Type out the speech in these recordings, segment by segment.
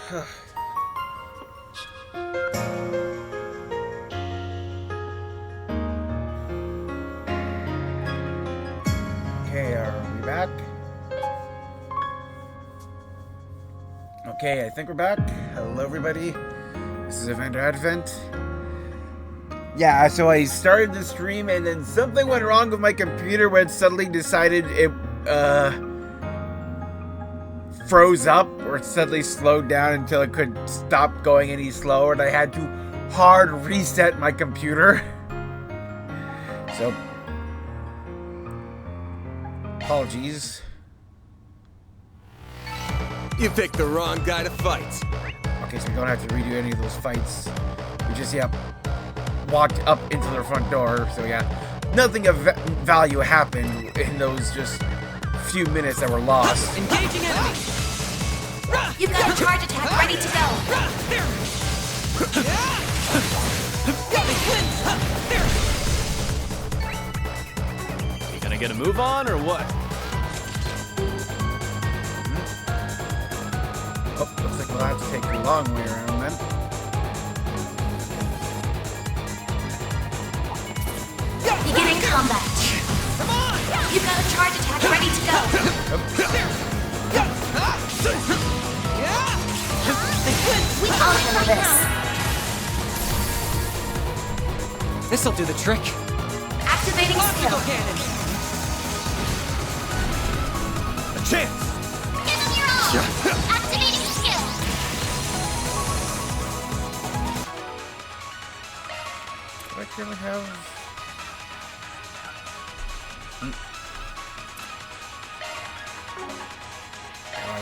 Okay, are we back? Okay, I think we're back. Hello, everybody. This is Evander Advent. Yeah, so I started the stream and then something went wrong with my computer when it suddenly decided it froze up, or it suddenly slowed down until it could stop going any slower, and I had to hard reset my computer. So, apologies. You picked the wrong guy to fight. Okay, so we don't have to redo any of those fights. We just, walked up into their front door. So, nothing of value happened in those just few minutes that were lost. Engaging enemy! You've got a charge attack ready to go. You gonna get a move on, or what? Oh, looks like we'll have to take the long way around then. Beginning combat. Come on! You've got a charge attack ready to go. I'll handle this. This'll do the trick. Activating skill. Cannon. A chance! Give him your all. Activating skill. Do I currently have...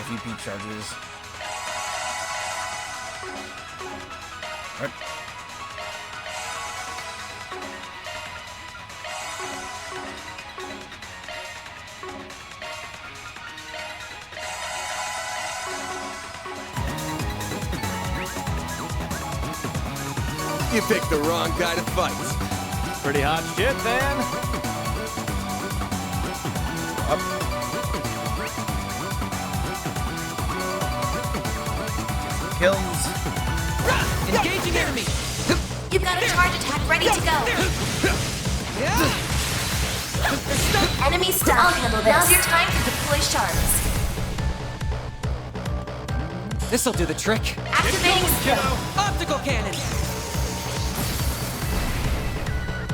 VP charges. What? You picked the wrong guy to fight. Pretty hot shit, then. Up. Kills. Engaging enemy! You've got a charge attack ready to go. Enemy stunned. I'll handle this. Now's your time to deploy shards. This'll do the trick. Activating skill. Optical cannon!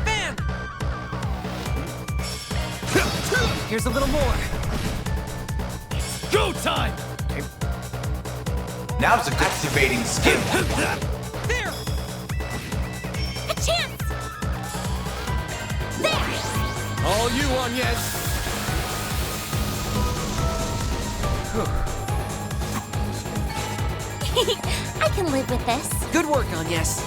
Bam! Here's a little more. Go time! Now's activating skill. There! A chance. There. All you on, yes! I can live with this. Good work on yes.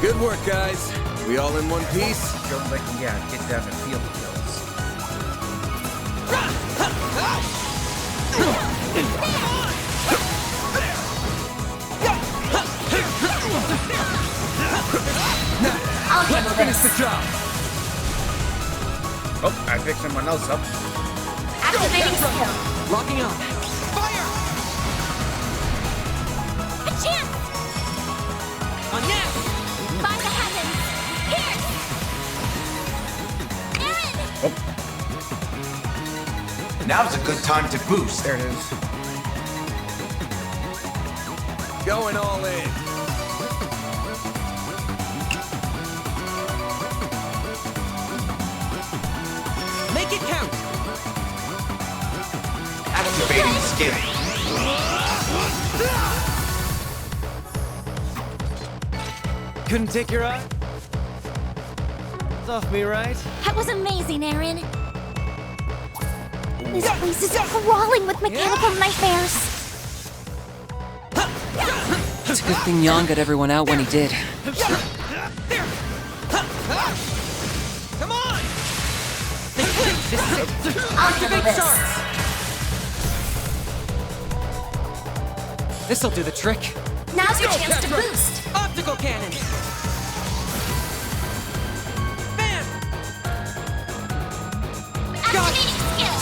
Good work, guys. We all in one piece? Feels like, get down the field kills. I'll handle Finish this. the job! Oh, I picked someone else up. Activating skill. Locking on. Fire! A chance. On yes! By the heavens. Here. Aaron. Now's a good time to boost. There it is. Going all in. Make it count! Activating skill. Couldn't take your eye? It's off me, right? That was amazing, Aaron. This place is crawling with mechanical nightmares. It's a good thing Jan got everyone out when he did. Come on! I'll handle this. This'll do the trick. Now's your chance to boost. Optical cannon! Bam! Activating skill.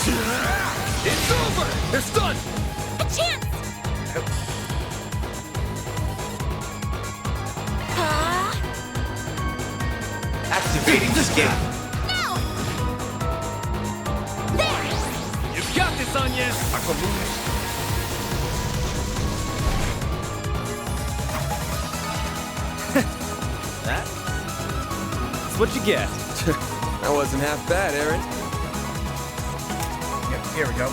It's over! They're stunned! A chance. Activating skill. Now. There. You've got this, Anya! That's what you get. That wasn't half bad, Aaron. Yep, here we go.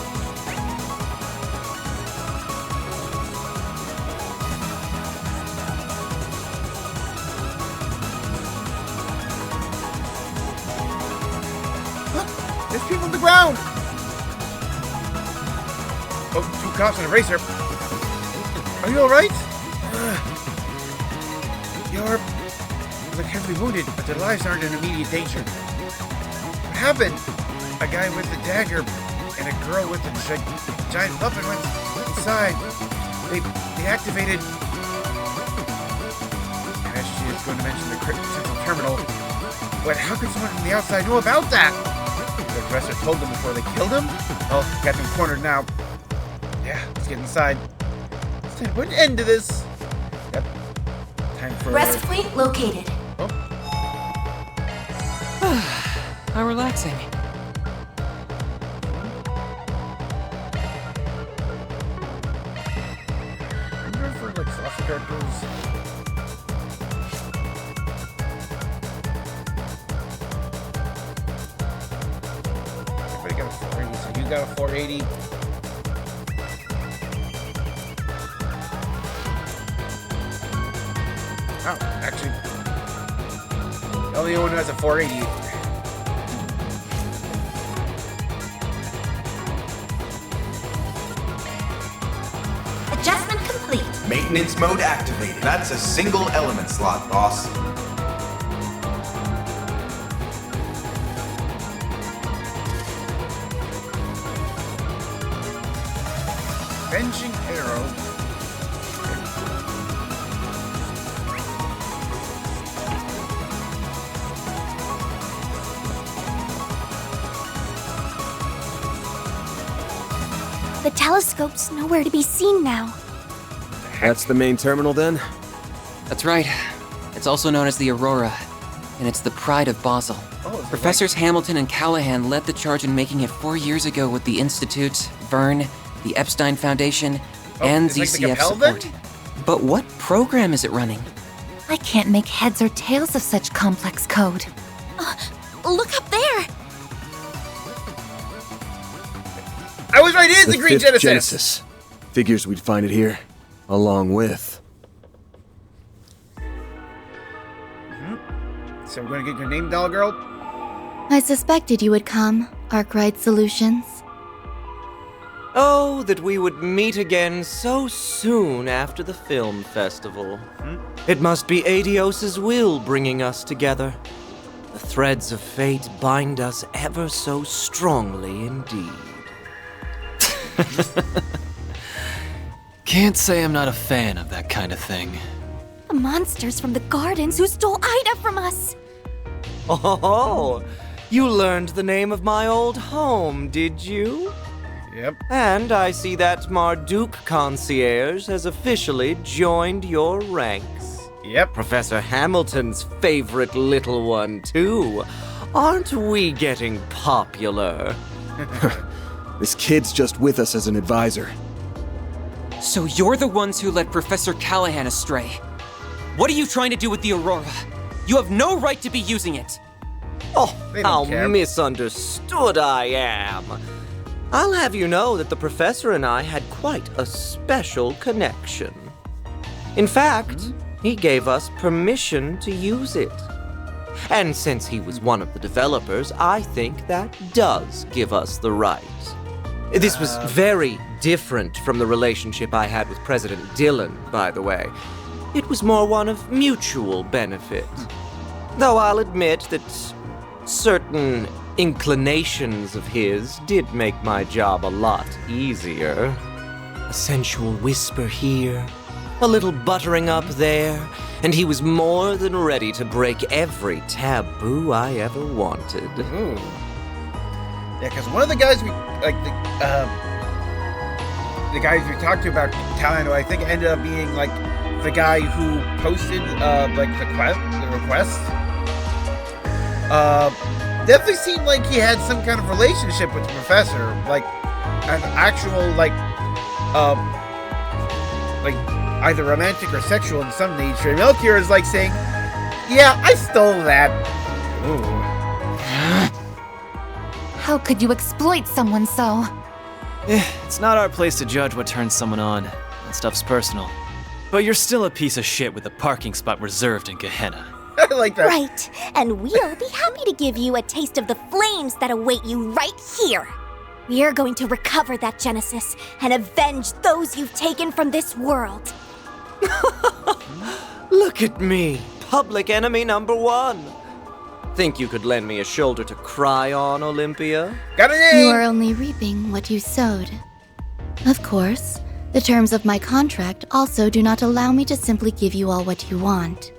Look, there's people on the ground. Oh, 2 cops and a racer. Are you all right? You're like heavily wounded, but their lives aren't in immediate danger. What happened? A guy with a dagger and a girl with a giant puppet went inside. They activated. And as she is going to mention the central terminal, but how could someone from the outside know about that? The professor told them before they killed him. Oh, got them cornered now. Yeah, let's get inside. Let's put an end to this. Yep. Time for Rest point located. Oh, How relaxing. I wonder if we're like soft characters. Everybody got a 480, so you got a 480. Oh, actually, the only one who has a 480. Adjustment complete. Maintenance mode activated. That's a single element slot, boss. Benching arrow. The telescope's nowhere to be seen now. That's the main terminal then? That's right. It's also known as the Aurora, and it's the pride of Basel. Oh, is it Professors Hamilton and Callahan led the charge in making it 4 years ago with the Institute, Vern, the Epstein Foundation, and it's like the ZCF Capel then? support. But what program is it running? I can't make heads or tails of such complex code. Look up there. I was right, it is the Green fifth Genesis. Figures we'd find it here, along with. So we're gonna get your name, doll girl? I suspected you would come, Arkwright Solutions. Oh, that we would meet again so soon after the film festival. It must be Adios's will bringing us together. The threads of fate bind us ever so strongly indeed. Can't say I'm not a fan of that kind of thing. The monsters from the gardens who stole Ida from us. Oh, you learned the name of my old home, did you? Yep. And I see that Marduk concierge has officially joined your ranks. Yep. Professor Hamilton's favorite little one, too. Aren't we getting popular? This kid's just with us as an advisor. So you're the ones who led Professor Callahan astray. What are you trying to do with the Aurora? You have no right to be using it. Oh, They don't how care. misunderstood I am. I'll have you know that the professor and I had quite a special connection. In fact, he gave us permission to use it. And since he was one of the developers, I think that does give us the right. This was very different from the relationship I had with President Dillon, by the way. It was more one of mutual benefit. Though I'll admit that certain inclinations of his did make my job a lot easier. A sensual whisper here, A little buttering up there, and he was more than ready to break every taboo I ever wanted. Ooh. Yeah, because one of the guys the guys we talked to about Talano, I think ended up being like the guy who posted the request. Definitely seemed like he had some kind of relationship with the professor, like an actual like either romantic or sexual in some nature. And Melchior is like saying, "Yeah, I stole that." Ooh. How could you exploit someone so? It's not our place to judge what turns someone on. That stuff's personal. But you're still a piece of shit with a parking spot reserved in Gehenna. I like that. Right, and we'll be happy to give you a taste of the flames that await you right here. We are going to recover that Genesis and avenge those you've taken from this world. Look at me, public enemy number one. Think you could lend me a shoulder to cry on, Olympia? Got it in! You are only reaping what you sowed. Of course, the terms of my contract also do not allow me to simply give you all what you want.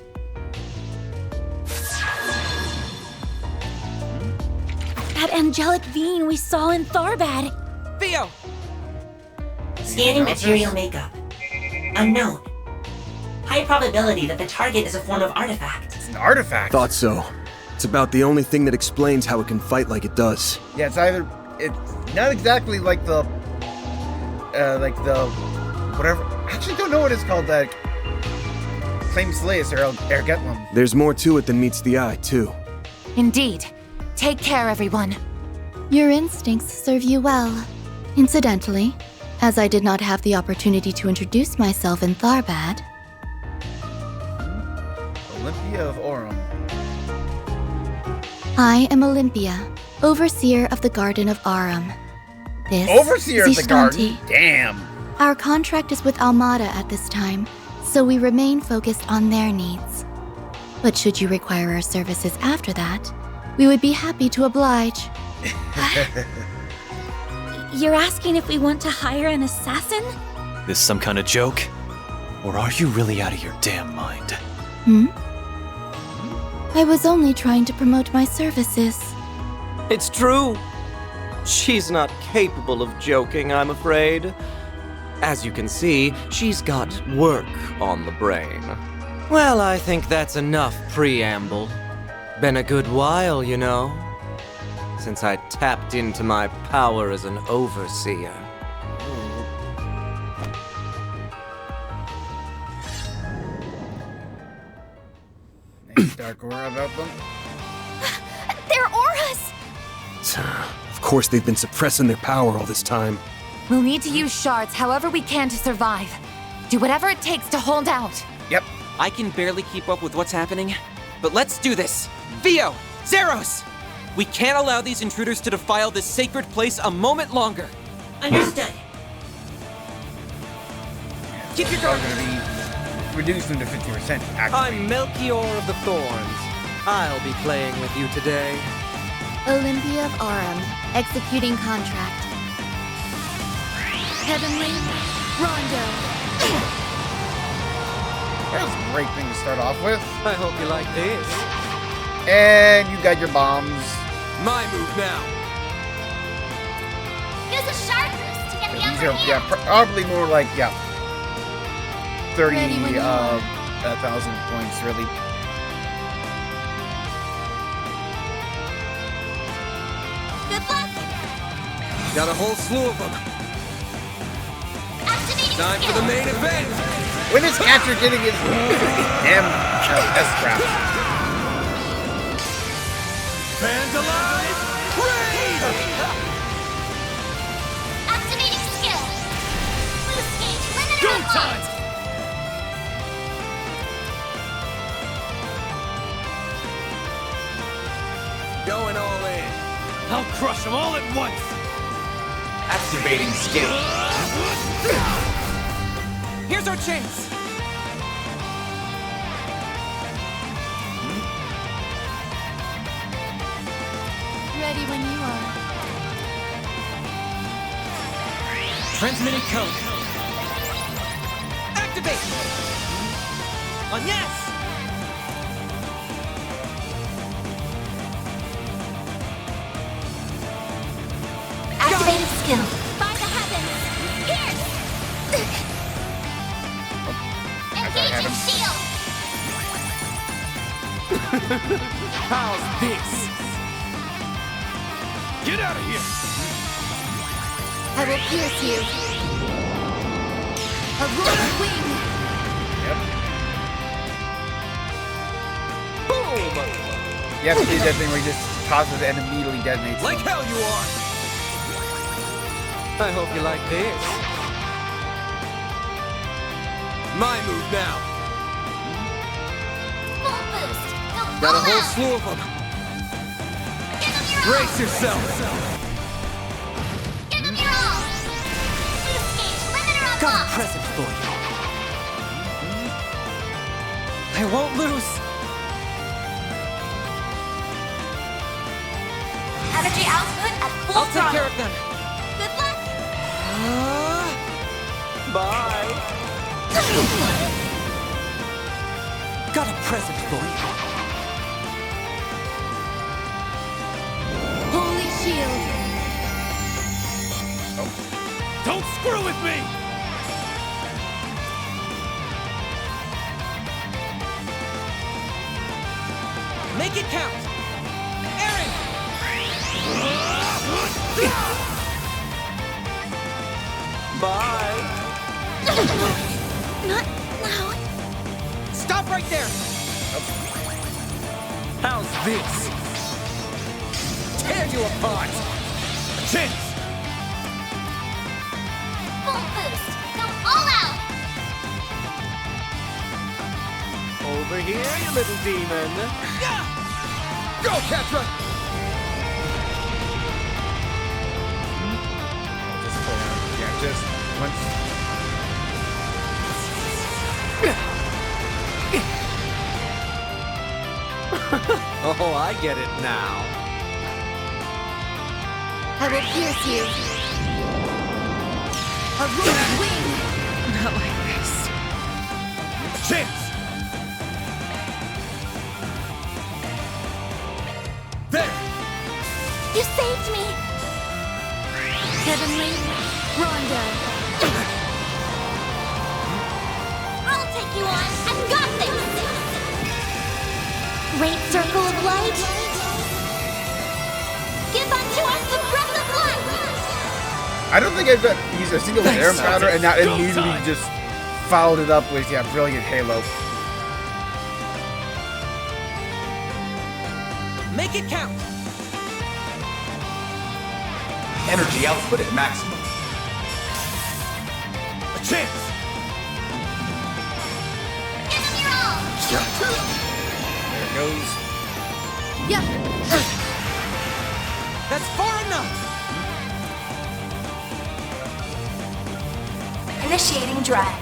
That angelic being we saw in Tharbad. Theo! Scanning material makeup. Unknown. High probability that the target is a form of artifact. It's an artifact. Thought so. It's about the only thing that explains how it can fight like it does. Yeah, it's not exactly like the whatever. I actually don't know what it's called. That Claim Slayus or Ergetlum. There's more to it than meets the eye, too. Indeed. Take care, everyone. Your instincts serve you well. Incidentally, as I did not have the opportunity to introduce myself in Tharbad. Olympia of Aurum. I am Olympia, overseer of the Garden of Aurum. This Overseer is of the garden? Ishtanti. Damn. Our contract is with Almata at this time, so we remain focused on their needs. But should you require our services after that, we would be happy to oblige. You're asking if we want to hire an assassin? This some kind of joke? Or are you really out of your damn mind? I was only trying to promote my services. It's true. She's not capable of joking, I'm afraid. As you can see, she's got work on the brain. Well, I think that's enough preamble. Been a good while, you know, since I tapped into my power as an overseer. Nice dark aura about them. They're auras! Of course they've been suppressing their power all this time. We'll need to use shards however we can to survive. Do whatever it takes to hold out. Yep. I can barely keep up with what's happening, but let's do this. Theo! Zeros! We can't allow these intruders to defile this sacred place a moment longer. Understood. Keep your We're guard. going to be reduced them to 50%. Actually. I'm Melchior of the Thorns. I'll be playing with you today. Olympia of Aurum, executing contract. Heavenly Rondo. That was a great thing to start off with. I hope you like this. And you got your bombs. My move now. Use a shard boost to get the These upper are hand. probably more like 30 Ready when you are. 1,000 points really. Good luck! Got a whole slew of them. Activating Time for skill. the main event. When is Catcher getting his damn S-crap? Fans alive! Raid! Activating skill. Boost gauge limited Go on time! light. Going all in. I'll crush them all at once! Activating skill. Here's our chance. Ready when you are. Transmitting code. Activate! On yes! Activated skill. By the heavens. Pierce! Engaging shield! How's this? Get out of here! I will pierce you. Aurora wing! Boom! You have to do that thing where he just tosses it and immediately detonates. Like hell you are! I hope you like this. My move now. Full boost. Go Got a all whole out. slew of them. Give him your Brace yourself. Give him your all. Boost gauge limiter Got a unlocked. present for you. I won't lose. Energy output at full I'll take throttle. care of them. Good luck. Bye. Got a present for you. Holy shield! Don't screw with me! Make it count. Aaron! Bye. Not now. Stop right there. How's this? Tear you apart. Chance! Full boost. Go all out. Over here, you little demon. Go, Catra! Just pull out. Yeah, just once. Oh, I get it now. I will pierce you. Aurora wing! Not like this. Chance! There! You saved me. Heavenly Rondo. I'll take you on. I've got this. Great circle of light. Give unto us the breath of life. I don't think I've used a single air powder and not immediately just followed it up with, yeah, brilliant Halo. Make it count. Energy output at maximum. A chance! Give him your all. There it goes. Yeah. That's far enough. Initiating drive.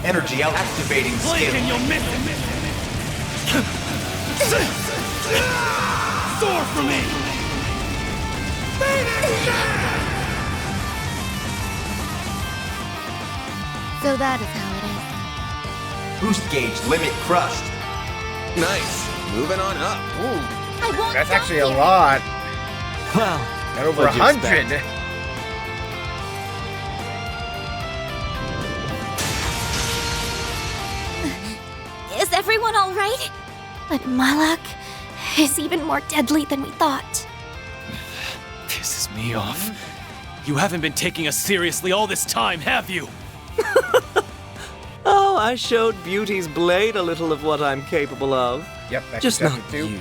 Energy out activating Blink and skill. you'll miss it! Soar for me! So that is how it is. Boost gauge limit crushed. Nice. Moving on up. Ooh, I won't that's stop actually a here. lot. Well, Got over what'd you 100. Is everyone all right? But Malak is even more deadly than we thought. pisses me off. You haven't been taking us seriously all this time, have you? Oh, I showed Beauty's blade a little of what I'm capable of. Yep, that's Just not too. you.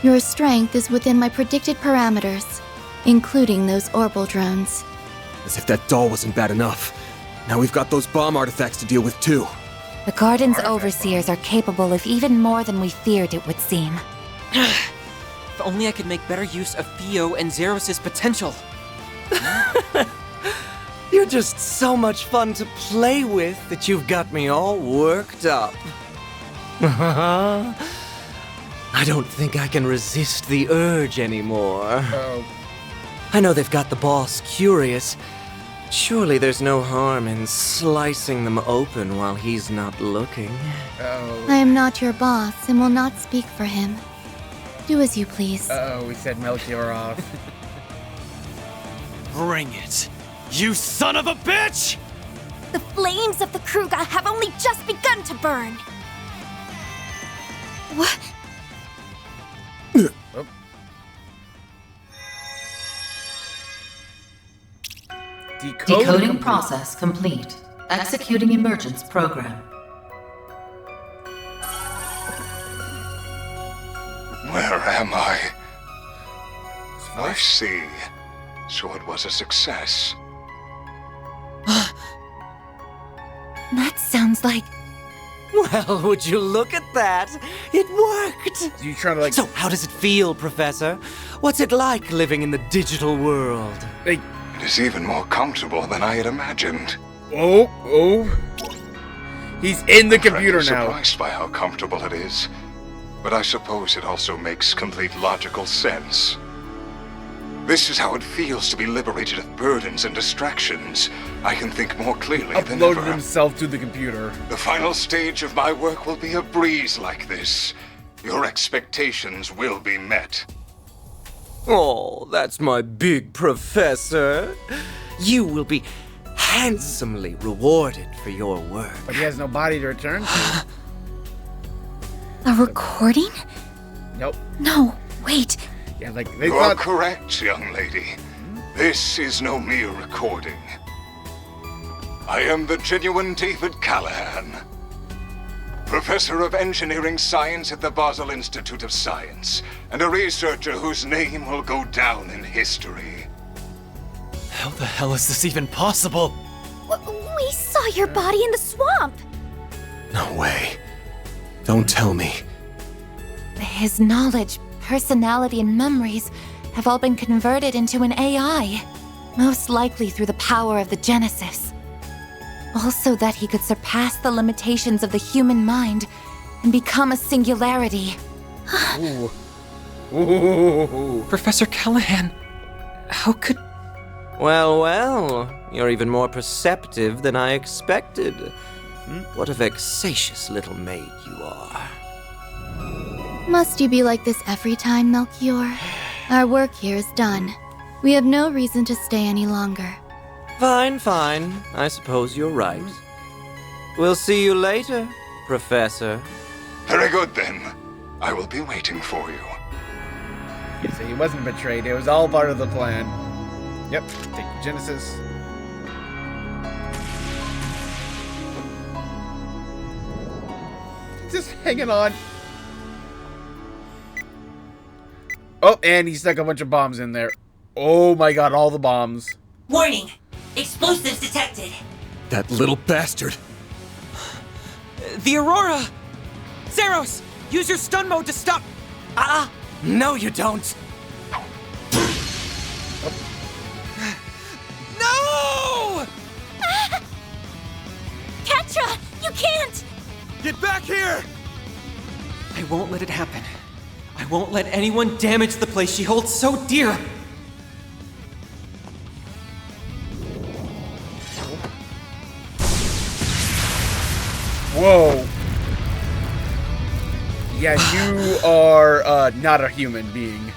Your strength is within my predicted parameters, including those orbital drones. As if that doll wasn't bad enough. Now we've got those bomb artifacts to deal with too. The Garden's overseers are capable of even more than we feared it would seem. If only I could make better use of Theo and Zeros' potential. You're just so much fun to play with that you've got me all worked up. I don't think I can resist the urge anymore. Oh, I know they've got the boss curious. Surely there's no harm in slicing them open while he's not looking. Oh. I am not your boss and will not speak for him. Do as you please. We set Melchior off. Bring it, you son of a bitch! The flames of the Kruga have only just begun to burn. What? Oh. Decoding process complete. Executing emergence program. Where am I? I see. So it was a success. That sounds like... Well, would you look at that? It worked! You trying to like... So, how does it feel, Professor? What's it like living in the digital world? Like... It is even more comfortable than I had imagined. Oh. He's in the computer I'm now. surprised by how comfortable it is. But I suppose it also makes complete logical sense. This is how it feels to be liberated of burdens and distractions. I can think more clearly than ever. Uploaded himself to the computer. The final stage of my work will be a breeze like this. Your expectations will be met. Oh, that's my big professor. You will be handsomely rewarded for your work. But he has no body to return to. A recording? Nope. No, wait. Yeah, like they You thought... are correct, young lady. This is no mere recording. I am the genuine David Callahan, Professor of Engineering Science at the Basel Institute of Science, and a researcher whose name will go down in history. How the hell is this even possible? We saw your body in the swamp. No way. Don't tell me. His knowledge, personality, and memories have all been converted into an AI. Most likely through the power of the Genesis. Also that he could surpass the limitations of the human mind and become a singularity. Ooh. Professor Callahan, how could... Well, you're even more perceptive than I expected. What a vexatious little maid you are. Must you be like this every time, Melchior? Our work here is done. We have no reason to stay any longer. Fine. I suppose you're right. We'll see you later, Professor. Very good, then. I will be waiting for you. Yeah, so he wasn't betrayed. It was all part of the plan. Yep, take Genesis. Just hanging on. Oh, and he stuck a bunch of bombs in there. Oh my god, all the bombs. Warning! Explosives detected! That little bastard. The Aurora! Zeros! Use your stun mode to stop... No you don't! No! Ketra, you can't! Get back here! I won't let it happen. I won't let anyone damage the place she holds so dear. Whoa. Yeah, you are not a human being.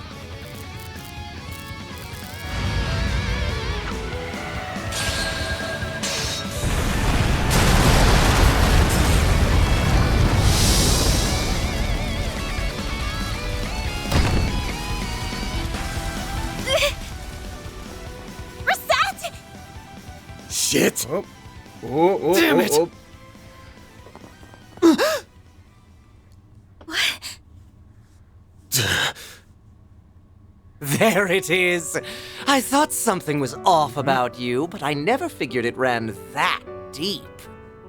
Reset! Shit! Oh, Damn it! There it is! I thought something was off about you, but I never figured it ran that deep.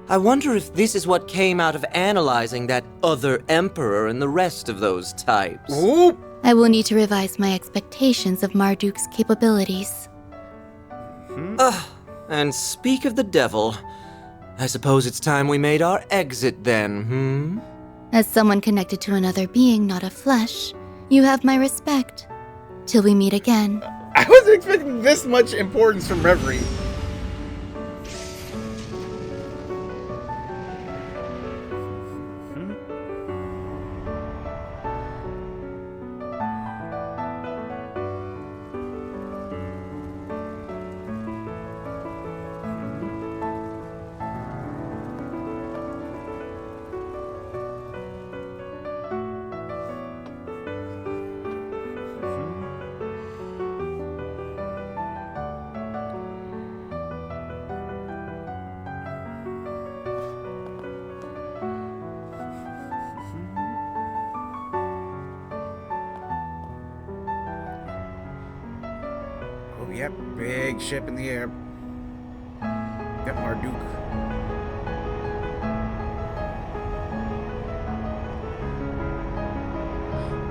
I wonder if this is what came out of analyzing that other emperor and the rest of those types. Ooh. I will need to revise my expectations of Marduk's capabilities. And speak of the devil, I suppose it's time we made our exit then, As someone connected to another being, not of flesh, you have my respect. Till we meet again. I wasn't expecting this much importance from Reverie. Yep, big ship in the air. Yep, Marduk.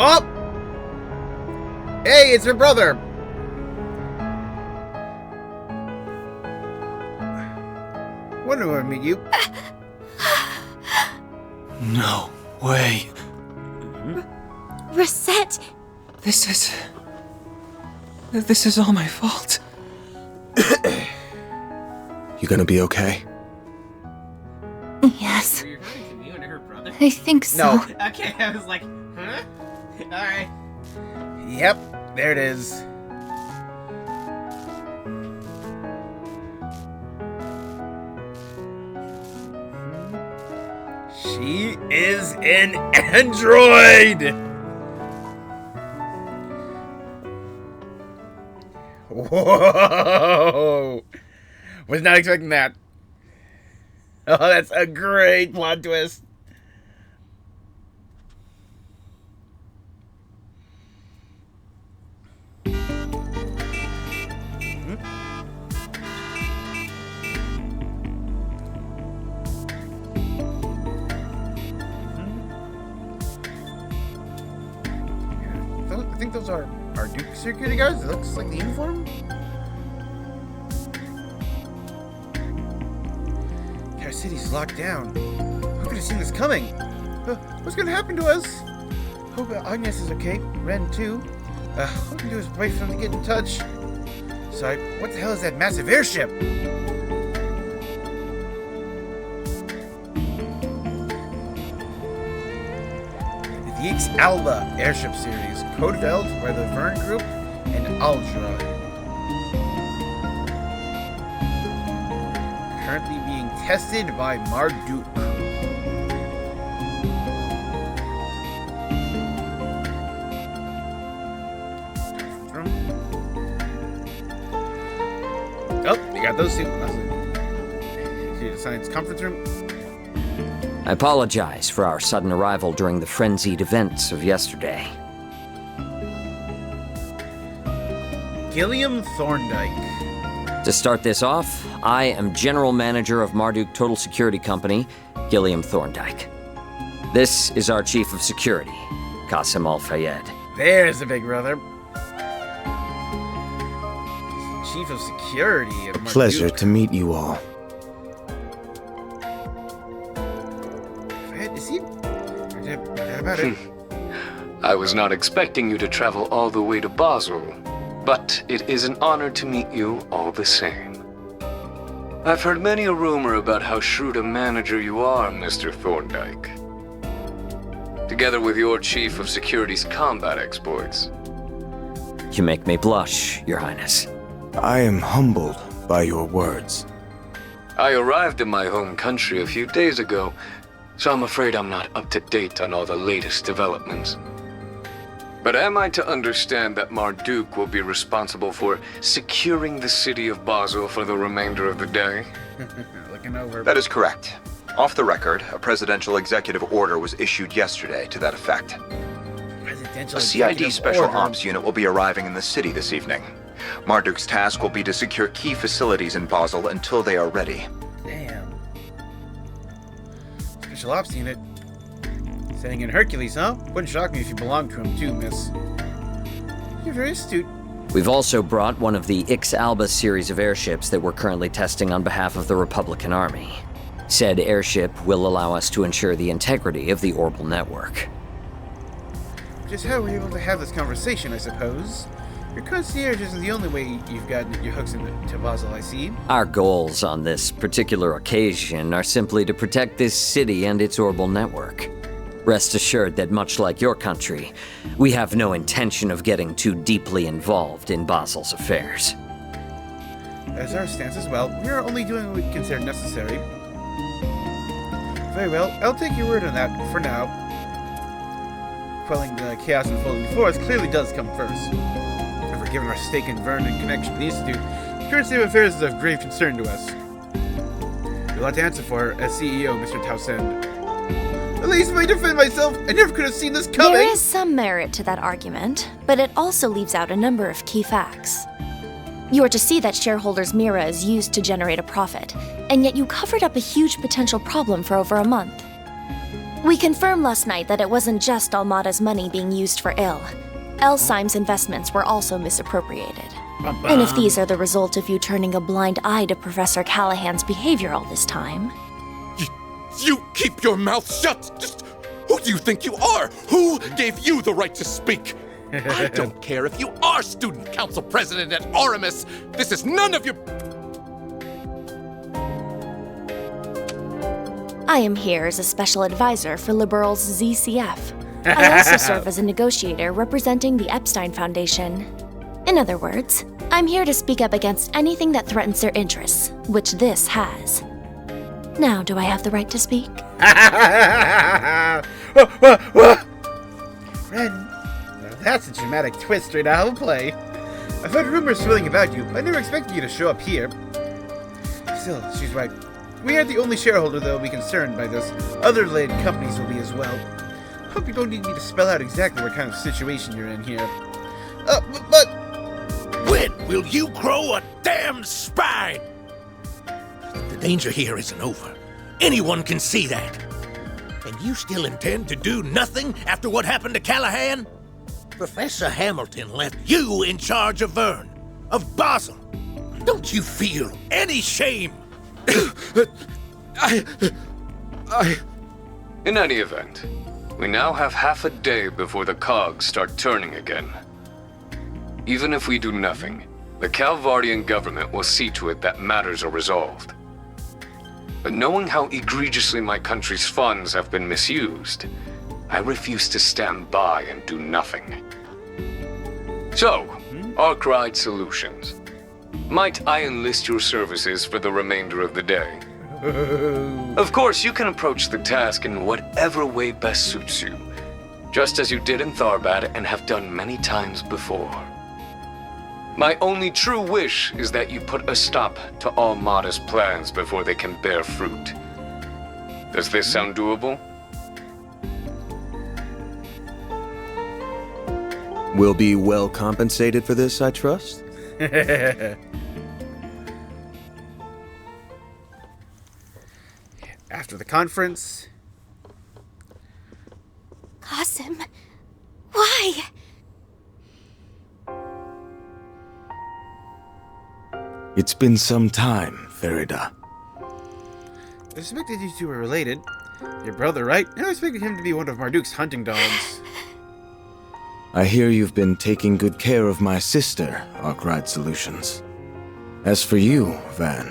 Oh! Hey, it's her brother! Wonder when I meet you. No way. Rosette! This is all my fault. You gonna be okay? Yes, Were you referring to me when I heard brother? I think so. No. Okay, I was like, huh? Alright. Yep, there it is. She is an android! Whoa! Was not expecting that. Oh, that's a great plot twist. I think those are our Duke security guards. It looks like the uniform. Our city's locked down. Who could have seen this coming? What's gonna happen to us? Hope Agnes is okay. Ren too. All we can do is wait for them to get in touch. Sorry, what the hell is that massive airship? The X-Alba airship series, co-developed by the Verne Group and Aldra. Currently being tested by Marduk. Oh, you got those two. See the science conference room. I apologize for our sudden arrival during the frenzied events of yesterday. Gilliam Thorndike. To start this off, I am General Manager of Marduk Total Security Company, Gilliam Thorndike. This is our Chief of Security, Qasim Al-Fayed. There's the big brother. Chief of Security at Marduk. Pleasure to meet you all. Is he? How about it? I was not expecting you to travel all the way to Basel, but it is an honor to meet you all the same. I've heard many a rumor about how shrewd a manager you are, Mr. Thorndike. Together with your Chief of Security's combat exploits. You make me blush, Your Highness. I am humbled by your words. I arrived in my home country a few days ago, so I'm afraid I'm not up to date on all the latest developments. But am I to understand that Marduk will be responsible for securing the city of Basel for the remainder of the day? Looking over. That is correct. Off the record, a presidential executive order was issued yesterday to that effect. A CID Special Ops unit will be arriving in the city this evening. Marduk's task will be to secure key facilities in Basel until they are ready. Damn. Special Ops unit. Sending in Hercules, huh? Wouldn't shock me if you belonged to him too, miss. You're very astute. We've also brought one of the X-Alba series of airships that we're currently testing on behalf of the Republican Army. Said airship will allow us to ensure the integrity of the orbital network. Just how we're able to have this conversation, I suppose. Your concierge isn't the only way you've gotten your hooks into Basel, I see. Our goals on this particular occasion are simply to protect this city and its orbital network. Rest assured that much like your country, we have no intention of getting too deeply involved in Basel's affairs. As our stance as well, we are only doing what we consider necessary. Very well, I'll take your word on that for now. Quelling the chaos unfolding before us clearly does come first. However, given our stake in Verne and connection to the Institute, the current state of affairs is of grave concern to us. You'll have to answer for as CEO, Mr. Townsend. At least if I defend myself, I never could have seen this coming! There is some merit to that argument, but it also leaves out a number of key facts. You are to see that shareholders' Mira is used to generate a profit, and yet you covered up a huge potential problem for over a month. We confirmed last night that it wasn't just Almata's money being used for ill. Elsheim's investments were also misappropriated. And if these are the result of you turning a blind eye to Professor Callahan's behavior all this time... You keep your mouth shut! Just who do you think you are? Who gave you the right to speak? I don't care if you are student council president at Aramis. This is none of your... I am here as a special advisor for Liberal's ZCF. I also serve as a negotiator representing the Epstein Foundation. In other words, I'm here to speak up against anything that threatens their interests, which this has. Now, do I have the right to speak? Ren, now that's a dramatic twist straight out of play. I've heard rumors swirling about you, but I never expected you to show up here. Still, she's right. We aren't the only shareholder that will be concerned by this. Other related companies will be as well. Hope you don't need me to spell out exactly what kind of situation you're in here. But... When will you grow a damn spine? The danger here isn't over. Anyone can see that. And you still intend to do nothing after what happened to Callahan? Professor Hamilton left you in charge of Vern, of Basel. Don't you feel any shame? In any event, we now have half a day before the cogs start turning again. Even if we do nothing, the Calvardian government will see to it that matters are resolved. But knowing how egregiously my country's funds have been misused, I refuse to stand by and do nothing. So, Arkwright Solutions. Might I enlist your services for the remainder of the day? Of course, you can approach the task in whatever way best suits you, just as you did in Tharbad and have done many times before. My only true wish is that you put a stop to Almata's plans before they can bear fruit. Does this sound doable? We'll be well compensated for this, I trust? After the conference... Qasim, why? It's been some time, Farida. I suspected you two were related. Your brother, right? And I expected him to be one of Marduk's hunting dogs. I hear you've been taking good care of my sister, Arkwright Solutions. As for you, Van,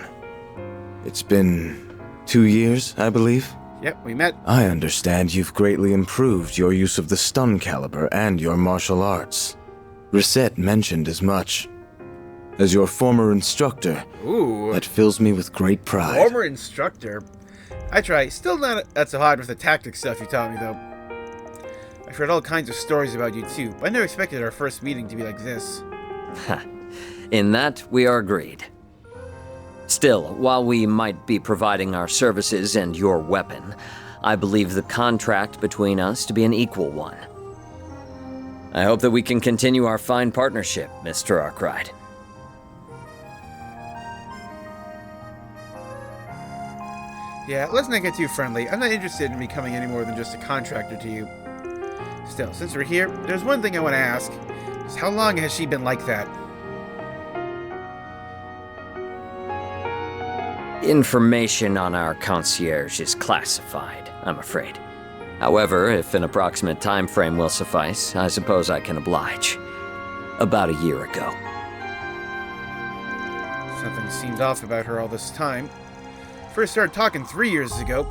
it's been 2 years, I believe? Yep, we met. I understand you've greatly improved your use of the stun caliber and your martial arts. Reset mentioned as much. As your former instructor, Ooh. That fills me with great pride. Former instructor? I try. Still not that so hard with the tactics stuff you taught me, though. I've heard all kinds of stories about you, too, but I never expected our first meeting to be like this. In that, we are agreed. Still, while we might be providing our services and your weapon, I believe the contract between us to be an equal one. I hope that we can continue our fine partnership, Mr. Arkwright. Yeah, let's not get too friendly. I'm not interested in becoming any more than just a contractor to you. Still, since we're here, there's one thing I want to ask. Just how long has she been like that? Information on our concierge is classified, I'm afraid. However, if an approximate time frame will suffice, I suppose I can oblige. About a year ago. Something seemed off about her all this time. First started talking 3 years ago.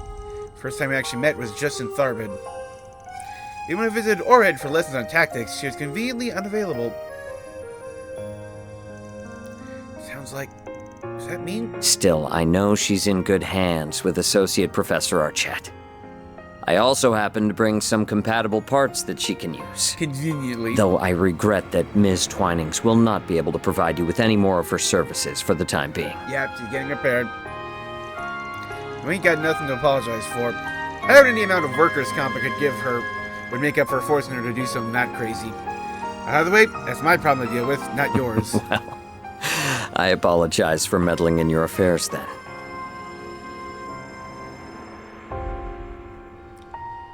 First time we actually met was just in Tharbad. Even when I visited Orhead for lessons on tactics, she was conveniently unavailable. Sounds like... does that mean? Still, I know she's in good hands with Associate Professor Archett. I also happen to bring some compatible parts that she can use. Conveniently. Though I regret that Ms. Twinings will not be able to provide you with any more of her services for the time being. Yep, she's getting repaired. We ain't got nothing to apologize for. I doubt any amount of workers' comp I could give her would make up for forcing her to do something that crazy. By the way, that's my problem to deal with, not yours. Well, I apologize for meddling in your affairs then.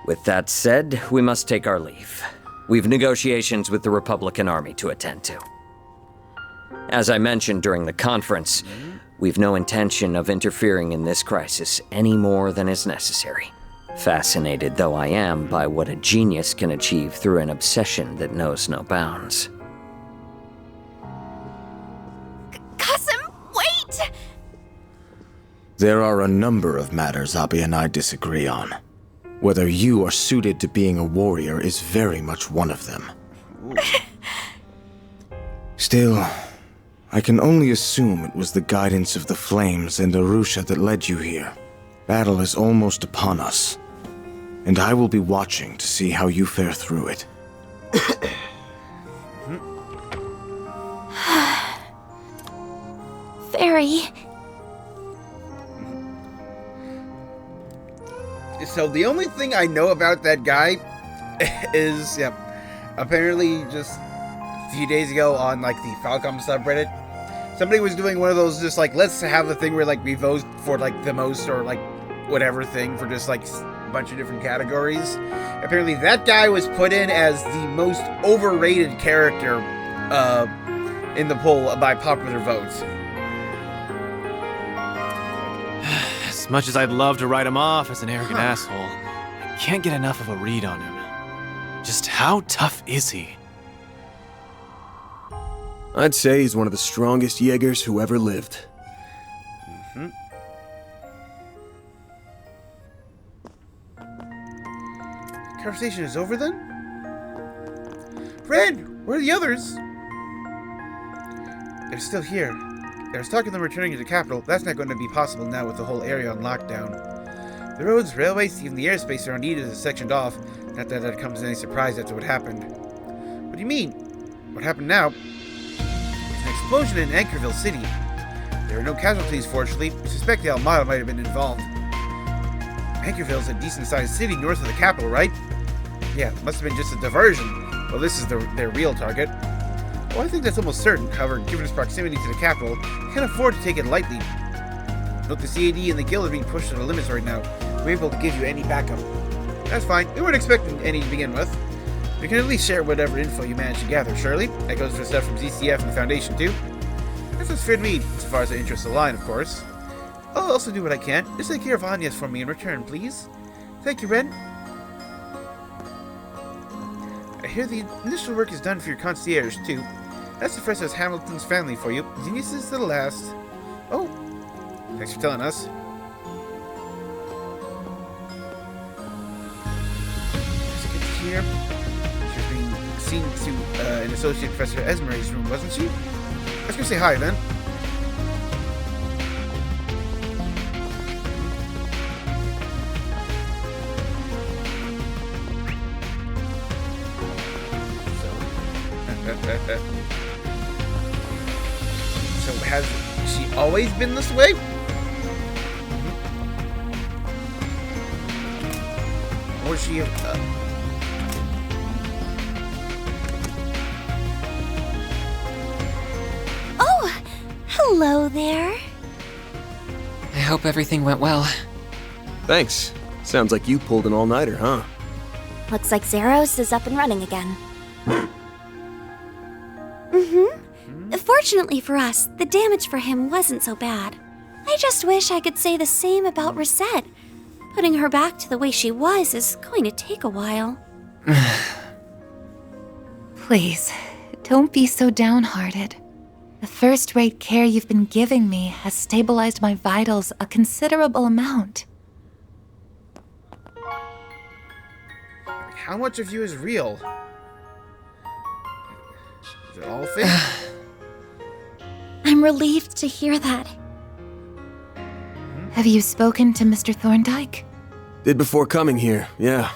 With that said, we must take our leave. We've negotiations with the Republican Army to attend to. As I mentioned during the conference, we've no intention of interfering in this crisis any more than is necessary. Fascinated though I am by what a genius can achieve through an obsession that knows no bounds. Qasim, wait! There are a number of matters Abi and I disagree on. Whether you are suited to being a warrior is very much one of them. Still, I can only assume it was the guidance of the flames and Arusha that led you here. Battle is almost upon us, and I will be watching to see how you fare through it. Very. So the only thing I know about that guy is, apparently just a few days ago on like the Falcom subreddit, somebody was doing one of those just like, let's have the thing where like we vote for like the most or like whatever thing for just like a bunch of different categories. Apparently that guy was put in as the most overrated character in the poll by popular vote. As much as I'd love to write him off as an arrogant asshole, I can't get enough of a read on him. Just how tough is he? I'd say he's one of the strongest Jaegers who ever lived. Conversation is over then? Red, where are the others? They're still here. There was talk of them returning to the capital. That's not going to be possible now with the whole area on lockdown. The roads, railways, even the airspace around Eden is sectioned off. Not that that comes as any surprise after what happened. What do you mean? What happened now? There's an explosion in Anchorville City. There are no casualties, fortunately. We suspect the Almata might have been involved. Anchorville's a decent-sized city north of the capital, right? Yeah, it must have been just a diversion. Well, this is their real target. Well, I think that's almost certain. However, given its proximity to the capital, we can't afford to take it lightly. Look, the CAD and the guild are being pushed to the limits right now. We're able to give you any backup. That's fine. We weren't expecting any to begin with. We can at least share whatever info you manage to gather, surely. That goes for stuff from ZCF and the Foundation, too. That sounds fair to me, as far as our interests align, of course. I'll also do what I can. Just take care of Anya's for me in return, please. Thank you, Ren. I hear the initial work is done for your concierge, too. That's Professor Hamilton's family for you. Geniuses to the last. Oh, thanks for telling us. That's good to hear. She was being seen to an associate Professor Esmeray's room, wasn't she? I was gonna say hi then. So has she always been this way? Or is she Oh, hello there. I hope everything went well. Thanks. Sounds like you pulled an all-nighter, huh? Looks like Zeros is up and running again. Fortunately for us, the damage for him wasn't so bad. I just wish I could say the same about Rosette. Putting her back to the way she was is going to take a while. Please, don't be so downhearted. The first-rate care you've been giving me has stabilized my vitals a considerable amount. How much of you is real? Is it all fake? I'm relieved to hear that. Have you spoken to Mr. Thorndyke? Did before coming here, yeah.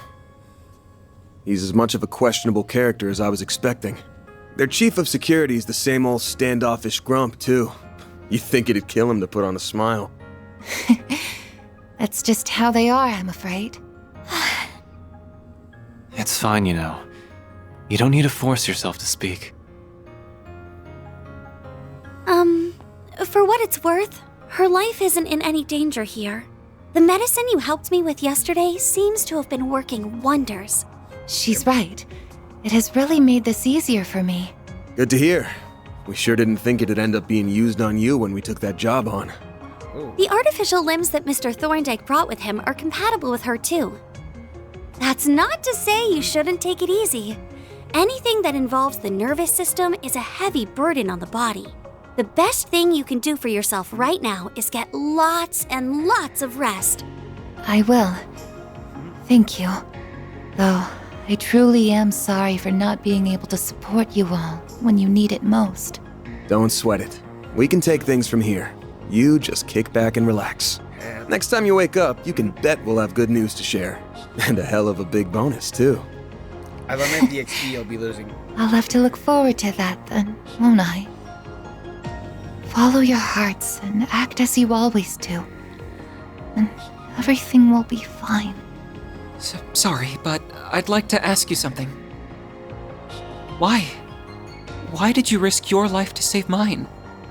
He's as much of a questionable character as I was expecting. Their chief of security is the same old standoffish grump, too. You'd think it'd kill him to put on a smile. That's just how they are, I'm afraid. It's fine, you know. You don't need to force yourself to speak. For what it's worth, her life isn't in any danger here. The medicine you helped me with yesterday seems to have been working wonders. She's right. It has really made this easier for me. Good to hear. We sure didn't think it'd end up being used on you when we took that job on. The artificial limbs that Mr. Thorndike brought with him are compatible with her too. That's not to say you shouldn't take it easy. Anything that involves the nervous system is a heavy burden on the body. The best thing you can do for yourself right now is get lots and lots of rest. I will. Thank you. Though, I truly am sorry for not being able to support you all when you need it most. Don't sweat it. We can take things from here. You just kick back and relax. Next time you wake up, you can bet we'll have good news to share. And a hell of a big bonus, too. I lament the XP you'll be losing. I'll have to look forward to that then, won't I? Follow your hearts and act as you always do. And everything will be fine. Sorry, but I'd like to ask you something. Why? Why did you risk your life to save mine?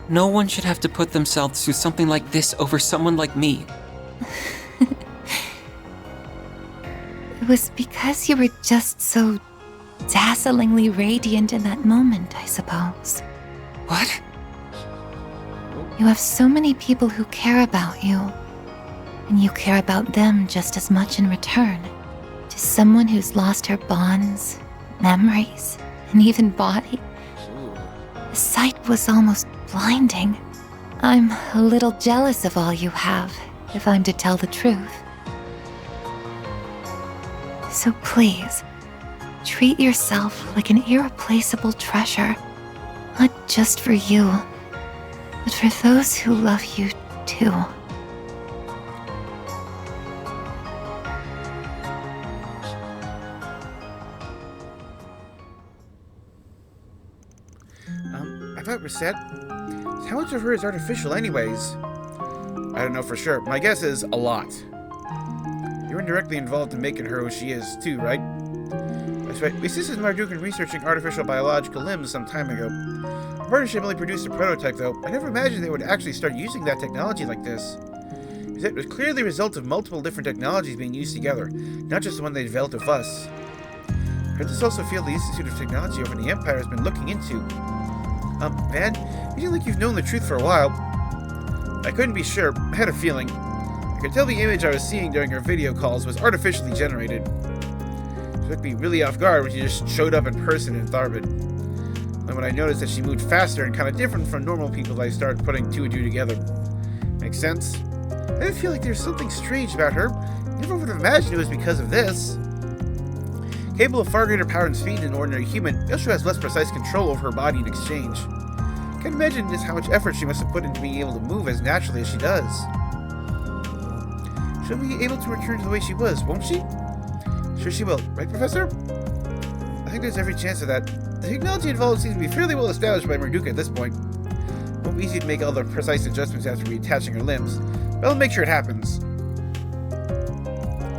No one should have to put themselves through something like this over someone like me. It was because you were just so dazzlingly radiant in that moment, I suppose. What? You have so many people who care about you, and you care about them just as much in return. To someone who's lost her bonds, memories, and even body, the sight was almost blinding. I'm a little jealous of all you have, if I'm to tell the truth. So please, treat yourself like an irreplaceable treasure, not just for you, but for those who love you too. I thought Reset. How much of her is artificial, anyways? I don't know for sure. My guess is a lot. You're indirectly involved in making her who she is, too, right? That's right. We assisted Marduk in researching artificial biological limbs some time ago. Our partnership only produced a prototype, though. I never imagined they would actually start using that technology like this. It was clearly the result of multiple different technologies being used together, not just the one they developed with us. I heard this also field the Institute of Technology over in the Empire has been looking into. Van, you seem like you've known the truth for a while. I couldn't be sure. I had a feeling. I could tell the image I was seeing during our video calls was artificially generated. It took me really off guard when she just showed up in person in Tharbid. And when I noticed that she moved faster and kind of different from normal people, I started putting two and two together. Makes sense? I did feel like there's something strange about her. Never would have imagined it was because of this. Capable of far greater power and speed than an ordinary human, Yoshu has less precise control over her body in exchange. Can't imagine just how much effort she must have put into being able to move as naturally as she does. She'll be able to return to the way she was, won't she? Sure she will, right, Professor? I think there's every chance of that. The technology involved seems to be fairly well established by Marduk at this point. It won't be easy to make all the precise adjustments after reattaching her limbs, but I'll make sure it happens.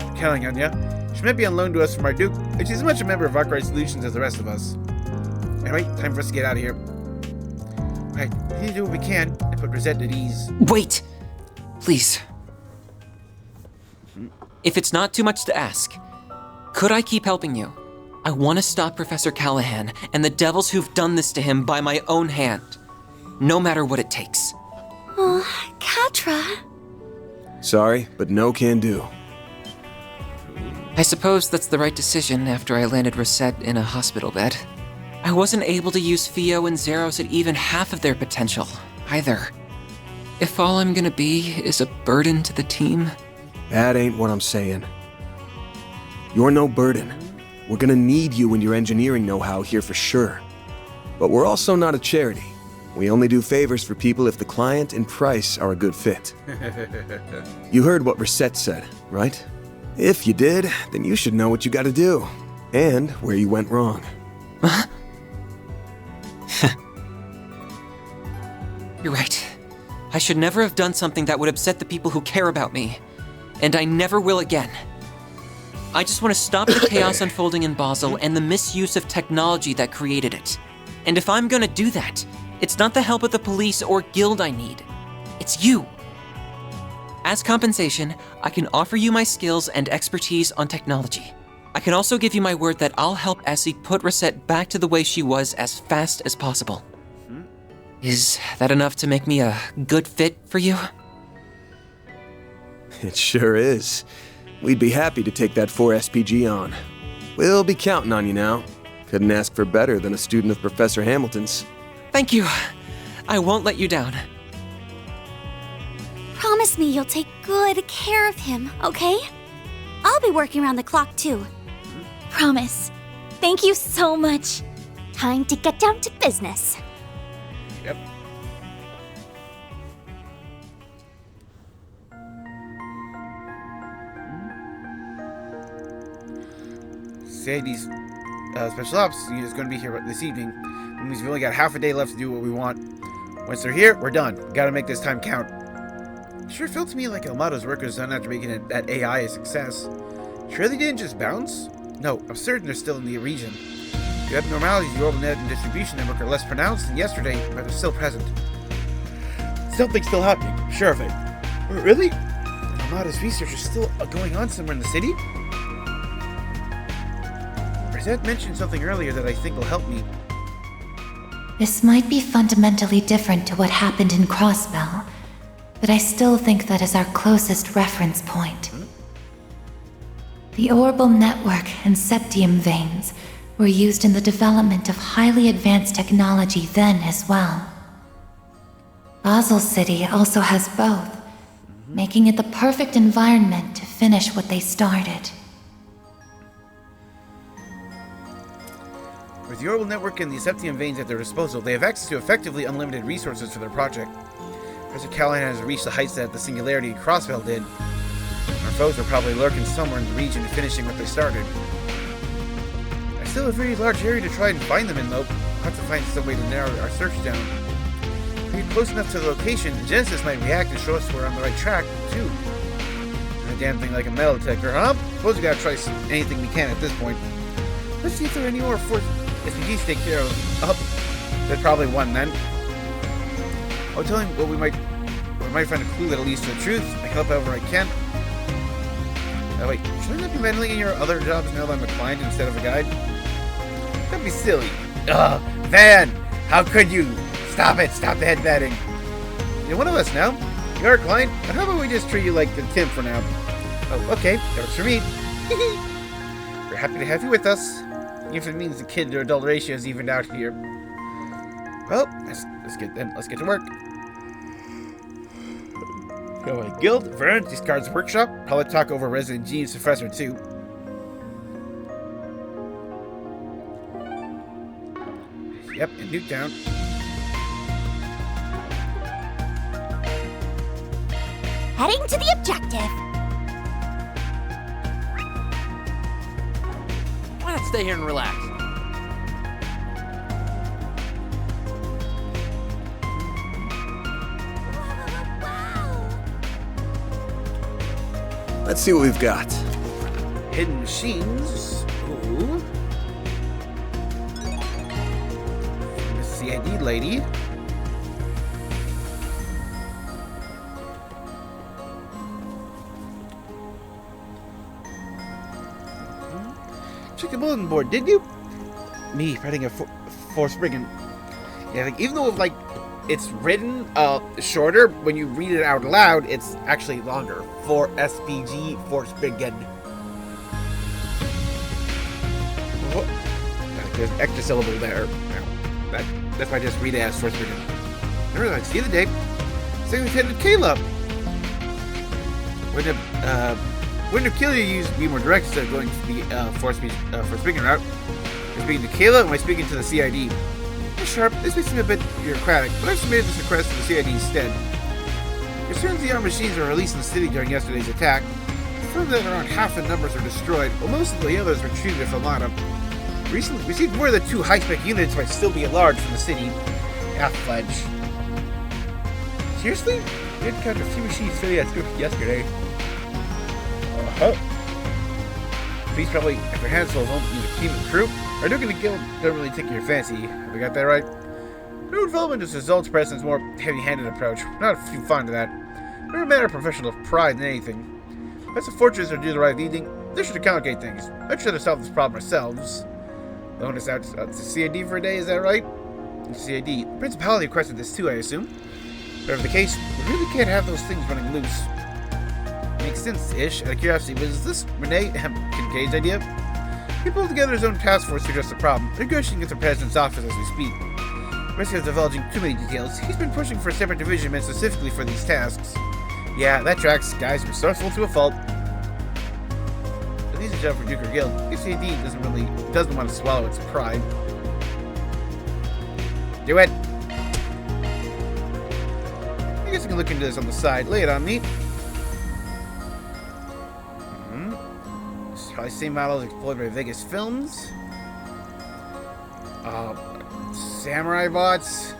I'm counting on ya. She might be on loan to us from Marduk, but she's as much a member of Arkwright Solutions as the rest of us. Anyway, time for us to get out of here. Alright, we need to do what we can and put Rosette at ease. Wait! Please. If it's not too much to ask, could I keep helping you? I want to stop Professor Callahan and the devils who've done this to him by my own hand. No matter what it takes. Oh, Katra. Sorry, but no can do. I suppose that's the right decision after I landed Rosette in a hospital bed. I wasn't able to use Fio and Zeros at even half of their potential, either. If all I'm gonna be is a burden to the team... That ain't what I'm saying. You're no burden. We're gonna need you and your engineering know-how here for sure. But we're also not a charity. We only do favors for people if the client and price are a good fit. You heard what Rosette said, right? If you did, then you should know what you gotta do. And where you went wrong. You're right. I should never have done something that would upset the people who care about me. And I never will again. I just want to stop the chaos unfolding in Basel and the misuse of technology that created it. And if I'm gonna do that, it's not the help of the police or guild I need. It's you! As compensation, I can offer you my skills and expertise on technology. I can also give you my word that I'll help Essie put Rosette back to the way she was as fast as possible. Is that enough to make me a good fit for you? It sure is. We'd be happy to take that 4 SPG on. We'll be counting on you now. Couldn't ask for better than a student of Professor Hamilton's. Thank you. I won't let you down. Promise me you'll take good care of him, okay? I'll be working around the clock too. Promise. Thank you so much. Time to get down to business. Yep. CID's special ops unit is going to be here this evening. That means we've only got half a day left to do what we want. Once they're here, we're done. We gotta make this time count. It sure felt to me like Almata's work was done after making that AI a success. Sure they didn't just bounce? No, I'm certain they're still in the region. The abnormalities of the orbital net and distribution network are less pronounced than yesterday, but they're still present. Something's still happening, I'm sure of it. Really? Almata's research is still going on somewhere in the city? Rosette mentioned something earlier that I think will help me. This might be fundamentally different to what happened in Crossbell, but I still think that is our closest reference point. The orbital network and septium veins were used in the development of highly advanced technology then as well. Basel City also has both, making it the perfect environment to finish what they started. With the orbital network and the septium veins at their disposal, they have access to effectively unlimited resources for their project. Professor Callahan has reached the heights that the Singularity and Crossbell did. Our foes are probably lurking somewhere in the region finishing what they started. I still have a very large area to try and find them in, though. We'll have to find some way to narrow our search down. If we get close enough to the location, the Genesis might react and show us we're on the right track, too. And a damn thing like a metal detector, huh? Suppose we gotta try anything we can at this point. Let's see if there are any more force SPGs to take care of. Oh, there's probably one then. I'll tell him we might find a clue that'll lead to the truth. I can help however I can. Oh wait, should I not be meddling in your other jobs now that I'm a client instead of a guide? Don't be silly. Ugh, Van! How could you? Stop it! Stop the headbatting. You're one of us now. You're a client, but how about we just treat you like the Tim for now? Oh, okay, that works for me. We're happy to have you with us, even if it means the kid to adult ratio is evened out here. Well, let's get to work. Guild, Vern, discards workshop. Probably talk over resident genius professor too. Yep, and Newtown. Heading to the objective. Why not stay here and relax? Let's see what we've got. Hidden machines. Ooh. The CID lady. Check the bulletin board, did you? Me writing a Forsbriggen. Yeah, like even though it's written shorter, when you read it out loud, it's actually longer. For SPG Forsbriggen. There's an extra syllable there. That's why I just read it as Forsbriggen. Remember that? See the day. Second Lieutenant Caleb. Wouldn't have killed you used be more direct instead of going to the Forsbriggen route. I'm speaking to Caleb, am I speaking to the CID? Sharp, this may seem a bit bureaucratic, but I've submitted this request to the CID instead. Concerns the armed machines were released in the city during yesterday's attack. Confirmed that around half the numbers were destroyed, while most of the others were treated with Almata. Recently received more than 2 high-spec units might still be at large from the city. Half-fledge. Seriously? We had encountered a few machines fairly yesterday. Please probably, after handfuls, won't use a team of crew. Our Duke and the Guild don't really take your fancy. Have we got that right? No development just results Preston's more heavy-handed approach. Not too fond of that. More a matter of professional pride than anything. As the fortunes are due the right evening, they should complicate things. I should have solved this problem ourselves. Loan us out to CID for a day, is that right? CID. The Principality requested this too, I assume. Whatever the case, we really can't have those things running loose. Makes sense-ish. Out of curiosity, was this Renee Kincaid's idea? He pulled together his own task force to address the problem, negotiating with the President's office as we speak. Risk of divulging too many details, he's been pushing for a separate division meant specifically for these tasks. Yeah, that tracks. Guys, resourceful to a fault. But these are job for Duke or Guild. CID doesn't want to swallow its pride. Do it! I guess I can look into this on the side. Lay it on me. It's probably the same model as explored by Vegas Films. Samurai bots.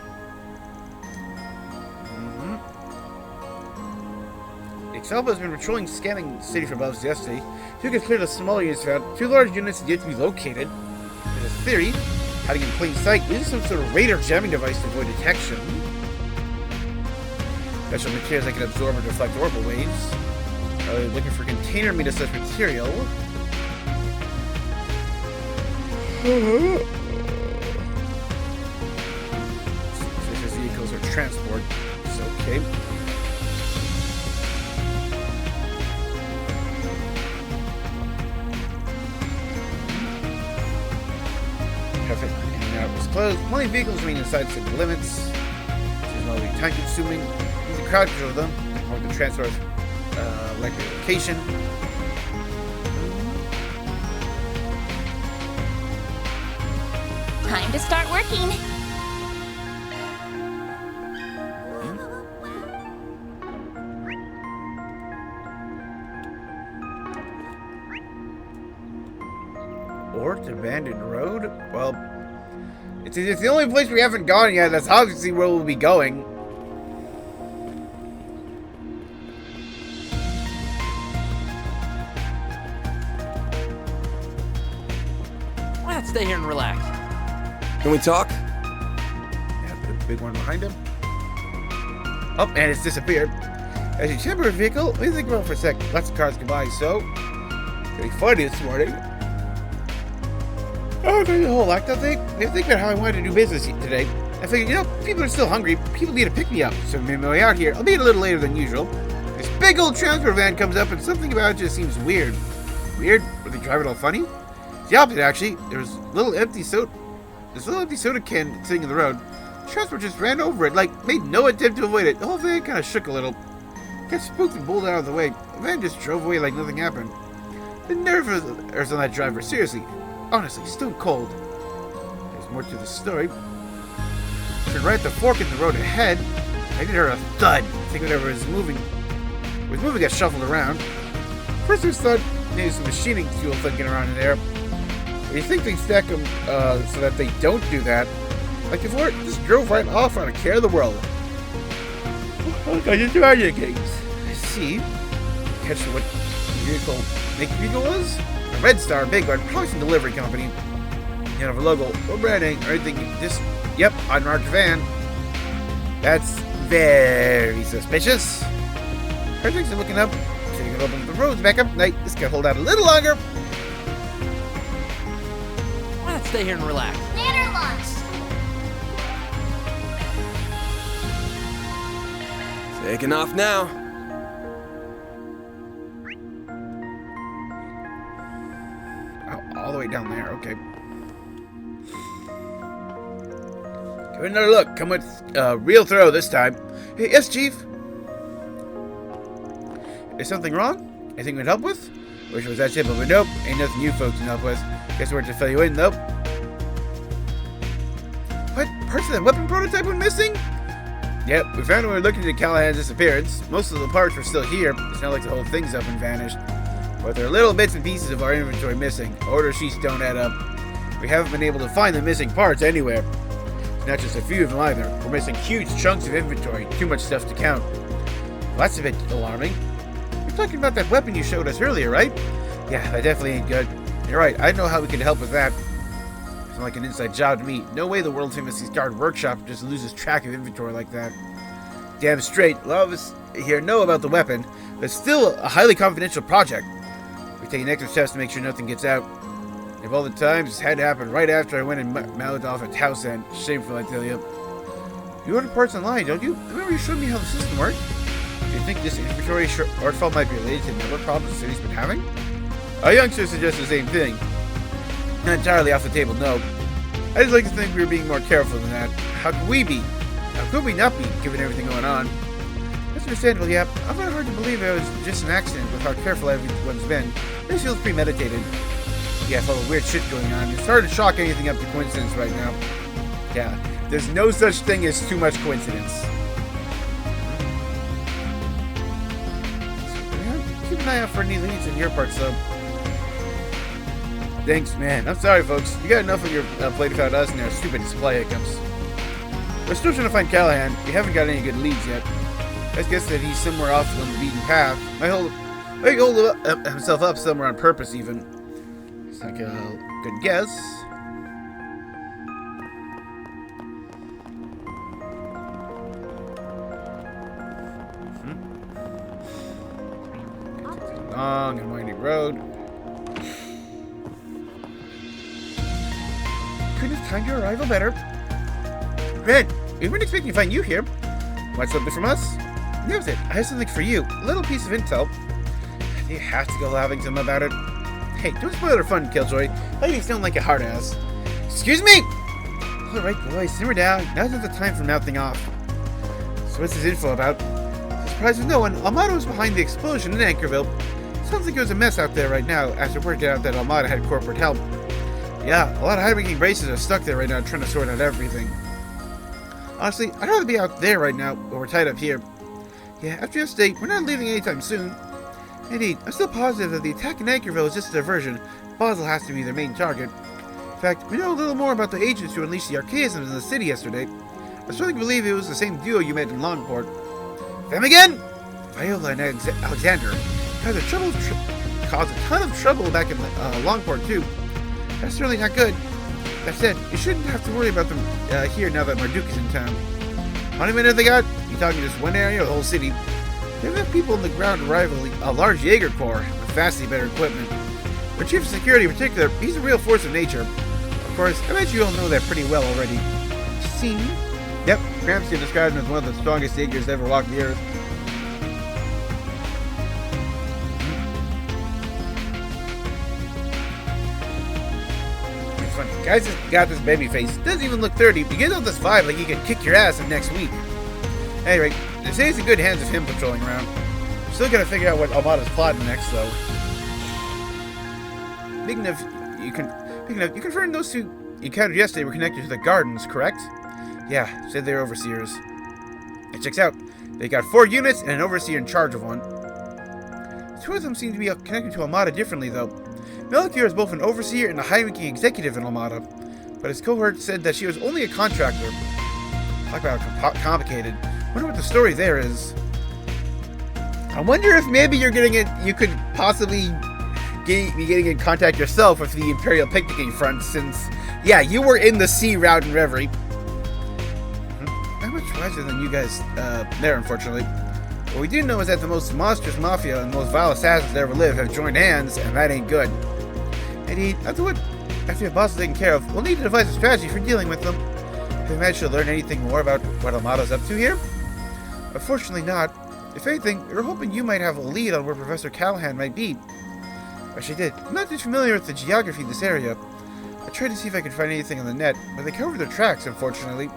Exalba has been patrolling, scanning the city for bugs yesterday. Duke has cleared a smaller units found. 2 large units yet to be located. There's a theory, hiding in plain sight, using some sort of radar jamming device to avoid detection. Special materials that can absorb or deflect orbital waves. Looking for container made of such material. Suspicious vehicles or transport. It's okay. Traffic in and out was closed. Only vehicles remain inside city limits. This is not time consuming. Use the crowd control them. Or the transport likely location. Time to start working. Ort abandoned road? Well, it's the only place we haven't gone yet. That's obviously where we'll be going. Let's stay here and relax. Can we talk? Yeah, the big one behind him. Oh, and it's disappeared. As you chamber a vehicle, let me think about it for a sec. Lots of cars go by, so getting funny this morning. Oh, there's a whole act, I think. I think about how I wanted to do business today. I figured, people are still hungry. People need to pick me up. So maybe my way out here, I'll be a little later than usual. This big old transport van comes up, and something about it just seems weird. Weird? Were they driving all funny? It's the opposite, actually. There's a little empty soda can sitting in the road. The transport just ran over it, made no attempt to avoid it. The whole thing kind of shook a little. Got spooked and pulled out of the way. The van just drove away like nothing happened. The nerve on that driver, seriously. Honestly, stone cold. There's more to the story. Turned right at the fork in the road ahead. I did hear a thud. I think whatever was moving got shuffled around. First I thought maybe some machining fuel thinking around in there. But you think they stack them so that they don't do that? Like the thwart just drove right off on a care of the world. Look, I just tried your games. I see. Catch what vehicle was? A Red Star, big one, probably some delivery company. You don't have a logo or branding or anything. Just, yep, unmarked van. That's very suspicious. Everything's looking up. So you can open the roads back up. Night, this can hold out a little longer. Let's stay here and relax. Later lunch. Taking off now. All the way down there, okay. Give it another look. Come with real throw this time. Hey, yes, Chief. Is something wrong? Anything we can help with? Wish it was that simple, but nope. Ain't nothing you folks can help with. Guess we're to fill you in, though. What? Parts of that weapon prototype went missing? Yep, we found when we were looking into Callahan's disappearance. Most of the parts were still here. It's not like the whole thing's up and vanished. But there are little bits and pieces of our inventory missing. Order sheets don't add up. We haven't been able to find the missing parts anywhere. Not just a few of them either. We're missing huge chunks of inventory. Too much stuff to count. Well, that's a bit alarming. You're talking about that weapon you showed us earlier, right? Yeah, that definitely ain't good. You're right. I know how we can help with that. Sounds like an inside job to me. No way the world-famous Guard workshop just loses track of inventory like that. Damn straight. A lot of us here know about the weapon, but it's still a highly confidential project. We're taking extra steps to make sure nothing gets out. Of all the times, this had to happen right after I went and mouthed off at Towson. Shameful, I tell you. You order parts online, don't you? Remember you showed me how the system worked? Do you think this inventory shortfall might be related to number problems the city's been having? Our youngsters suggest the same thing. Not entirely off the table, no. I just like to think we were being more careful than that. How could we be? How could we not be, given everything going on? That's understandable, yeah. I find it hard to believe it was just an accident with how careful everyone's been. This feels premeditated. Yeah, full of weird shit going on. It's hard to chalk anything up to coincidence right now. Yeah, there's no such thing as too much coincidence. Keep an eye out for any leads in your parts, though. Thanks, man. I'm sorry, folks. You got enough of your plate without us and our stupid supply hiccups. We're still trying to find Callahan. We haven't got any good leads yet. I guess that he's somewhere off on the beaten path. Might hold himself up somewhere on purpose, even. It's like a good guess. Long and winding road. Couldn't have timed your arrival better. Red, we weren't expecting to find you here. Want something from us? That was it. I have something for you. A little piece of intel. You have to go having some about it. Hey, don't spoil our fun, Killjoy. Ladies don't like a hard ass. Excuse me! Alright, boys, simmer down. Now's not the time for mouthing off. So what's this info about? Surprised with no one, Almata was behind the explosion in Anchorville. Sounds like it was a mess out there right now after word got out that Almata had corporate help. Yeah, a lot of high-ranking braces are stuck there right now trying to sort out everything. Honestly, I'd rather be out there right now, but we're tied up here. Yeah, after yesterday, we're not leaving anytime soon. Indeed, I'm still positive that the attack in Anchorville is just a diversion. Basel has to be their main target. In fact, we know a little more about the agents who unleashed the archaisms in the city yesterday. I strongly believe it was the same duo you met in Longport. Them again? Viola and Alexander caused a ton of trouble back in Longport, too. That's certainly not good. That said, you shouldn't have to worry about them here now that Marduk is in town. How many men have they got? You talking just one area or the whole city? They have enough people on the ground to rival a large Jaeger Corps with vastly better equipment. Our chief of security in particular, he's a real force of nature. Of course, I bet you all know that pretty well already. See? Yep, Gramsci described him as one of the strongest Jaegers to ever walk the earth. It's funny. Guy's just got this baby face. Doesn't even look 30. He gives off this vibe like he could kick your ass in next week. Anyway, they say it's in good hands of him patrolling around. Still gotta figure out what Almata's plotting next, though. Speaking of, you confirmed those two you encountered yesterday were connected to the gardens, correct? Yeah, said they're overseers. It checks out. They got 4 units and an overseer in charge of one. 2 of them seem to be connected to Almata differently, though. Melchior is both an overseer and a high-ranking executive in Almata, but his cohort said that she was only a contractor. Talk about complicated. Wonder what the story there is. I wonder if maybe you're getting it. You could possibly be getting in contact yourself with the Imperial Picnicking Front, since yeah, you were in the sea route in Reverie. Not much wiser than you guys there, unfortunately. What we do know is that the most monstrous mafia and most vile assassins that ever live have joined hands, and that ain't good. Indeed, after your boss is taken care of, we'll need to devise a strategy for dealing with them. Have you managed to learn anything more about what Almata's up to here? Unfortunately not. If anything, we were hoping you might have a lead on where Professor Callahan might be. Wish I did. I'm not too familiar with the geography of this area. I tried to see if I could find anything on the net, but they covered their tracks, unfortunately.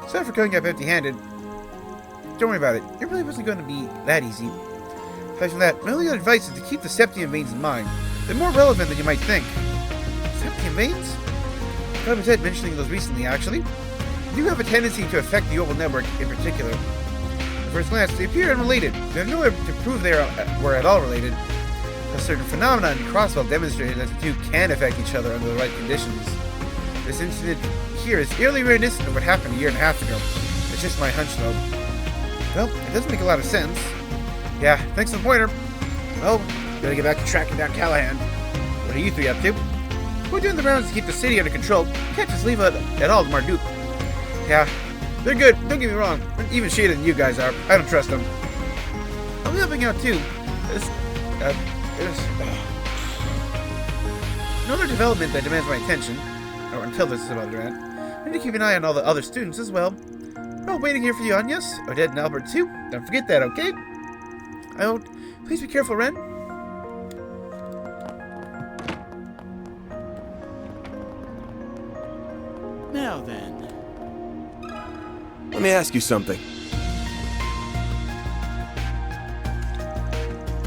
Sorry for coming up empty-handed. Don't worry about it. It really wasn't going to be that easy. Aside from that, my only advice is to keep the septium veins in mind. They're more relevant than you might think. Septium veins? I was mentioning those recently, actually. They do have a tendency to affect the orbital network in particular. At first glance, they appear unrelated. There's no way to prove they were at all related. A certain phenomenon in Crosswell demonstrated that the two can affect each other under the right conditions. This incident here is eerily reminiscent of what happened a year and a half ago. It's just my hunch, though. Well, it does make a lot of sense. Yeah, thanks for the pointer. Well, gotta get back to tracking down Callahan. What are you 3 up to? We're doing the rounds to keep the city under control. Can't just leave it at all to Marduk. Yeah, they're good, don't get me wrong. Even shadier than you guys are. I don't trust them. I'm helping out too. Another development that demands my attention, or until this is about to end, I need to keep an eye on all the other students as well. We're all waiting here for you, Agnes, Odette, and Albert too. Don't forget that, okay? I won't. Please be careful, Ren. Now then. Let me ask you something.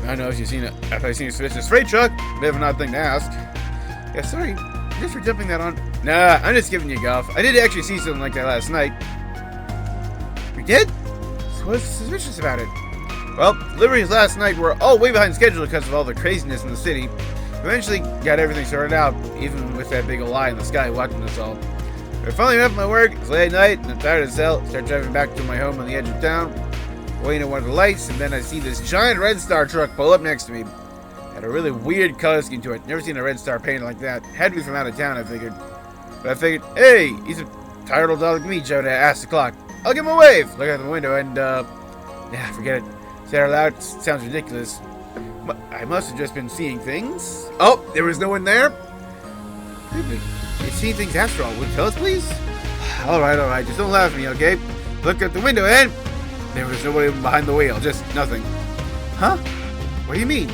I know if you've seen it. After I've seen a suspicious freight truck, bit of an odd thing to ask. Yeah, sorry. Just for jumping that on. Nah, I'm just giving you guff. I did actually see something like that last night. We did? So what's suspicious about it? Well, deliveries last night were all way behind schedule because of all the craziness in the city. Eventually got everything sorted out, even with that big old eye in the sky watching us all. I finally wrapped my work. It's late at night, and I'm tired as hell. Start driving back to my home on the edge of town, waiting at one of the lights, and then I see this giant Red Star truck pull up next to me. Had a really weird color scheme to it. Never seen a Red Star painted like that. Had to be from out of town, I figured. But I figured, hey, he's a tired old dog like me, Joe, to ask the clock. I'll give him a wave. Look out the window and, yeah, forget it. Say it out loud, it sounds ridiculous. I must have just been seeing things. Oh, there was no one there? You've seen things after all. Would you tell us, please? Alright, just don't laugh at me, okay? Look out the window and there was nobody behind the wheel, just nothing. Huh? What do you mean?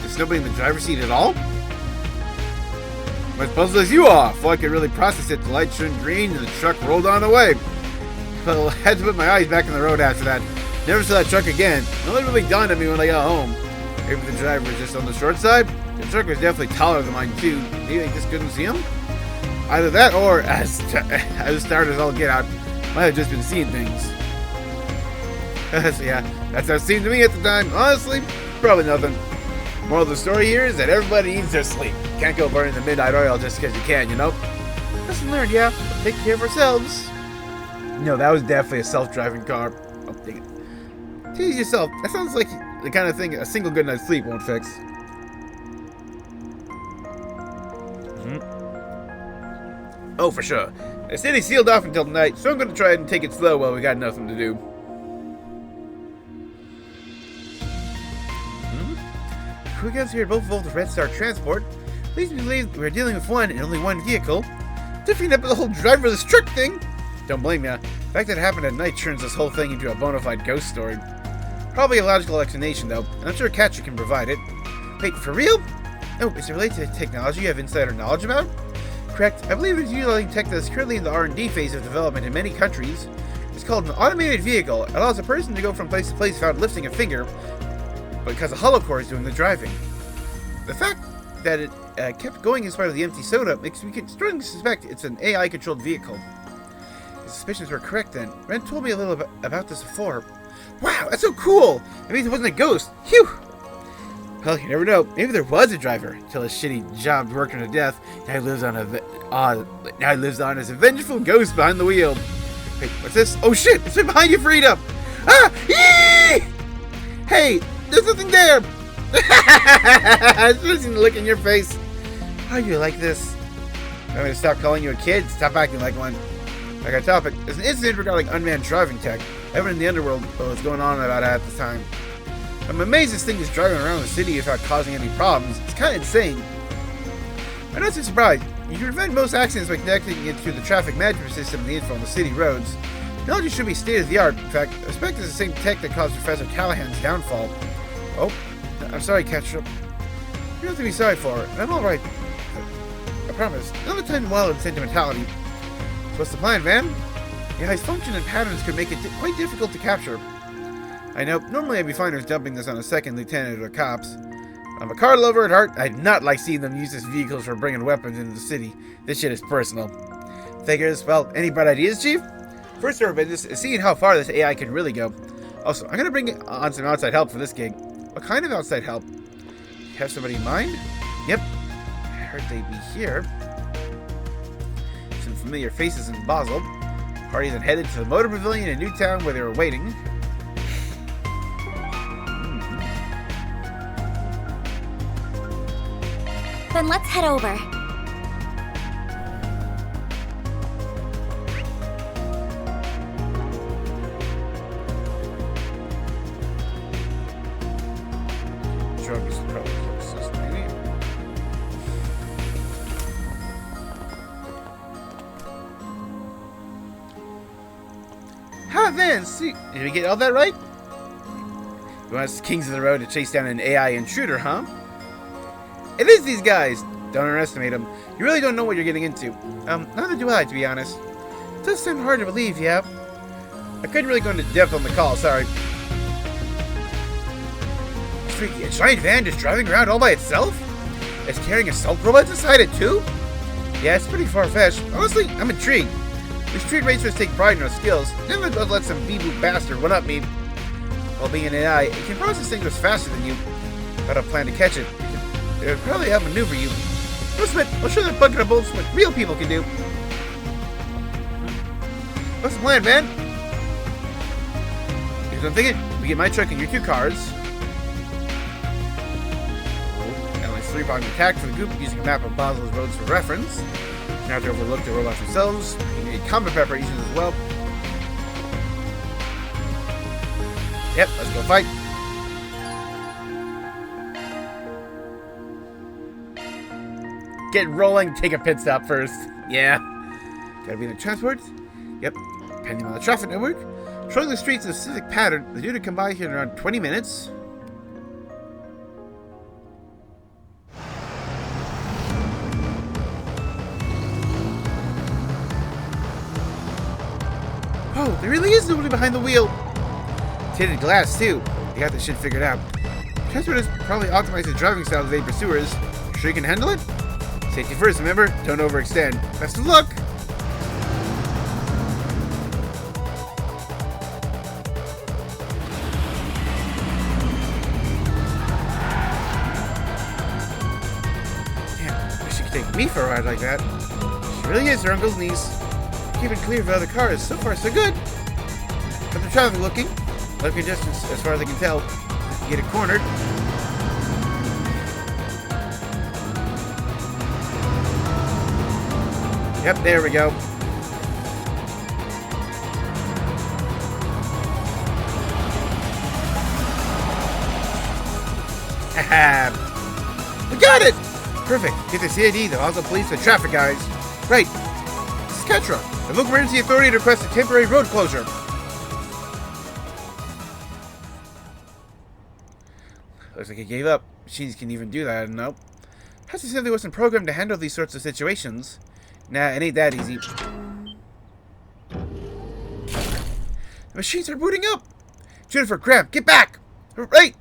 There's nobody in the driver's seat at all? I'm as puzzled as you are. Before I could really process it, the light turned green and the truck rolled on away. Well, I had to put my eyes back on the road after that. Never saw that truck again. Nothing really dawned on me when I got home. Maybe the driver was just on the short side. The truck was definitely taller than mine too. Maybe I just couldn't see him? Either that or, as tired as I'll get out, might have just been seeing things. So yeah, that's how it seemed to me at the time. Honestly, probably nothing. Moral of the story here is that everybody needs their sleep. Can't go burning the midnight oil just because you can, you know? Lesson learned, yeah. But take care of ourselves. No, that was definitely a self-driving car. Oh, dang it. Tease yourself. That sounds like the kind of thing a single good night's sleep won't fix. Oh, for sure. The city's sealed off until tonight, so I'm going to try and take it slow while we got nothing to do. Quick guys here both involved with Red Star Transport. Please believe we're dealing with one and only one vehicle. Different up with the whole driverless truck thing. Don't blame ya. The fact that it happened at night turns this whole thing into a bona fide ghost story. Probably a logical explanation though, and I'm sure Catcher can provide it. Wait, for real? Oh, is it related to technology you have insider knowledge about? Correct. I believe it's utilizing tech that is currently in the R&D phase of development in many countries. It's called an automated vehicle. It allows a person to go from place to place without lifting a finger, because a hollow core is doing the driving. The fact that it kept going in spite of the empty soda makes me strongly suspect it's an AI-controlled vehicle. His suspicions were correct then. Ren told me a little about this before. Wow, that's so cool! It means it wasn't a ghost. Phew! Well, you never know. Maybe there was a driver until his shitty job worked him to death. Now he lives on as a vengeful ghost behind the wheel. Wait, what's this? Oh shit! It's right behind you, Frida! Ah! Yee! Hey, there's nothing there! I should have seen the look in your face. How are you like this? I'm going to stop calling you a kid. Stop acting like one. Like our topic, there's an incident regarding unmanned driving tech. Everyone in the underworld was going on about it at the time. I'm amazed this thing is driving around the city without causing any problems. It's kind of insane. I'm not too surprised. You can prevent most accidents by connecting it to the traffic management system and the info on the city roads. Technology should be state-of-the-art. In fact, I suspect it's the same tech that caused Professor Callahan's downfall. Oh, I'm sorry, Ketchup. You don't have to be sorry for it. I'm alright. I promise. Another time wild and sentimentality. So what's the plan, Van? Yeah, his function and patterns could make it quite difficult to capture. I know, normally I'd be fine with dumping this on a second lieutenant or cops. I'm a car lover at heart. I'd not like seeing them use this vehicles for bringing weapons into the city. This shit is personal. Figures, well, any bright ideas, Chief? First order of business is seeing how far this AI can really go. Also, I'm gonna bring on some outside help for this gig. What kind of outside help? You have somebody in mind? Yep. I heard they'd be here. Some familiar faces in Basel. Party then headed to the motor pavilion in Newtown where they were waiting. Then let's head over. Van, see, did we get all that right? You want us kings of the road to chase down an AI intruder, huh? It is these guys. Don't underestimate them. You really don't know what you're getting into. Neither do I, to be honest. It does sound hard to believe, yeah. I couldn't really go into depth on the call, sorry. A giant van just driving around all by itself? It's carrying assault robots inside it too? Yeah, it's pretty far-fetched. Honestly, I'm intrigued. We street racers take pride in our skills. Never go let some bee-boo bastard one-up me. While being an AI, it can process things faster than you. But I plan to catch it. It would probably outmaneuver you. I'll show that bucket of bolts what real people can do. What's the plan, man? Here's what I'm thinking. We get my truck and your 2 cars. Sleepwalking attack for the group using a map of Basel's roads for reference. Now to overlook the robots themselves. You need combat preparations as well. Yep, let's go fight. Get rolling, take a pit stop first. Yeah. Gotta be in the transport. Yep. Depending on the traffic network. Patrolling the streets in a specific pattern. The due to come by here in around 20 minutes. Oh, there really is nobody behind the wheel. Tinted glass, too. They got this shit figured out. Transport has probably optimized the driving style of the pursuers. Sure you can handle it? Safety first, remember? Don't overextend. Best of luck! Damn, wish you could take me for a ride like that. She really is her uncle's niece. Keeping clear of other cars. So far, so good. But the traffic looking. Low congestion as far as I can tell. Get it cornered. Yep, there we go. Haha. We got it! Perfect. Get the CID, the Oslo police, the traffic guys. Right. Ketra, the local emergency authority to request a temporary road closure. Looks like he gave up. Machines can even do that, nope. Has to say they wasn't programmed to handle these sorts of situations. Nah, it ain't that easy. The machines are booting up! Jennifer, Graham, get back! Right!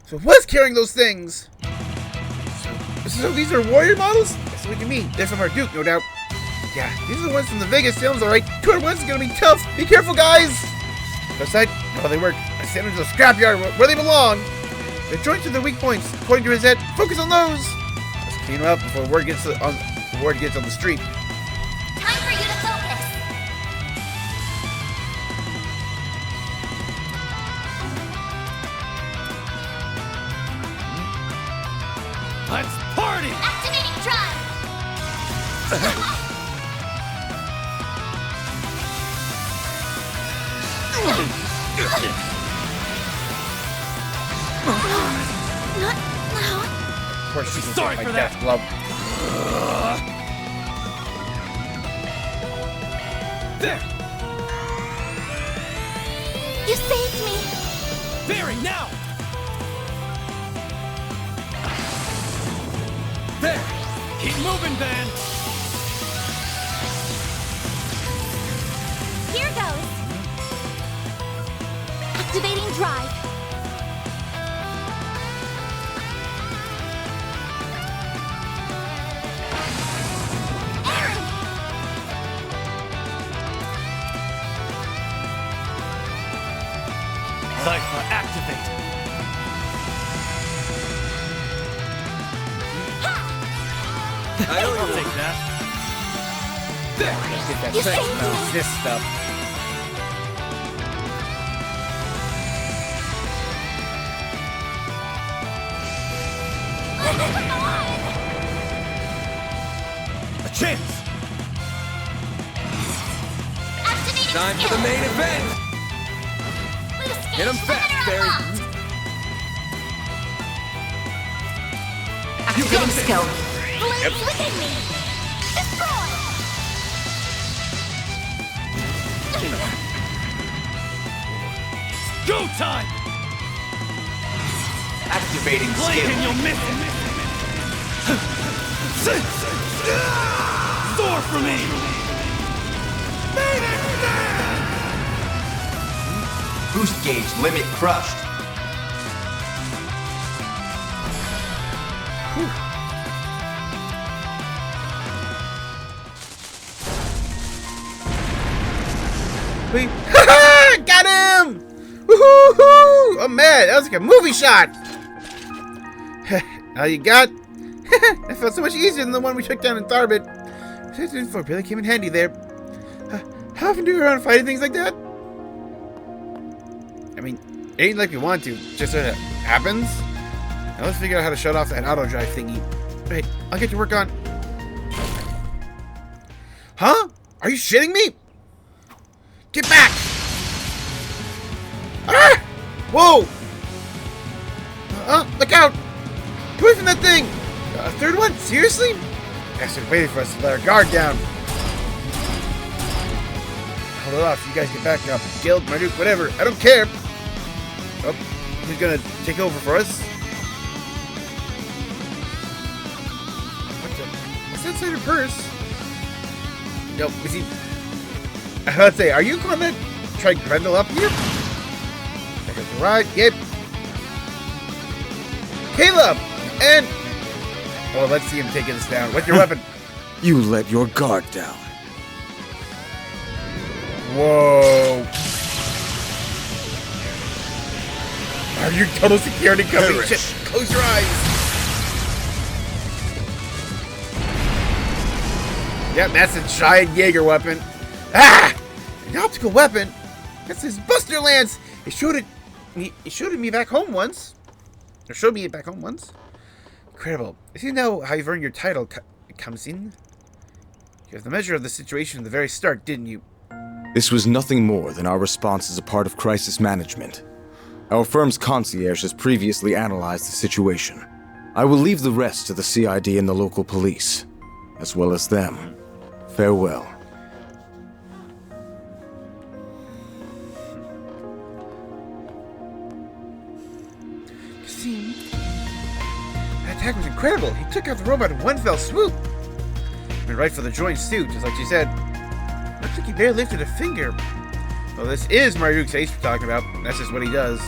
So what's carrying those things? So these are warrior models? That's what you mean. They're from our Duke, no doubt. Yeah, these are the ones from the Vegas films, alright. 201's gonna be tough. Be careful, guys! Outside, how they work. I sent them to the scrapyard where they belong. The joints are the weak points. According to his head, focus on those. Let's clean them up before word gets on the street. Time for you to focus. Let's party! Activating drive. Not now. Of course, she's sorry for that. Glove. There. You saved me. Barry, now. There. Keep moving, Van. Here goes. Activating drive. Cypher, activate. I'll take that. There. Get that You sex saved smell, me. this stuff. A chance. Activating Time for skill. the main event. Hit him fast, Barry. Activating skill. Blaze within me. Destroy. Go time! Activating Blink skill. and you'll miss it! Soar for me! Boost gauge limit crushed. Wait. Got him! Woohoo! Oh man, that was like a movie shot! All you got? That felt so much easier than the one we took down in Tharbit. Info really came in handy there. How often do you run fighting things like that? I mean, it ain't like we want to, just sort of happens. Now let's figure out how to shut off that auto drive thingy. Wait, I'll get to work on. Huh? Are you shitting me? Get back! Ah! Whoa! Look out! Get away from that thing! A third one? Seriously? Bastard waiting for us to let our guard down. Hold it off. You guys get back up. Guild, Marduk, whatever. I don't care. Oh, who's gonna take over for us? What's that inside her purse? Nope. Is he? I was about to say, are you gonna try Grendel up here? Check out the ride. Yep. Caleb! And... oh, let's see him taking us down. What's your weapon? You let your guard down. Whoa. Are you total security company? Shit, close your eyes. Yep, that's a giant Jaeger weapon. Ah! An optical weapon? That's his Buster Lance. He showed it me back home once. Or showed me it back home once. Incredible. If you know how you've earned your title, comes in. You have the measure of the situation at the very start, didn't you? This was nothing more than our response as a part of crisis management. Our firm's concierge has previously analyzed the situation. I will leave the rest to the CID and the local police, as well as them. Farewell. See, that attack was incredible. He took out the robot in one fell swoop. Went right for the joint suit, just like she said. Looks like he barely lifted a finger. Well, this is Marduk's ace we're talking about. That's just what he does.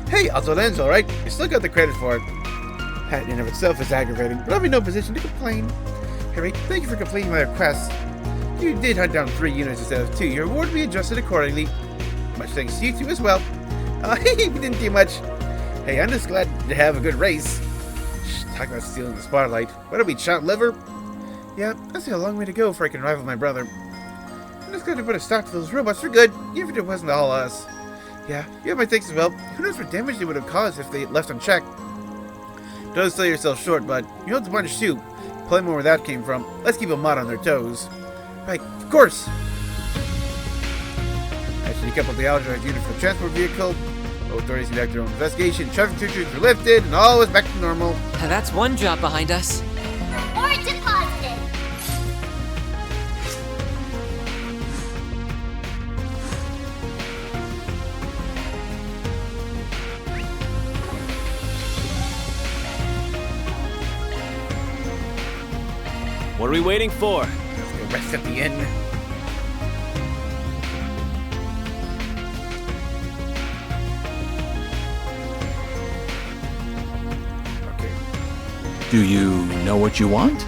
Hey, also Lenzo, right? You still got the credit for it. That in and of itself is aggravating, but I'm in no position to complain. Harry, thank you for completing my request. You did hunt down 3 units instead of 2. Your reward will be adjusted accordingly. Much thanks to you two as well. We didn't do much. Hey, I'm just glad to have a good race. Talk about stealing the spotlight. What are we, chopped liver? Yeah, I see a long way to go before I can rival my brother. I'm just glad to put a stop to those robots for good, even if it wasn't all us. Yeah, you have my thanks as well. Who knows what damage they would have caused if they left unchecked. Don't sell yourself short, bud. You know it's a bunch of soup. Play more where that came from. Let's keep Almata on their toes. Right, of course. Actually, coupled the Algiers unit for the transport vehicle. Authorities conduct their own investigation. Traffic restrictions were lifted, and all is back to normal. That's one job behind us. Or deposited. What are we waiting for? Let's go rest at the inn. Do you know what you want?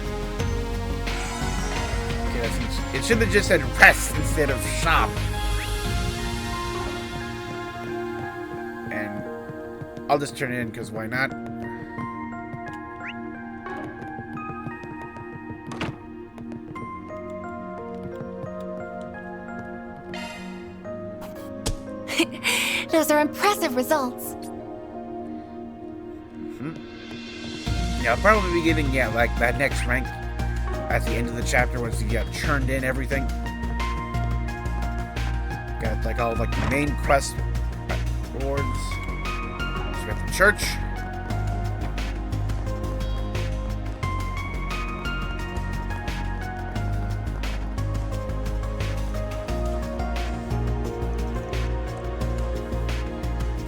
Okay, it should have just said rest instead of shop. And I'll just turn it in because why not? Those are impressive results. Yeah, I'll probably be getting, like that next rank at the end of the chapter once you get churned in everything. Got like all like the main quest rewards. So we got the church.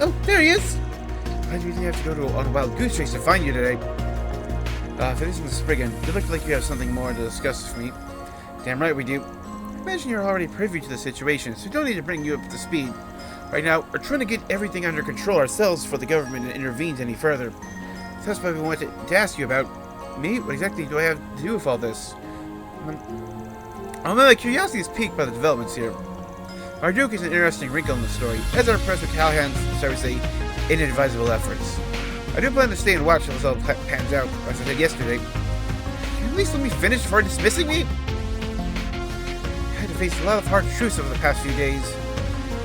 Oh, there he is! I really have to go on a wild goose chase to find you today. If it isn't the Spriggan, you look like you have something more to discuss with me. Damn right we do. I imagine you're already privy to the situation, so we don't need to bring you up to speed. Right now, we're trying to get everything under control ourselves before the government intervenes any further. So that's why we wanted to ask you about me. What exactly do I have to do with all this? My curiosity is piqued by the developments here. Marduk is an interesting wrinkle in the story, as are Professor Callahan's, shall we say, inadvisable efforts. I do plan to stay and watch how this all pans out, as I did yesterday. Can you at least let me finish before dismissing me? I had to face a lot of hard truths over the past few days.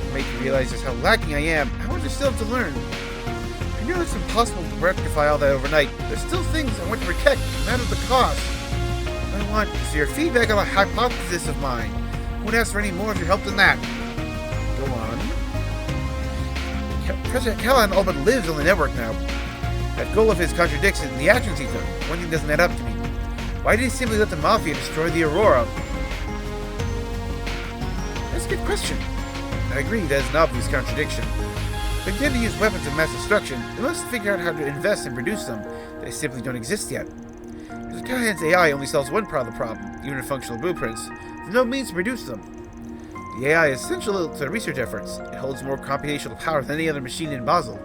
To make you realize just how lacking I am, how much I still have to learn. I know it's impossible to rectify all that overnight. There's still things I want to protect, no matter the cost. What I want is your feedback on a hypothesis of mine. I won't ask for any more of your help than that. Go on. President Callahan all but lives on the network now. That goal of his contradicts in the actions he took. One thing doesn't add up to me. Why did he simply let the Mafia destroy the Aurora? That's a good question. I agree, that is an obvious contradiction. If they intend to use weapons of mass destruction, they must figure out how to invest and produce them. They simply don't exist yet. Because Callahan's AI only solves one part of the problem, even in functional blueprints. There's no means to produce them. The AI is essential to research efforts. It holds more computational power than any other machine in Basel.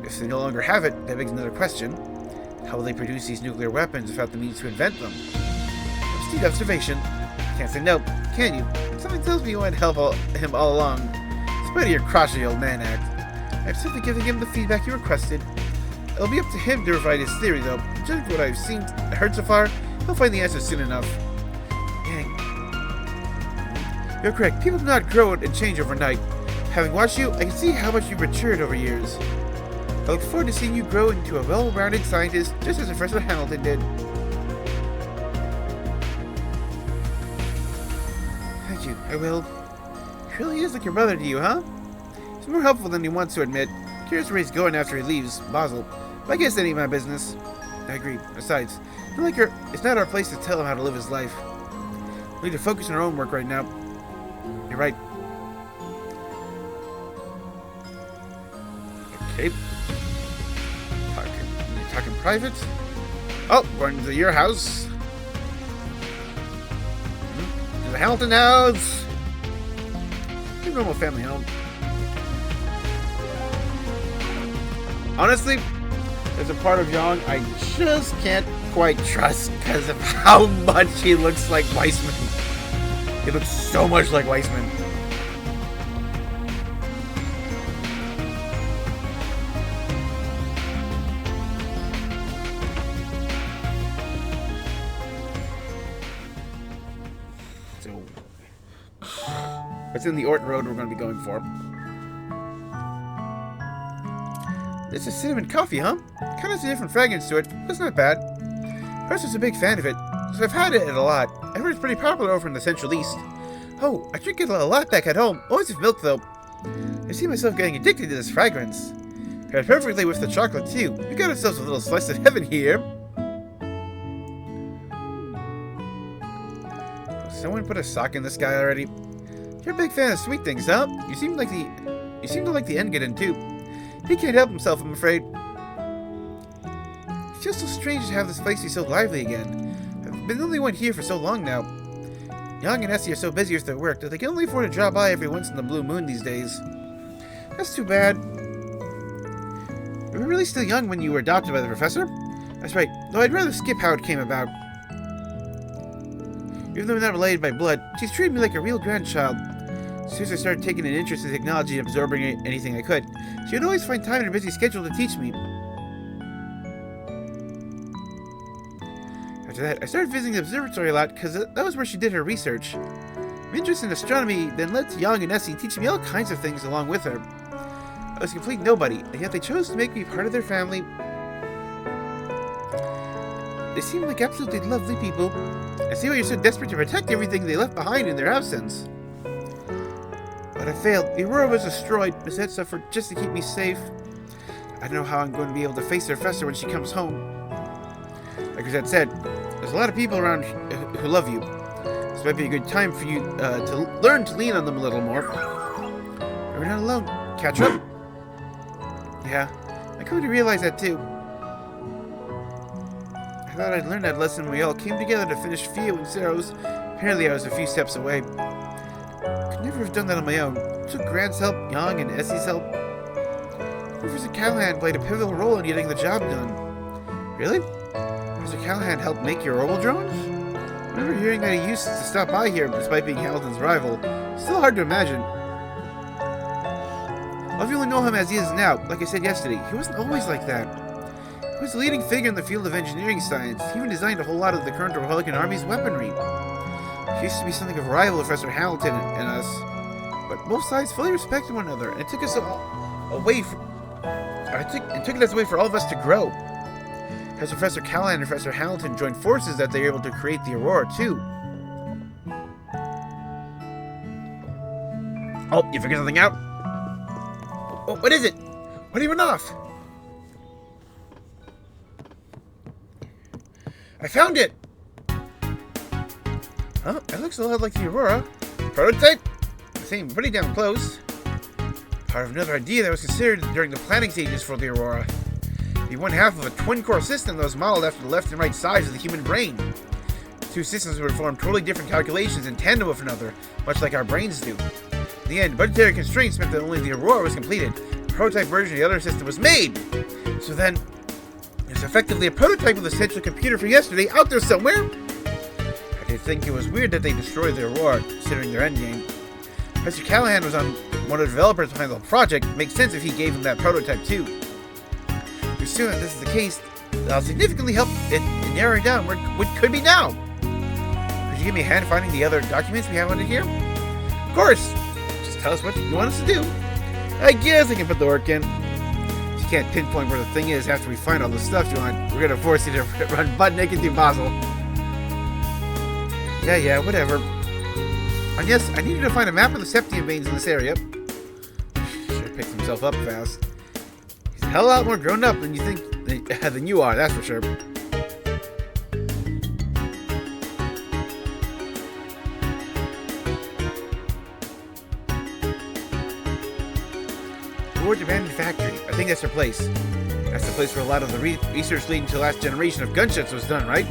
If they no longer have it, that begs another question. How will they produce these nuclear weapons without the means to invent them? Astute observation. Can't say no, can you? Something tells me you want to help him all along. Despite your crotchety old man act. I'm simply giving him the feedback you requested. It'll be up to him to provide his theory, though. Judging what I've seen and heard so far, he'll find the answer soon enough. Dang. You're correct. People do not grow and change overnight. Having watched you, I can see how much you've matured over years. I look forward to seeing you grow into a well-rounded scientist, just as Professor Hamilton did. Thank you, I will. He really is like your brother to you, huh? He's more helpful than he wants to admit. Curious where he's going after he leaves Basel. But I guess that ain't my business. I agree. Besides, it's not our place to tell him how to live his life. We need to focus on our own work right now. You're right. Okay. Talking private? Oh, going to your house. To the Hamilton house. Your normal family home. Honestly, there's a part of Young I just can't quite trust because of how much he looks like Weissman. He looks so much like Weissman. So, what's in the Orton Road we're going to be going for? This is cinnamon coffee, huh? Kind of has a different fragrance to it, but it's not bad. Professor's a big fan of it, so I've had it a lot. I heard it's pretty popular over in the Central East. Oh, I drink it a lot back at home, always with milk though. I see myself getting addicted to this fragrance. Paired perfectly with the chocolate too. We got ourselves a little slice of heaven here. Someone put a sock in this guy already? You're a big fan of sweet things, huh? You seem to like the Engadin too. He can't help himself, I'm afraid. It feels so strange to have this place be so lively again. I've been the only one here for so long now. Young and Essie are so busy with their work that they can only afford to drop by every once in the blue moon these days. That's too bad. You were really still young when you were adopted by the professor? That's right, though I'd rather skip how it came about. Even though we're not related by blood, she's treated me like a real grandchild. As soon as I started taking an interest in technology and absorbing anything I could, she would always find time in her busy schedule to teach me. After that, I started visiting the observatory a lot because that was where she did her research. My interest in astronomy then led to Yang and Essie teaching me all kinds of things along with her. I was a complete nobody, and yet they chose to make me part of their family. They seem like absolutely lovely people. I see why you're so desperate to protect everything they left behind in their absence. But I failed. The Aurora was destroyed. Miss Ed suffered just to keep me safe. I don't know how I'm going to be able to face the professor when she comes home. Like Rosette said, there's a lot of people around who love you. This might be a good time for you to learn to lean on them a little more. You're not alone. Catch up. Yeah, I come to realize that too. I thought I'd learned that lesson when we all came together to finish Theo and Zero's. Apparently I was a few steps away. Could never have done that on my own. It took Grant's help, Young, and Essie's help. Professor Callahan played a pivotal role in getting the job done. Really? Professor Callahan helped make your orbital drones? I remember hearing that he used to stop by here despite being Hamilton's rival. Still hard to imagine. Well, if you only know him as he is now, like I said yesterday, he wasn't always like that. He was a leading figure in the field of engineering science. He even designed a whole lot of the current Republican Army's weaponry. He used to be something of a rival to Professor Hamilton and us, but both sides fully respected one another, and it took us away from... It took us away for all of us to grow. As Professor Callahan and Professor Hamilton joined forces, that they were able to create the Aurora, too. Oh, you figured something out? Oh, what is it? What even off? I found it! Huh? It looks a lot like the Aurora. Prototype? Same, pretty damn close. Part of another idea that was considered during the planning stages for the Aurora. Be one half of a twin-core system that was modeled after the left and right sides of the human brain. The two systems would perform totally different calculations in tandem with one another, much like our brains do. In the end, budgetary constraints meant that only the Aurora was completed. The prototype version of the other system was made. So then, there's effectively a prototype of the central computer from yesterday out there somewhere. I did think it was weird that they destroyed the Aurora, considering their endgame. Professor Callahan was on one of the developers behind the project. It makes sense if he gave him that prototype too. To assume that this is the case, that'll significantly help in narrowing down what could be now. Could you give me a hand finding the other documents we have under here? Of course! Just tell us what you want us to do. I guess I can put the work in. If you can't pinpoint where the thing is after we find all the stuff you want, we're gonna force you to run butt naked through Basel. Yeah, whatever. And yes, I need you to find a map of the septium veins in this area. Sure picks himself up fast. He's a hell of a lot more grown up than you think than you are, that's for sure. Thwart abandoned factory. I think that's their place. That's the place where a lot of the research leading to the last generation of gunships was done, right?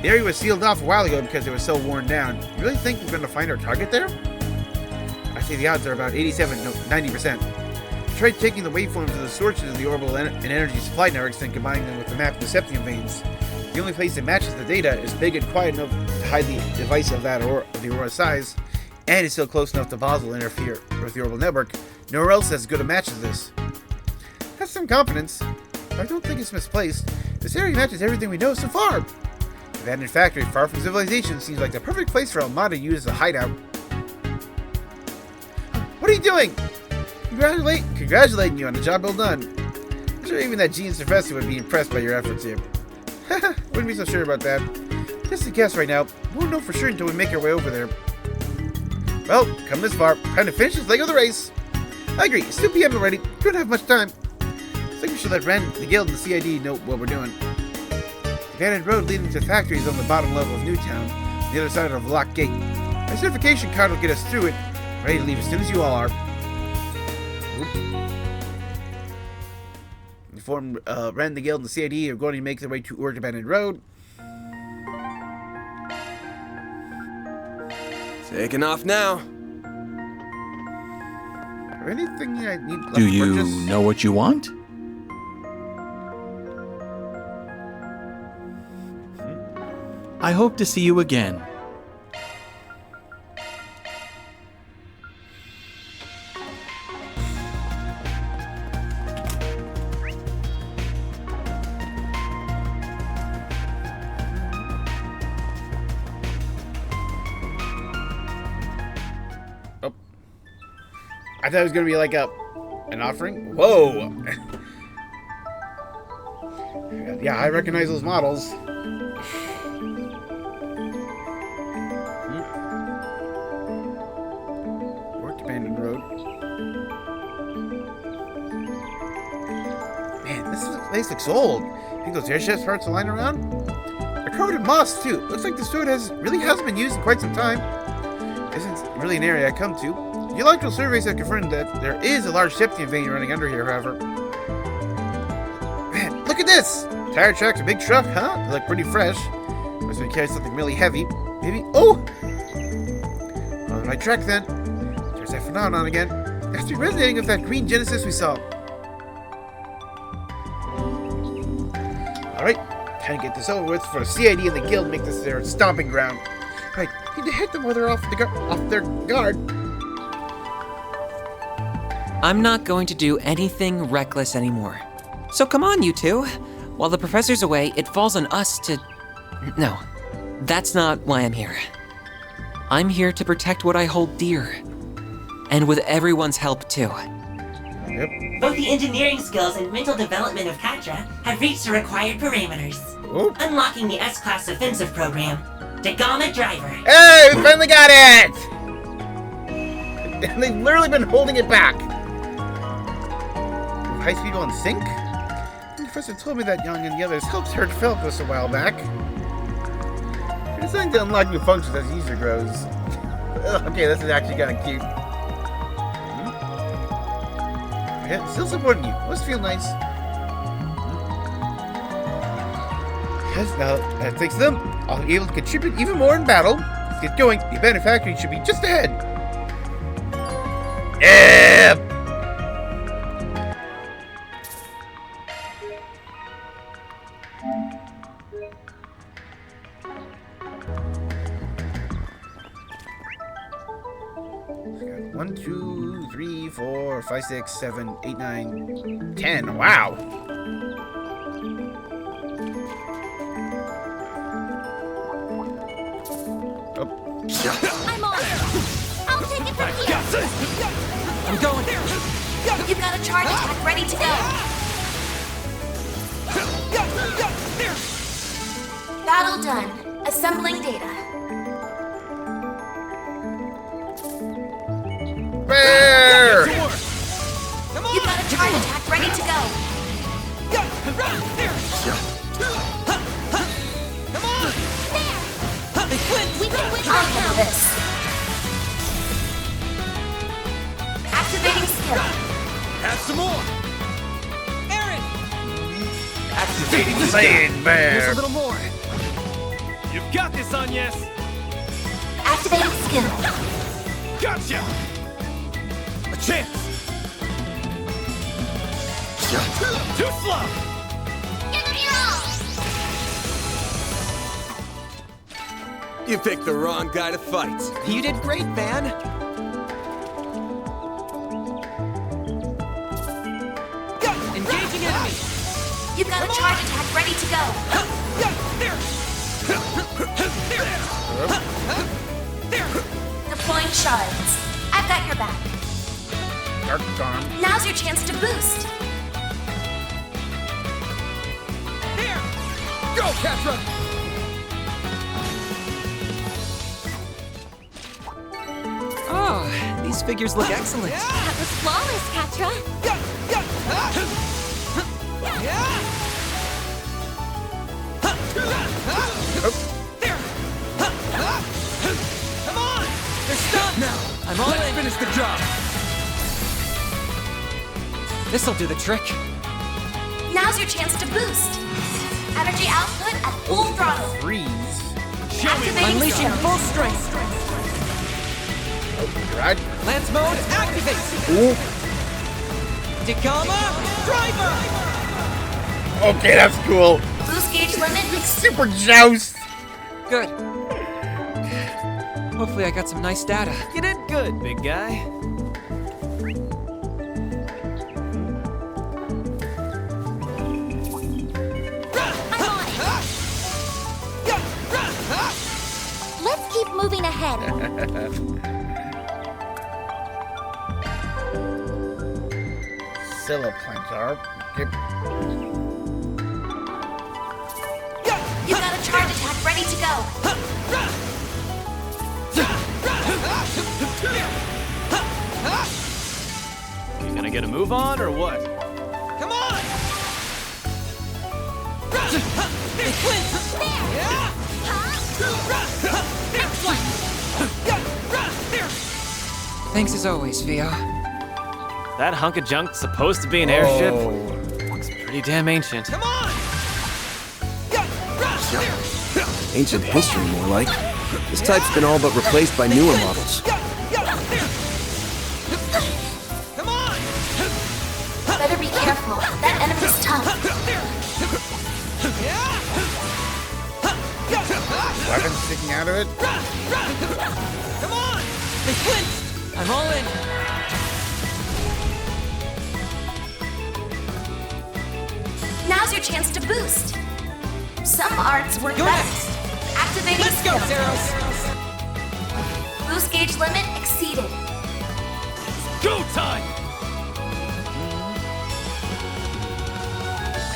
The area was sealed off a while ago because it was so worn down. You really think we're going to find our target there? I say the odds are about 90%. Try taking the waveforms of the sources of the orbital and energy supply networks and combining them with the map of the septium veins. The only place that matches the data is big and quiet enough to hide the device of the Aurora size, and is still close enough to Basel to interfere with the orbital network. Nowhere else has as good a match as this. That's some confidence. I don't think it's misplaced. This area matches everything we know so far. Abandoned factory far from civilization seems like the perfect place for Almata to use as a hideout. What are you doing? Congratulating you on the job well done. I'm sure even that genius professor would be impressed by your efforts here. Wouldn't be so sure about that. Just a guess right now. We won't know for sure until we make our way over there. Well, come this far. Time to finish this leg of the race. I agree. It's 2 p.m. already. We don't have much time. I think we should let Ren, the guild, and the CID know what we're doing. The abandoned road leading to the factory is on the bottom level of Newtown, on the other side of the locked gate. My certification card will get us through it. Ready to leave as soon as you all are. Inform Ren, the guild, and the CID are going to make their way to Urt Abandoned Road. Taking off now. Or anything I need left Do to you purchase? know what you want? I hope to see you again. Oh. I thought it was going to be like an offering. Whoa! Yeah, I recognize those models. Abandoned road. Man, this place looks old. Think those airship parts are lying around? They're covered in moss too. Looks like this road really hasn't been used in quite some time. Isn't really an area I come to. Geological surveys have confirmed that there is a large septium vein running under here, however. at this! Tire tracks, a big truck, huh? They look pretty fresh. Must be carrying something really heavy. Maybe. Oh! On the right track then. There's that phenomenon again. Has to be resonating with that green Genesis we saw. Alright, time to get this over with for the CID and the Guild make this their stomping ground. Right, need to hit them while they're off their guard. I'm not going to do anything reckless anymore. So come on, you two. While the professor's away, it falls on us to... No, that's not why I'm here. I'm here to protect what I hold dear. And with everyone's help, too. Yep. Both the engineering skills and mental development of Katra have reached the required parameters. Oh. Unlocking the S-Class offensive program. Dagama Driver. Hey, we finally got it! And they've literally been holding it back. High speed on sync? The professor told me that Young and the others helped her develop this a while back. We're deciding to unlock new functions as the user grows. Okay, this is actually kind of cute. Yeah, still supporting you. Must feel nice. Yes, now, thanks to them, I'll be able to contribute even more in battle. Let's get going. The abandoned factory should be just ahead. Yeah! One, 2, 3, 4, 5, 6, 7, 8, 9, 10. Wow. I'm on it. I'll take it from here. I'm going. You've got a charge attack ready to go. Battle done. Assembling data. Bear! You've got a charge attack ready to go. We can win now. This. Activating skill. Have some more. Aaron. Activating the Saiyan Bear. Here's a little more. You've got this, Agnes. Activating skill. Gotcha. A chance. Too slow. Give me all. You picked the wrong guy to fight. You did great, Van. Engaging enemy. You've got a charge attack ready to go. Deploying shards. I've got your back. Dark Arm. Now's your chance to boost. Go, Katra. Oh, these figures look excellent. That was flawless, Katra. Come on. They're stunned now. I'm all in. Finish the job. This'll do the trick. Now's your chance to boost. Energy output at full throttle. Freeze. Activating Unleashing skill. full strength. Right. Lance mode, activate. Ooh. Dagama Driver. Okay, that's cool. Boost gauge limit. Super joust. Good. Hopefully I got some nice data. You did good, big guy. Let's keep moving ahead. Silaplantar. Okay. You've got a charge attack ready to go. You gonna get a move on or what? Come on! Next one. Thanks as always, Theo. That hunk of junk's supposed to be an airship. Oh. Looks pretty damn ancient. Come on! Ancient history, more like. This type's been all but replaced by newer models. Better be careful. That enemy's tough. Weapon sticking out of it. Come on! They flinched! I'm all in. Now's your chance to boost. Some arts work best. Activating Let's go, skill. Zeros! Boost gauge limit exceeded. Go time!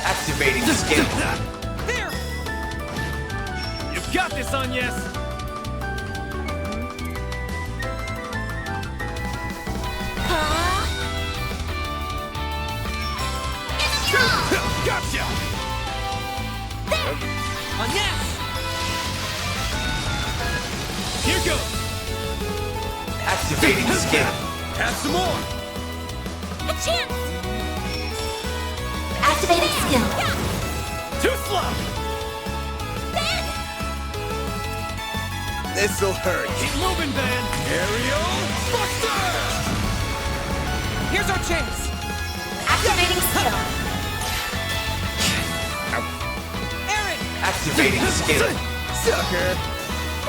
Activating skill. There! You've got this on, yes! Gotcha! On yes! Here goes! Activating skill. Have some more! A chance! Activating skill. Too slow! This'll hurt. Keep moving, Van! Aerial Buster! Here's our chance. Activating skill. Aaron! Activating skill. Sucker.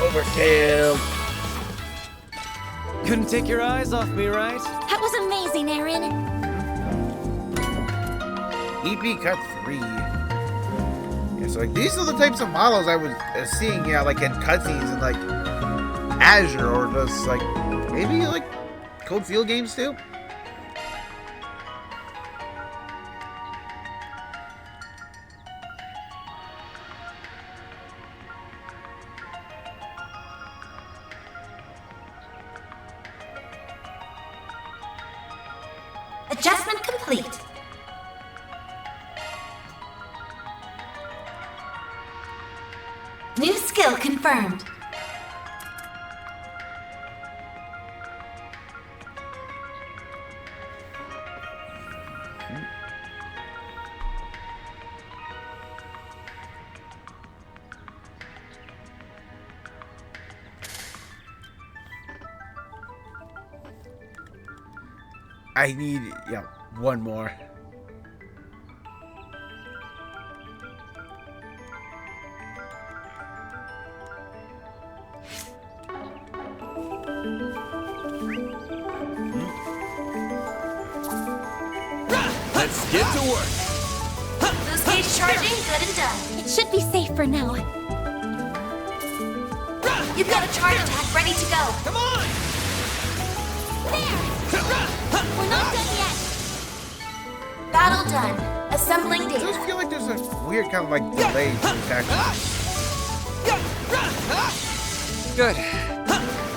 Overkill. Couldn't take your eyes off me, right? That was amazing, Aaron. EP cut 3. Yeah, so like these are the types of models I was seeing, yeah, like in cutscenes and like Azure or just like maybe like Code Field games too. Adjustment complete. New skill confirmed. I need, yeah, one more. Let's get to work! Boost gauge charging, good and done. It should be safe for now. You've got a charge attack ready to go. Come on! There! We're not done yet. Battle done. Assembling I data. just feel like there's a weird kind of like delay to attack. Good.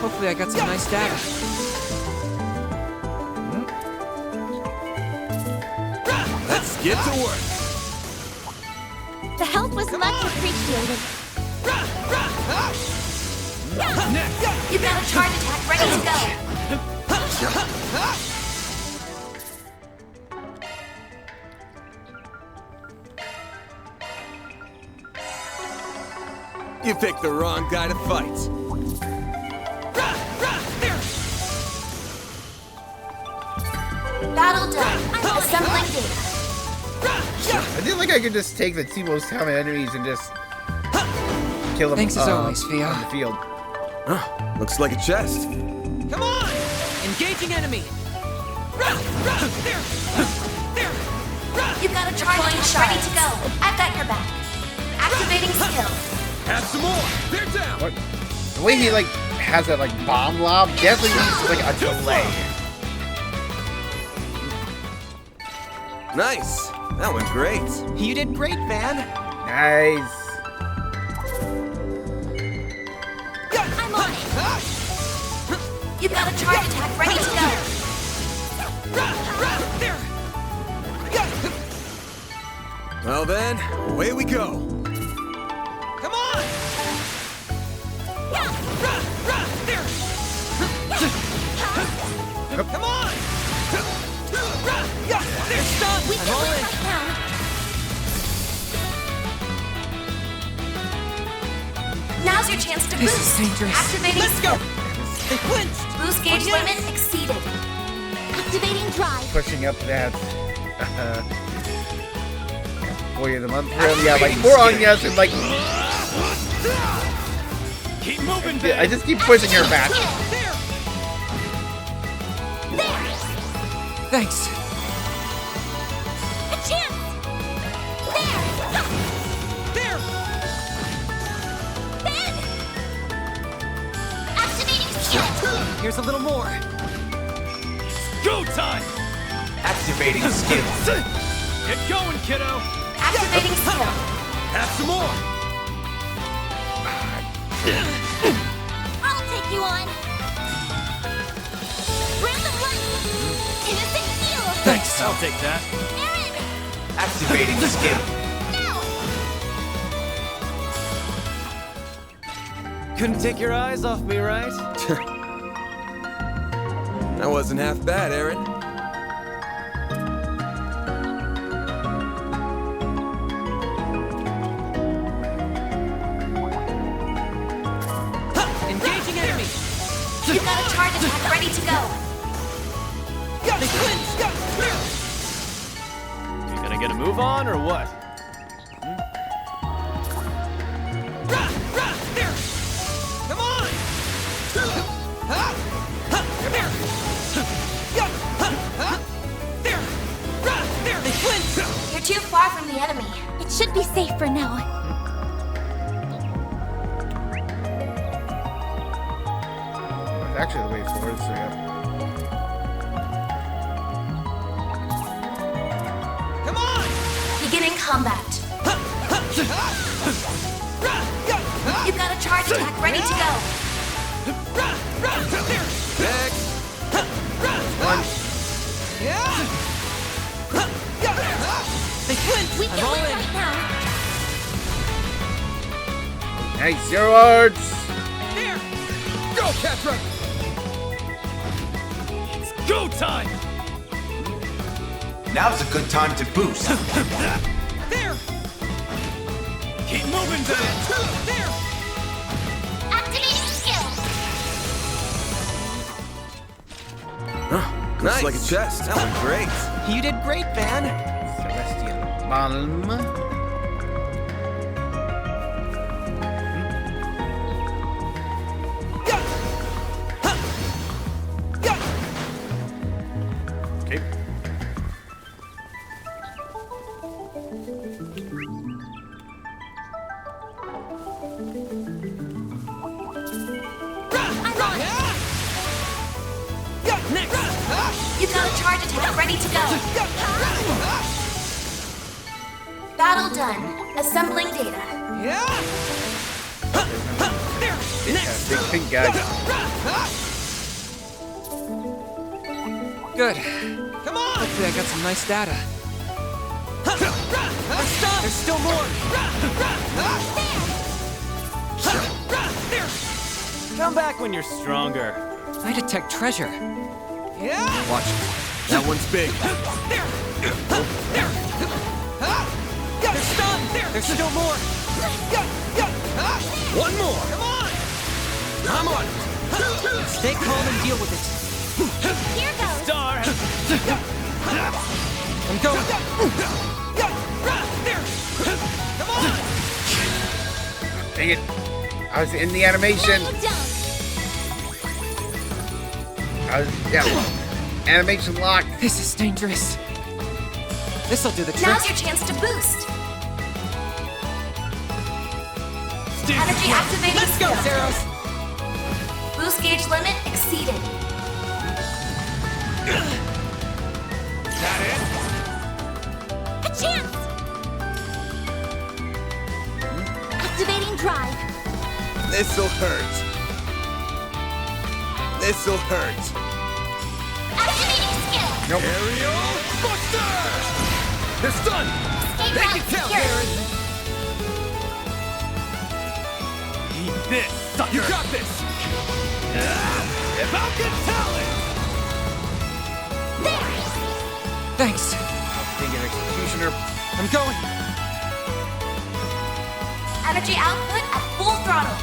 Hopefully I got some nice data. Let's get to work! The help was much appreciated. Next! You've got a charge attack ready to go. You picked the wrong guy to fight. Battle done. Assembling data. I feel like I could just take the two most common enemies and just kill them. Thanks as always, Fia. On the field. Huh, looks like a chest. Come on! Engaging enemy! You've got a charge attack ready to go. I've got your back. Activating skill. Have some more! They're down! What? The way he like has that like bomb lob definitely needs like a delay. Nice. That went great. You did great, Van. Nice. I'm on it. You've got a charge attack ready to go. Well then, away we go. Come on! Come on! They're stunned! We I'm can all win in. right now. Now's your chance to This boost. is dangerous. Activating Let's go. skill. They flinched. Boost gauge limit exceeded. Activating drive. Pushing up that Boy of the Month room. Yeah, like more Anyas and like. Keep moving, babe. I just keep pushing her back. Thanks. A chance. There. Ben. Activating skill. Here's a little more. Go time! Activating skill. Get going, kiddo! Activating skill. Have some more! I'll take you on. Random light. Innocent heal. Thanks, I'll take that. Aaron. Activating skill. Now. Couldn't take your eyes off me, right? That wasn't half bad, Aaron. Engaging enemy. You've got a charge attack ready to go. They flinched. You gonna get a move on or what? Come on. They flinched. You're too far from the enemy. It should be safe for now. It's actually the way forward, so yeah. Come on. Beginning combat. You've got a charge attack ready to go. Next! They flinched. We can I'm all win in. right now. Hey, 0 arts! There. Go, Catra! It's go time! Now's a good time to boost. There. Keep moving, babe! There. Activating skill. Looks like a chest. That went great. You did great, Van. Celestial Balm. Okay. I'm on. Next. You've got a charge attack ready to go. Battle done. Assembling data. Next. Big pink guy. Good. Come on. Hopefully I got some nice data. There's still more. Come back when you're stronger. I detect treasure. Watch it. That one's big. They're stunned. There's still more. One more! Come on. I'm on it. Stay calm and deal with it. Here goes. Star! I'm going. Come on. Dang it. I was in the animation. Well done. Animation locked. This is dangerous. This'll do the trick. Now's your chance to boost. Energy activating Let's go, skill. Zeros. Boost gauge limit exceeded. That A chance. Activating drive. This'll hurt. This'll hurt. Activating skill. Nope. Aerial Buster! They're stunned! Escape Make route it count, secured. Aaron! Eat this, sucker! You got this! Falcon Talon! There. Thanks. Being an executioner. I'm going. Energy output at full throttle.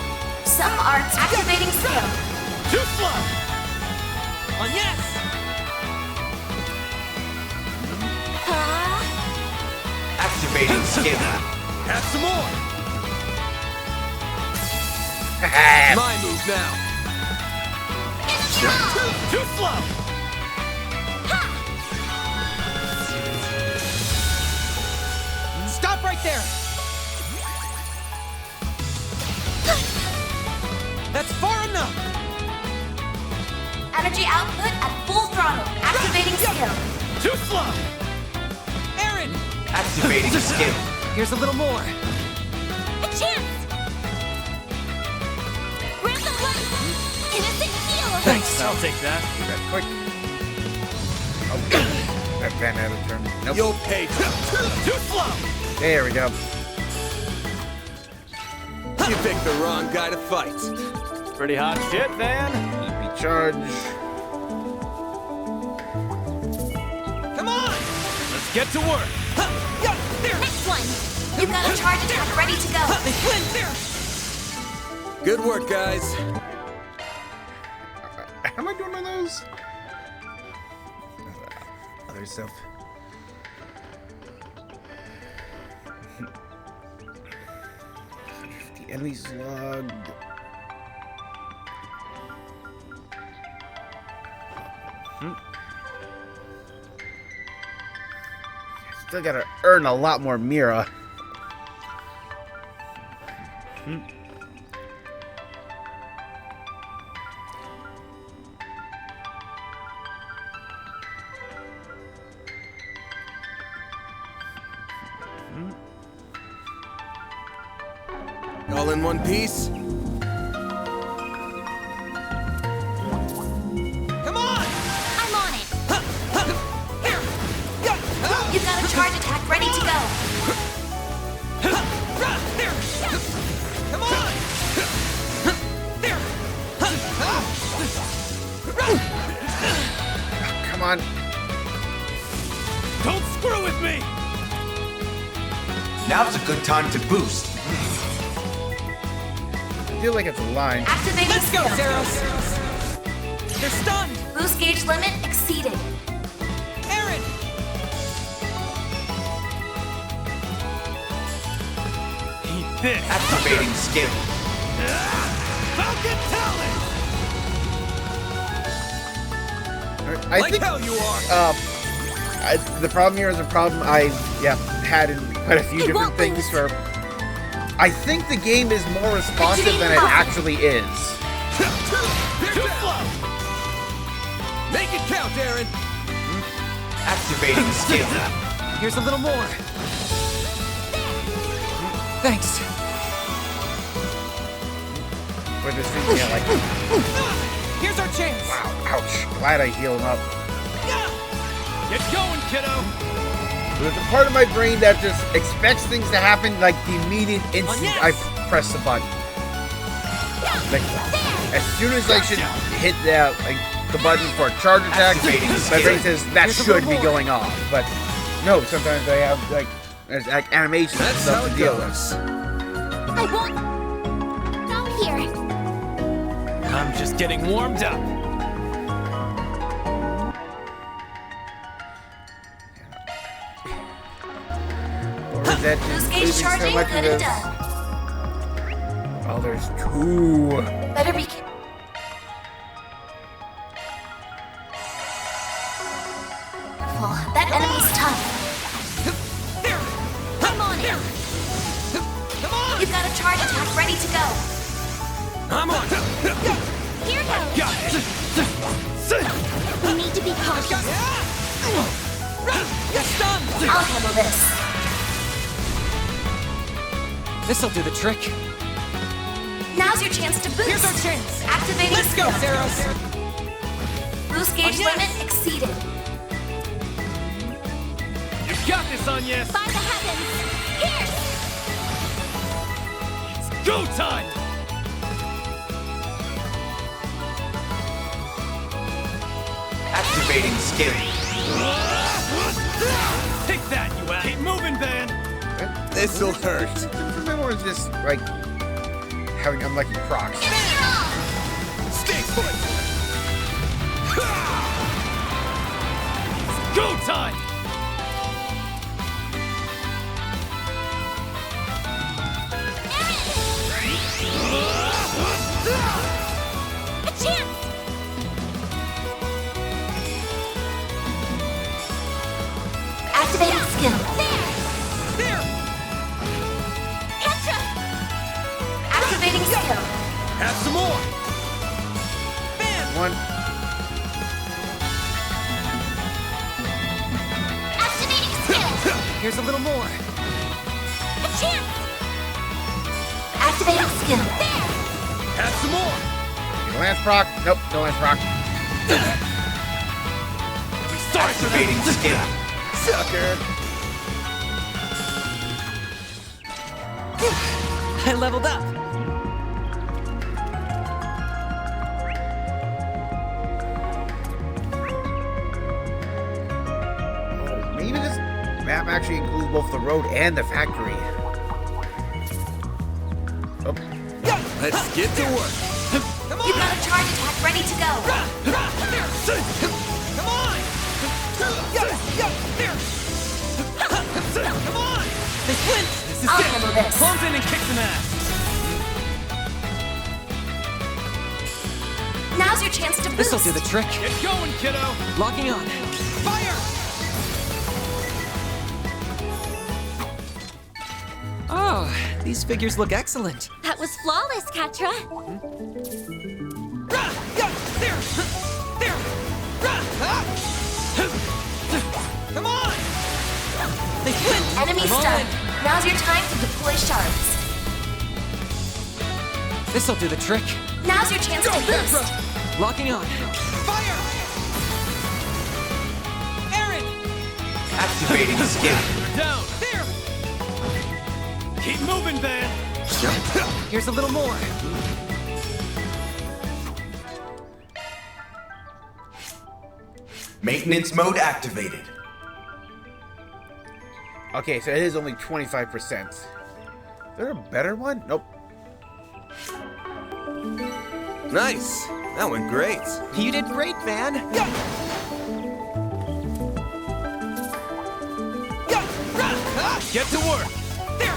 Some arts activating skill. Too slow! On yes! Activating skill. Have some more! My move now. Too slow! Stop right there! That's far enough! Energy output at full throttle. Activating skill. Too slow! Aaron! Activating skill. Here's a little more. A chance! Random light! Innocent heal! Thanks, I'll take that. Do that quick. Oh, that Van had a turn. Nope. You'll pay. Too slow! There we go. You picked the wrong guy to fight. Pretty hot shit, Van. EP charge. Come on! Let's get to work. Next one! You've got a charge attack ready to go. Good work, guys. How am I doing on those? Other stuff. The enemy's logged. Still gotta earn a lot more Mira. All in one piece? Come on! I'm on it. You've got a charge attack ready to go. Come on! Come on. Don't screw with me! Now's a good time to boost. I feel like it's a line. Activating Let's go, skill. Zeros! They're stunned! Boost gauge limit exceeded. Aaron! Eat this! Activating skill. Falcon Talon! I Like think hell you are! the problem here is a problem I've had in quite a few different things where I think the game is more responsive than it actually is. Too slow! Make it count, Aaron! Activating skill. Here's a little more. Thanks. With this thing, yeah, like, Here's our chance! wow, ouch. Glad I healed him up. Get going, kiddo! There's a part of my brain that just expects things to happen like the immediate instant I press the button. Like, as soon as I should hit the button for a charge attack, my brain says that should be going off. But no, sometimes I have there's animations and stuff to deal with. I won't go here. I'm just getting warmed up. Or is that Boost just gauge leaving so charging, much good of and this? done. Oh, there's two. Better be. Careful, that enemy's tough. I'm on it. Come on! You've got a charge attack ready to go. I'm on! Here goes. Got it! We need to be cautious. Get stunned! I'll handle this. This'll do the trick. Now's your chance to boost. Here's our chance! Activating Let's go, skill. Zeros! Boost gauge limit exceeded. You got this, Agnes! By the heavens! Here! It's go time! Activating skill. Take that, you ass! Keep moving, Van! This'll hurt. Remember, it's just like having unlucky procs. Stay put! Go time! A chance! Activating skill. There! Petra! Activating skill. Have some more! One. Activating skill. Here's a little more. A chance! Activating skill. Have some more! No lance proc. Nope, no lance proc. Activating skill! Sucker. I leveled up. Oh, maybe this map actually includes both the road and the factory. Oh. Let's get to work. You've got a charge attack ready to go. Come on! Come on! They flinch! This is I'll it! handle this. Plunge in and kick some ass! Now's your chance to boost. This'll do the trick. Get going, kiddo! Locking on. Fire! Oh, these figures look excellent. That was flawless, Katra. Come on! They flinch! Enemy I'm stunned. Now's your time to deploy shards. This'll do the trick. Now's your chance to boost. Locking on. Fire! Aaron! Activating skill. Down! There! Keep moving, Van! Here's a little more. Maintenance mode activated. Okay, so it is only 25%. Is there a better one? Nope. Nice. That went great. You did great, Van. Get to work! There!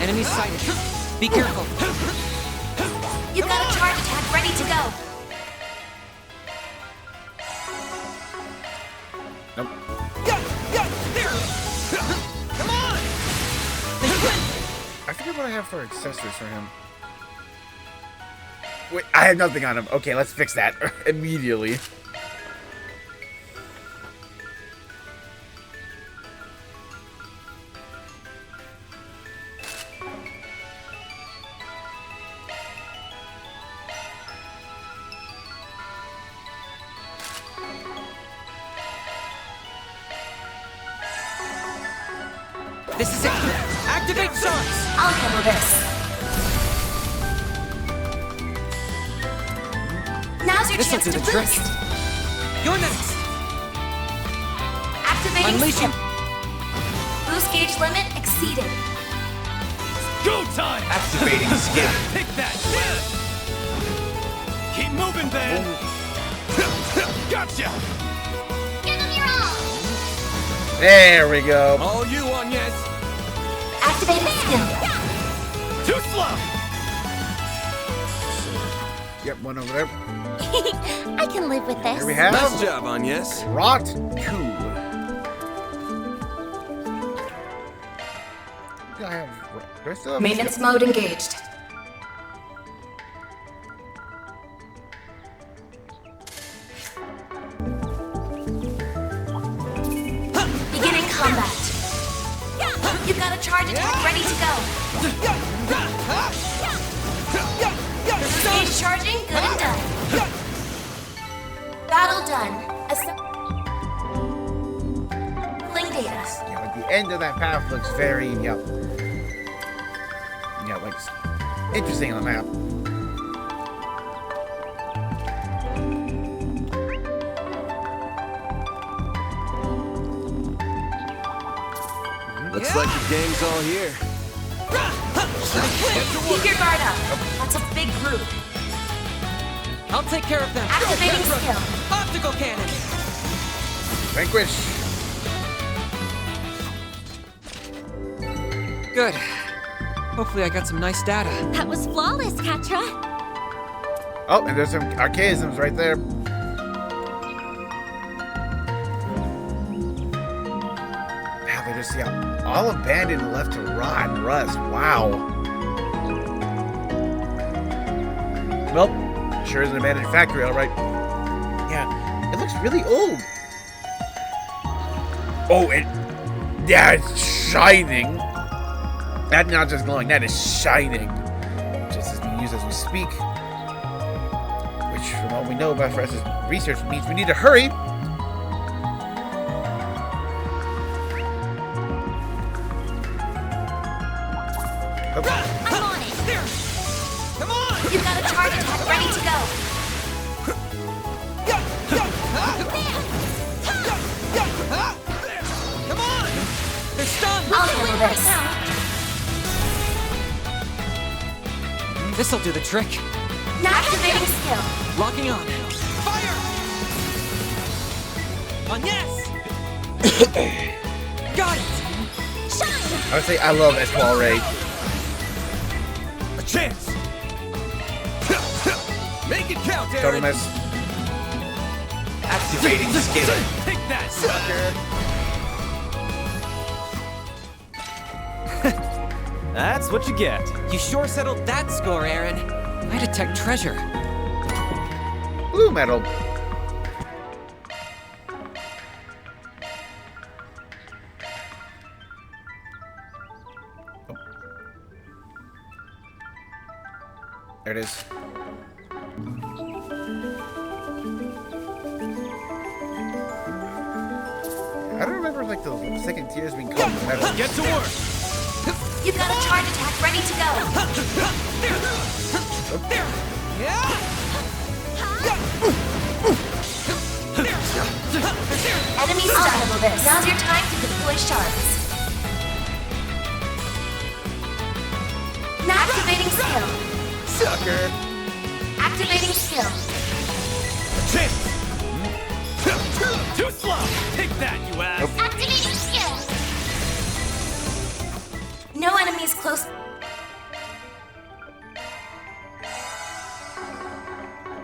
Enemy sighted. Be careful. You've got a charge attack ready to go. Nope. There! Come on! I forget what I have for accessories for him. Wait, I have nothing on him. Okay, let's fix that immediately. This is it. Activate shards. I'll handle this. Now's your This'll chance do to the trick. boost. You're next. Activating Unleashing. skill. Boost gauge limit exceeded. Go time! Activating skill. Take that! Keep moving, Van! Gotcha! Give them your all. There we go. All you on, yes. Activating skill. Too slow! Yep, one over there. I can live with this. Here we have Nice job, Agnes. Rot 2. Do I still have Maintenance mode engaged. Beginning combat. You've got a charge attack ready to go. Stage charging, good and done. Battle done. Assembling data. Yeah, like the end of that path looks very, like interesting on the map. Looks like the gang's all here. Keep your guard up. big group. I'll take care of them. Activating skill. Optical cannon. Vanquish. Good. Hopefully I got some nice data. That was flawless, Katra. Oh, and there's some archaisms right there. Wow, they just all abandoned and left to rot and rust. Wow. Well, sure is an abandoned factory, all right. Yeah, it looks really old. Oh, yeah, it's shining. That's not just glowing, that is shining. Just as being used as we speak. Which, from what we know about Francis' research, means we need to hurry. Okay. I'm on it. Come on! You've got a charge attack ready to go. Come on! They're stunned! I'll handle this. This'll do the trick. Activating skill. Locking on. Fire! On yes! Got it! Shine! I would say I love Etoile Ray. A chance! Make it count, Total Aaron! miss. Activating skill! Take that, sucker! That's what you get. You sure settled that score, Aaron. I detect treasure. Blue medal. Oh. There it is. I don't remember like the second tiers being called the medal. Get to work! You've got a charge attack ready to go. Enemy stun. This. Now's your time to deploy shards. Activating skill. Sucker! Activating skill. A chance! Too slow! Take that, you ass! Activating skill. No enemies close.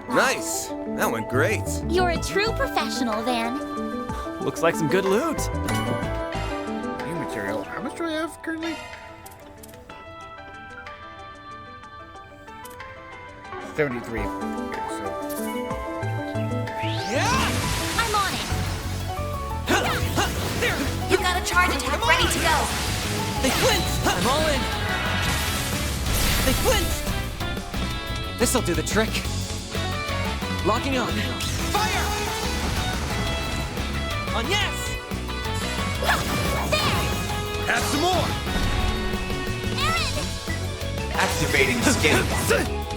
Nice. That went great. You're a true professional, Van. Looks like some good loot. New material. How much do I have currently? 73. Okay, so. I'm on it. You've got a charge attack ready to go. They flinched! I'm all in! They flinched! This'll do the trick. Locking on. Fire! On yes! Have some more! Activating skill.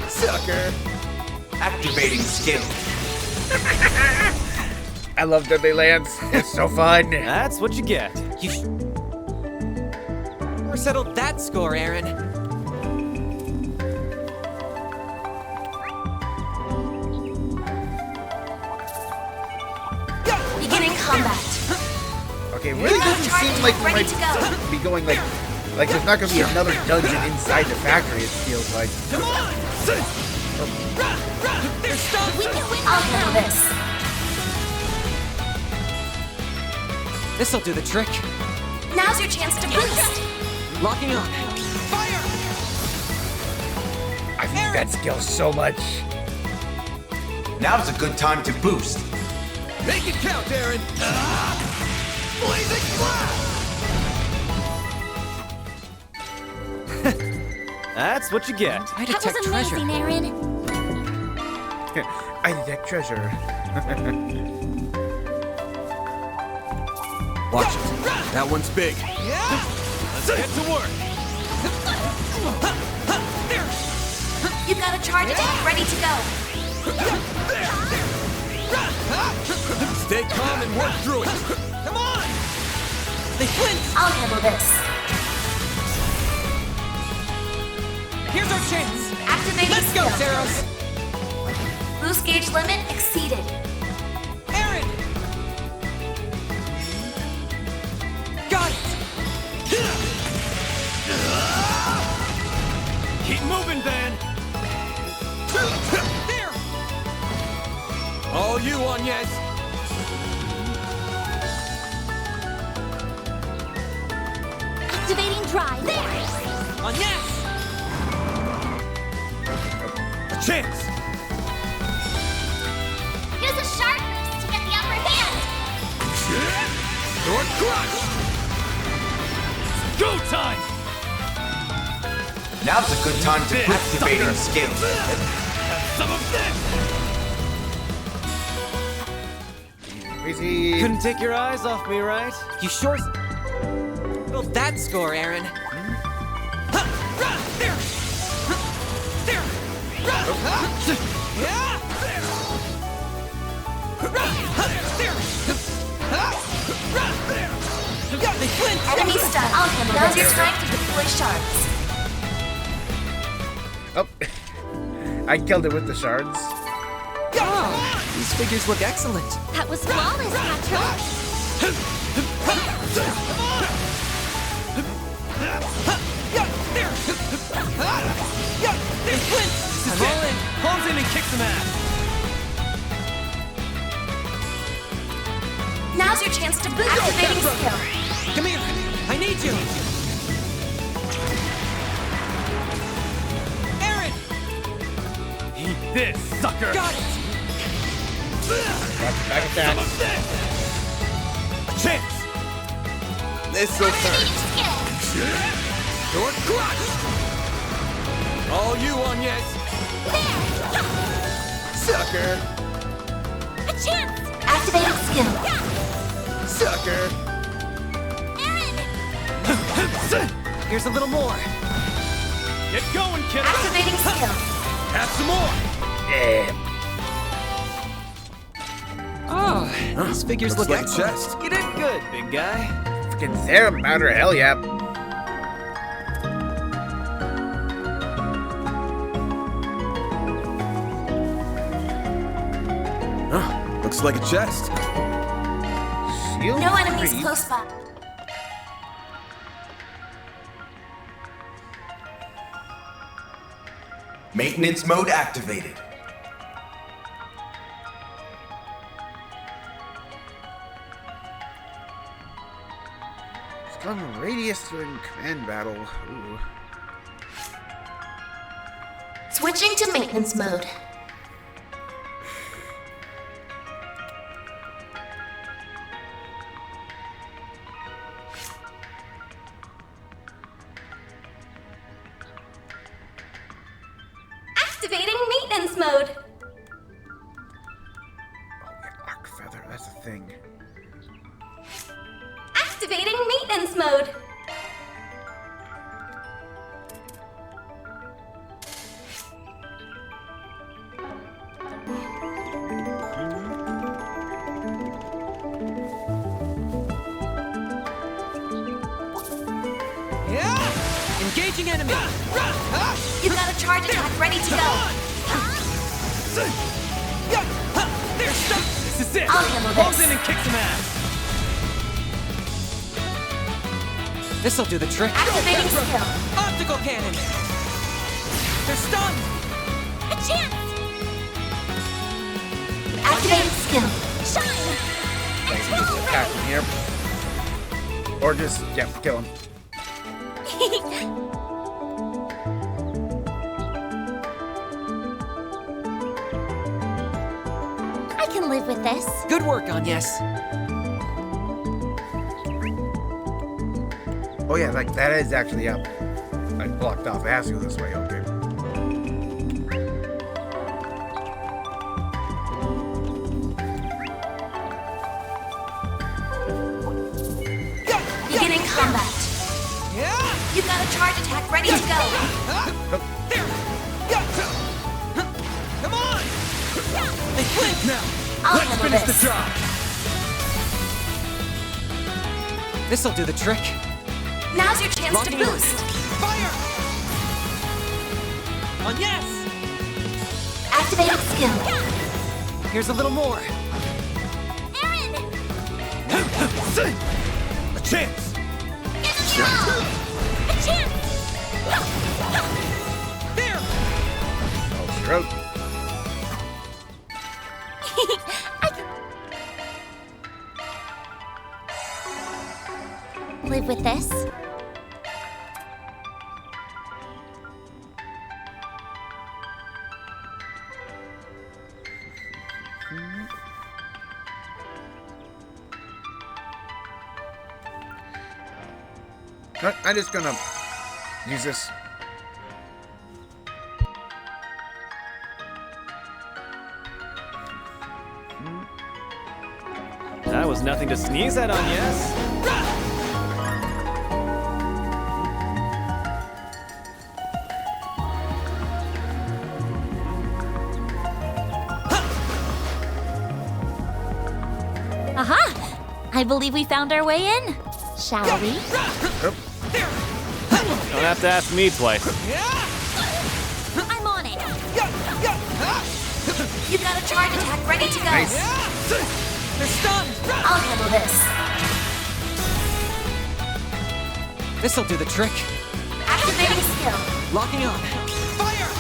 Sucker! Activating skill. I love Deadly Lance. It's so fun. That's what you get. You sure settled that score, Aaron. Beginning combat. Okay, it really doesn't seem like we might be going like there's not gonna be another dungeon inside the factory. It feels like. Come on! They're stunned! We can win. I'll handle this. This'll do the trick. Now's your chance to boost. Locking on. Fire! I think that skill so much. Now's a good time to boost. Make it count, Aaron! Blazing blast! That's what you get. I That detect was treasure. amazing, Aaron. I detect treasure. Watch it. That one's big. Let's get to work! You've got a charge attack ready to go. Stay calm and work through it! Come on! They flinched! I'll handle this. Here's our chance! Activating Let's go, skill. Zeros! Boost gauge limit exceeded. Aaron! Got it! Keep moving, Van! There! All you, Agnes! Activating dry. There! Agnes! A chance! Use a sharp boost to get the upper hand. Thwart crush! Go time! Now's a good time to activating skill. Have some of this! Easy. Couldn't take your eyes off me, right? You sure built that score, Aaron. There! There! Yeah! They flinched! Enemy stun. I'll handle this. Now's your time to deploy shards. Oh, I killed it with the shards. Oh, these figures look excellent. That was flawless, Patrick. They flinched! I'm all in. Palms in and kick some ass! Now's your chance to boost. Activating skill. Come here! I need you! Aaron! Eat this, sucker! Got it! Back attack. A chance! This'll hurt. Thwart crush! All you, Agnes! Sucker! A chance. Activating skill. Sucker! Here's a little more. Get going, kiddo! Activating skill. Have some more! Yeah. Oh, these figures Looks look like a excellent. chest. You did good, big guy. Freaking Zara powder, hell yeah. Looks like a chest. Shield No enemies free. close by. Maintenance mode activated. Stun radius during command battle. Ooh. Switching to maintenance mode. Activating maintenance mode. Oh yeah, arc feather. That's a thing. Activating maintenance mode. Yeah! Engaging enemy! You've got a charge attack ready to go. They're stuck! This is it! I'll handle Palms this. in and kick some ass! This'll do the trick. Activating skill. Optical cannon! They're stunned! A chance. Activating skill. Shine. I can just attack from here. Or just, yeah, kill him. I can live with this. Good work, Agnes. Oh yeah, like that is actually up. I blocked off. It has to go this way. Okay. Beginning combat. Yeah! You've got a charge attack ready to go. There! Come on! They flinch now! I'll Let's handle finish this. the job! This'll do the trick. Now's your chance Locking to on. boost. Fire! On yes! Activating skill. Here's a little more. A chance! A chance! There! Oh, stroke. Live with this. I'm just gonna use this. That was nothing to sneeze at on, yes? Aha! I believe we found our way in. Shall we? Don't have to ask me twice. I'm on it. You've got a charge attack ready to go. Nice. They're stunned! I'll handle this. This'll do the trick. Activating skill. Locking on. Fire!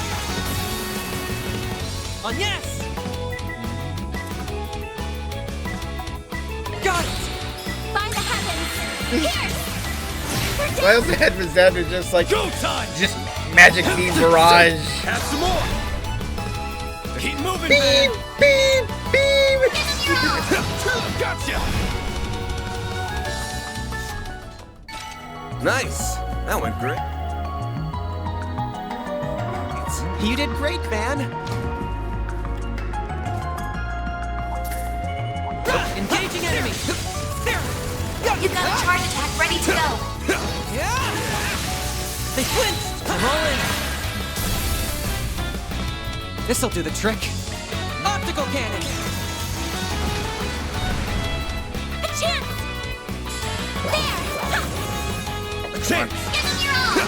On yes! Got it! By the heavens. Here! Why else the head Resent is just like Go time! just magic beam barrage. Have some more! Keep moving, Beam, man! beam, beam. Gotcha! Nice. That went great. You did great, Van. Engaging enemy. There. You've got a charge attack ready to go. Yeah. They flinched. I'm all in. This'll do the trick. Optical cannon. A chance. There. A chance! Give them your all.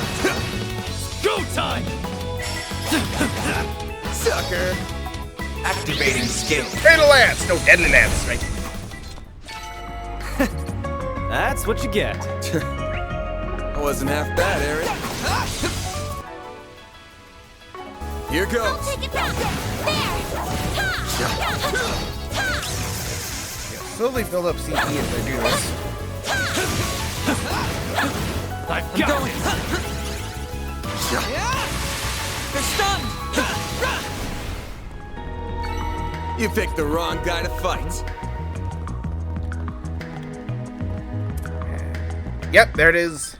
Go time! Sucker. Activating skill. Fatal lance, no deadly lance, right? That's what you get. That wasn't half bad, Eric. Here I'll goes. take it back. There. Slowly build up CP as I do this. I've I'm got going. it! They're stunned. You picked the wrong guy to fight. Yep, there it is.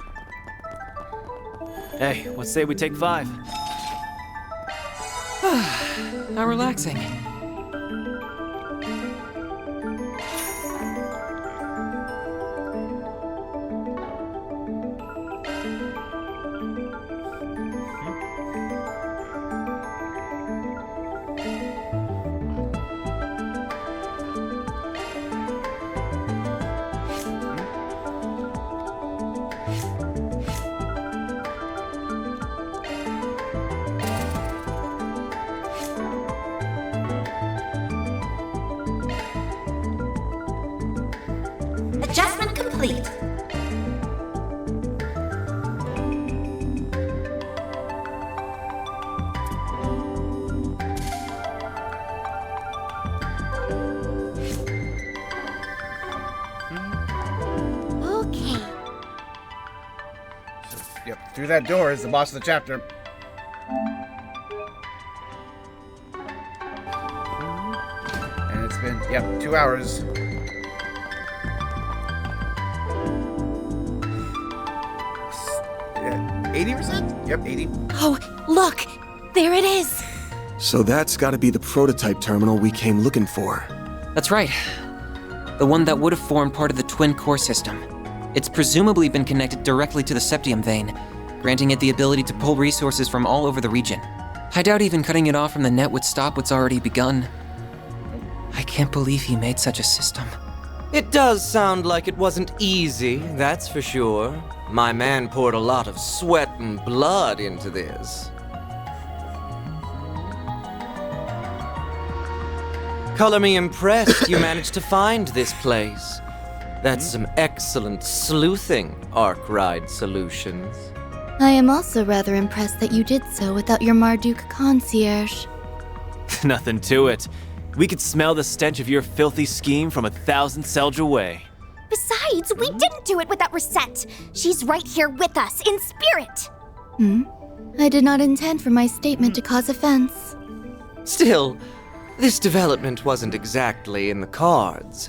Hey, let's say we take 5. How relaxing. Adjustment complete. Okay. Yep, through that door is the boss of the chapter. And it's been, yep, 2 hours. Yeah, 80%? Yep, 80. Oh, look! There it is! So that's gotta be the prototype terminal we came looking for. That's right. The one that would have formed part of the twin core system. It's presumably been connected directly to the septium vein, granting it the ability to pull resources from all over the region. I doubt even cutting it off from the net would stop what's already begun. I can't believe he made such a system. It does sound like it wasn't easy, that's for sure. My man poured a lot of sweat and blood into this. Color me impressed you managed to find this place. That's some excellent sleuthing, Arkwright Solutions. I am also rather impressed that you did so without your Marduk concierge. Nothing to it. We could smell the stench of your filthy scheme from 1,000 Selja away. Besides, we didn't do it without Reset. She's right here with us, in spirit. I did not intend for my statement to cause offense. Still, this development wasn't exactly in the cards.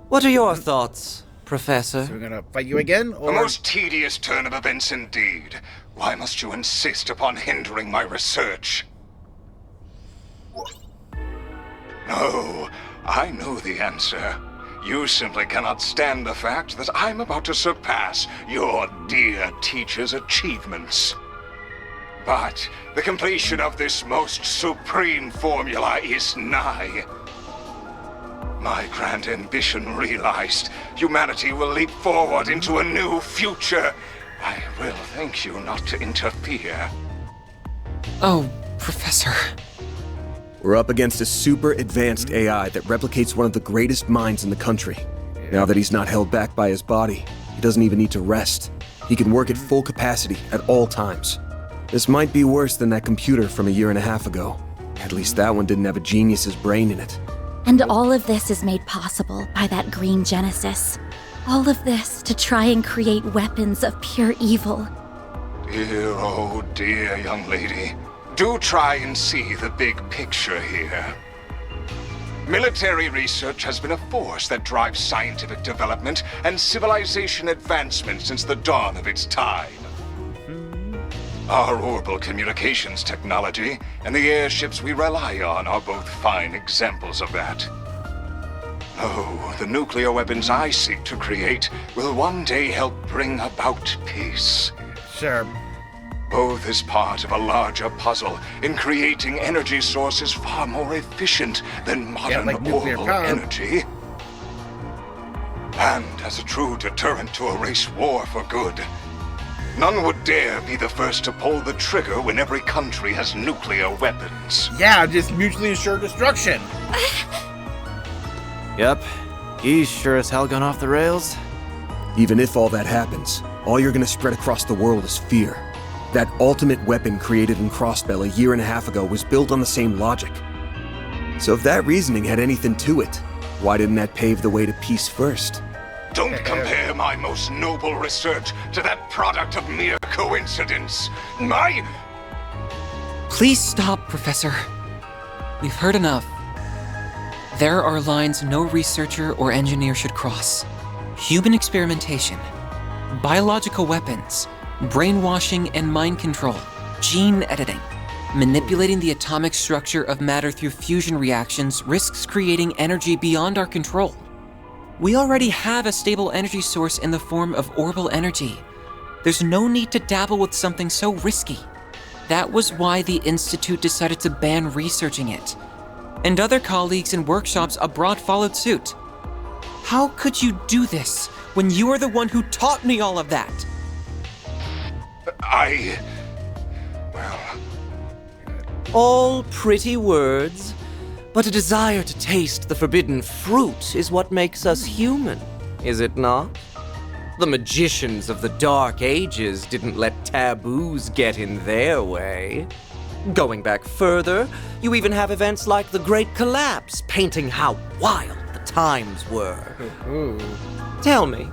What are your thoughts, Professor? So we're gonna fight you again, or? A most tedious turn of events indeed. Why must you insist upon hindering my research? No, I know the answer. You simply cannot stand the fact that I'm about to surpass your dear teacher's achievements. But the completion of this most supreme formula is nigh. My grand ambition realized, humanity will leap forward into a new future. I will thank you not to interfere. Oh, Professor. We're up against a super advanced AI that replicates one of the greatest minds in the country. Now that he's not held back by his body, he doesn't even need to rest. He can work at full capacity at all times. This might be worse than that computer from 1.5 years ago. At least that one didn't have a genius's brain in it. And all of this is made possible by that green Genesis. All of this to try and create weapons of pure evil. Dear, oh dear, young lady. Do try and see the big picture here. Military research has been a force that drives scientific development and civilization advancement since the dawn of its time. Our orbital communications technology and the airships we rely on are both fine examples of that. Oh, the nuclear weapons I seek to create will one day help bring about peace. Sure. Both as part of a larger puzzle in creating energy sources far more efficient than modern orbital energy. And as a true deterrent to erase war for good. None would dare be the first to pull the trigger when every country has nuclear weapons. Yeah, just mutually assured destruction. Yep, he's sure as hell gone off the rails. Even if all that happens, all you're gonna spread across the world is fear. That ultimate weapon created in Crossbell 1.5 years ago was built on the same logic. So if that reasoning had anything to it, why didn't that pave the way to peace first? Don't compare my most noble research to that product of mere coincidence. Please stop, Professor. We've heard enough. There are lines no researcher or engineer should cross. Human experimentation, biological weapons, brainwashing and mind control, gene editing. Manipulating the atomic structure of matter through fusion reactions risks creating energy beyond our control. We already have a stable energy source in the form of orbital energy. There's no need to dabble with something so risky. That was why the Institute decided to ban researching it. And other colleagues in workshops abroad followed suit. How could you do this when you are the one who taught me all of that? All pretty words, but a desire to taste the forbidden fruit is what makes us human, is it not? The magicians of the Dark Ages didn't let taboos get in their way. Going back further, you even have events like the Great Collapse painting how wild the times were. Tell me,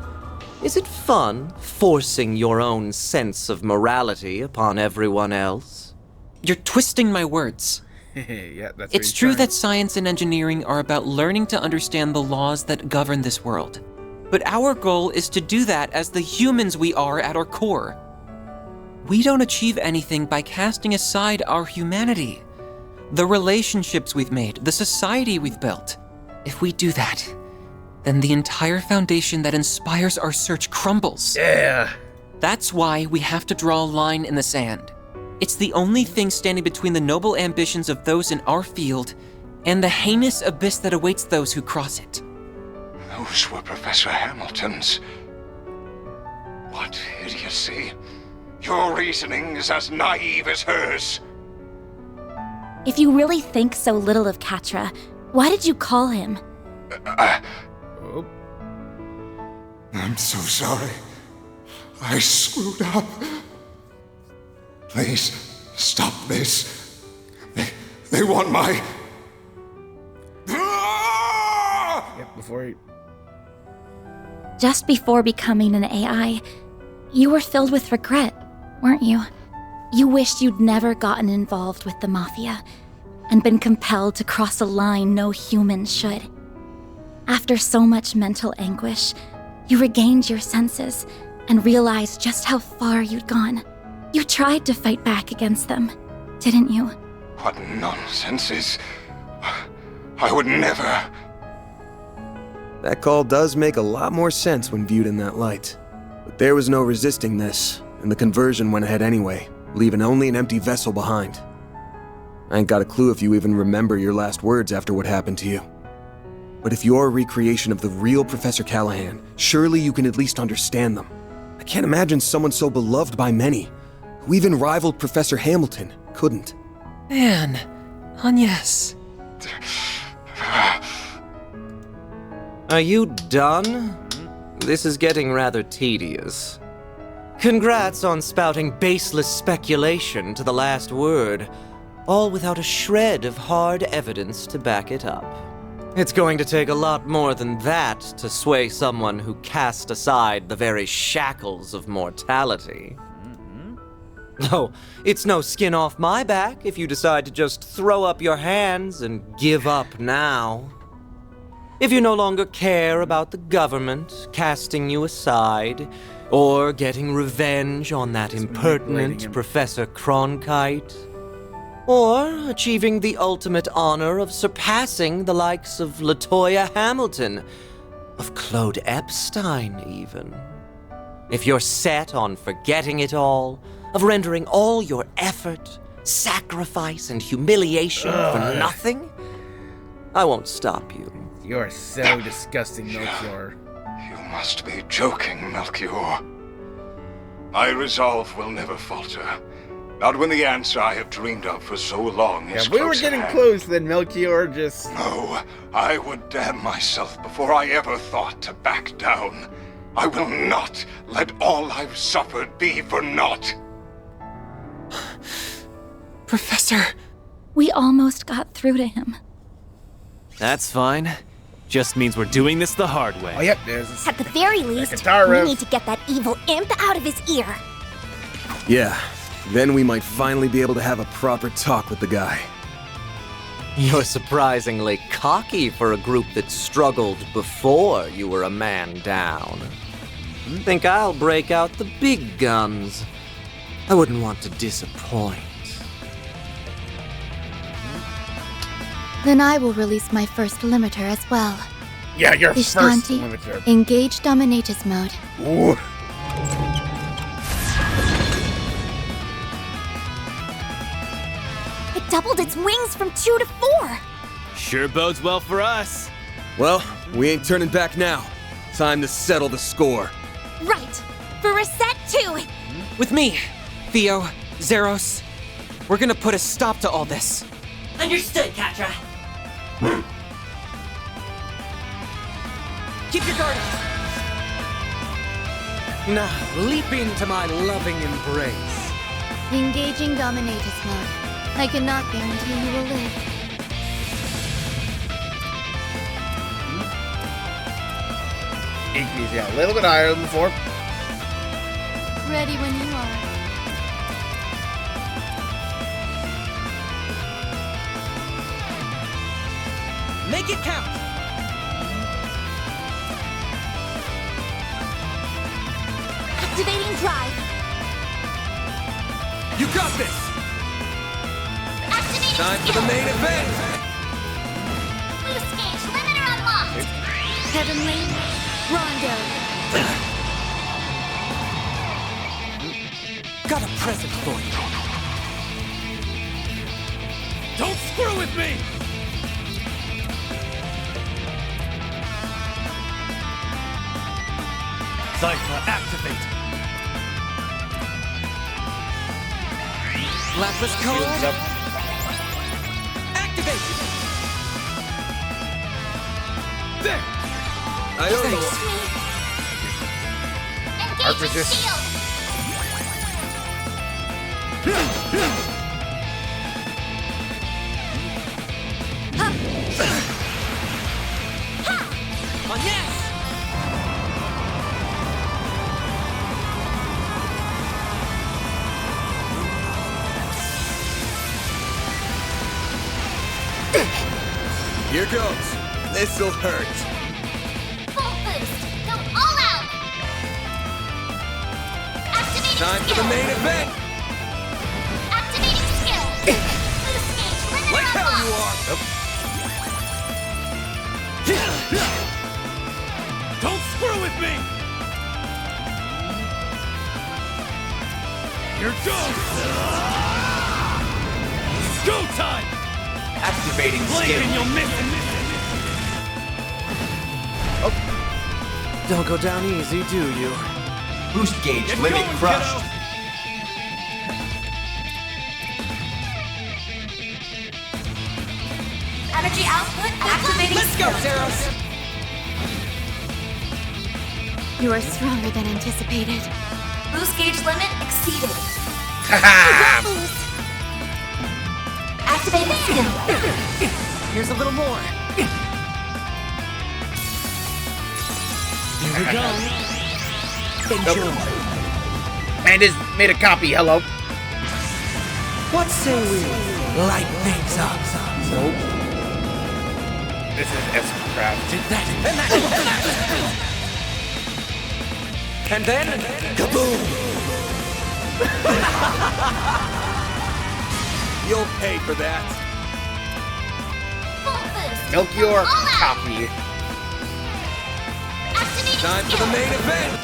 is it fun forcing your own sense of morality upon everyone else? You're twisting my words. Yeah, that's It's true that science and engineering are about learning to understand the laws that govern this world. But our goal is to do that as the humans we are at our core. We don't achieve anything by casting aside our humanity, the relationships we've made, the society we've built. If we do that, then the entire foundation that inspires our search crumbles. Yeah. That's why we have to draw a line in the sand. It's the only thing standing between the noble ambitions of those in our field and the heinous abyss that awaits those who cross it. Those were Professor Hamilton's. What idiocy. Your reasoning is as naive as hers. If you really think so little of Catra, Why did you call him? I'm so sorry. I screwed up. Please, stop this. They want my... Yep, before he... Just before becoming an AI, you were filled with regret, weren't you? You wished you'd never gotten involved with the Mafia, and been compelled to cross a line no human should. After so much mental anguish, you regained your senses and realized just how far you'd gone. You tried to fight back against them, didn't you? What nonsense. I would never... That call does make a lot more sense when viewed in that light. But there was no resisting this, and the conversion went ahead anyway, leaving only an empty vessel behind. I ain't got a clue if you even remember your last words after what happened to you. But if you're a recreation of the real Professor Callahan, surely you can at least understand them. I can't imagine someone so beloved by many, who even rivaled Professor Hamilton, couldn't. Man, Agnes. Are you done? This is getting rather tedious. Congrats on spouting baseless speculation to the last word, all without a shred of hard evidence to back it up. It's going to take a lot more than that to sway someone who cast aside the very shackles of mortality. Oh, it's no skin off my back if you decide to just throw up your hands and give up now. If you no longer care about the government casting you aside, or getting revenge on that impertinent Professor Cronkite, or achieving the ultimate honor of surpassing the likes of LaToya Hamilton, of Claude Epstein even. If you're set on forgetting it all, of rendering all your effort, sacrifice, and humiliation for nothing, I won't stop you. You're so disgusting, Melchior. You must be joking, Melchior. My resolve will never falter. Not when the answer I have dreamed of for so long is Yeah, we were close at getting hand. close, then Melchior just... No, I would damn myself before I ever thought to back down. I will not let all I've suffered be for naught. Professor... We almost got through to him. That's fine. Just means we're doing this the hard way. Oh, yep, there's this. At the very least, guitar we riff. need to get that evil imp out of his ear. Yeah, then we might finally be able to have a proper talk with the guy. You're surprisingly cocky for a group that struggled before you were a man down. Think I'll break out the big guns. I wouldn't want to disappoint. Then I will release my first limiter as well. Yeah, your first Ishtanti, limiter. engage Dominatus mode. Ooh. It doubled its wings from 2 to 4. Sure bodes well for us. Well, we ain't turning back now. Time to settle the score. Right. For reset 2. With me, Theo, Zeros. We're gonna put a stop to all this. Understood, Katra. Keep your guard up. Now, leap into my loving embrace. Engaging Dominatus mode. I cannot guarantee you will live. Easy, yeah, a little bit higher than before. Ready when you are. Make it count! Activating drive. You got this! Activating Time for the main event! Loose gauge limiter unlocked. Heavenly Rondo. Got a present for you. Don't screw with me! Cypher, activate! Lapis code. Shields up. Activate! I don't know. Arc resist. On yes! Here goes. This'll hurt. Full boost. Go all out. Activating Time for the main event. Activating skill. Boost gauge. Limiter Like how you unlocked. are. Don't screw with me. Here goes. Go time. Activating Blink skill. and you'll miss it. Don't go down easy, do you? Boost gauge Get limit going, crushed. kiddo. Energy output activating Let's go, skill. Zeros! You are stronger than anticipated. Boost gauge limit exceeded. Haha! Activating skill. Here's a little more. Here we go. Enjoy. Man, this made a copy. Hello. What say we light things up? Nope. This is S-Craft. And that. And then, kaboom! You'll pay for that. Full boost. Milk your All out. copy. Activating Time for skill. the main event.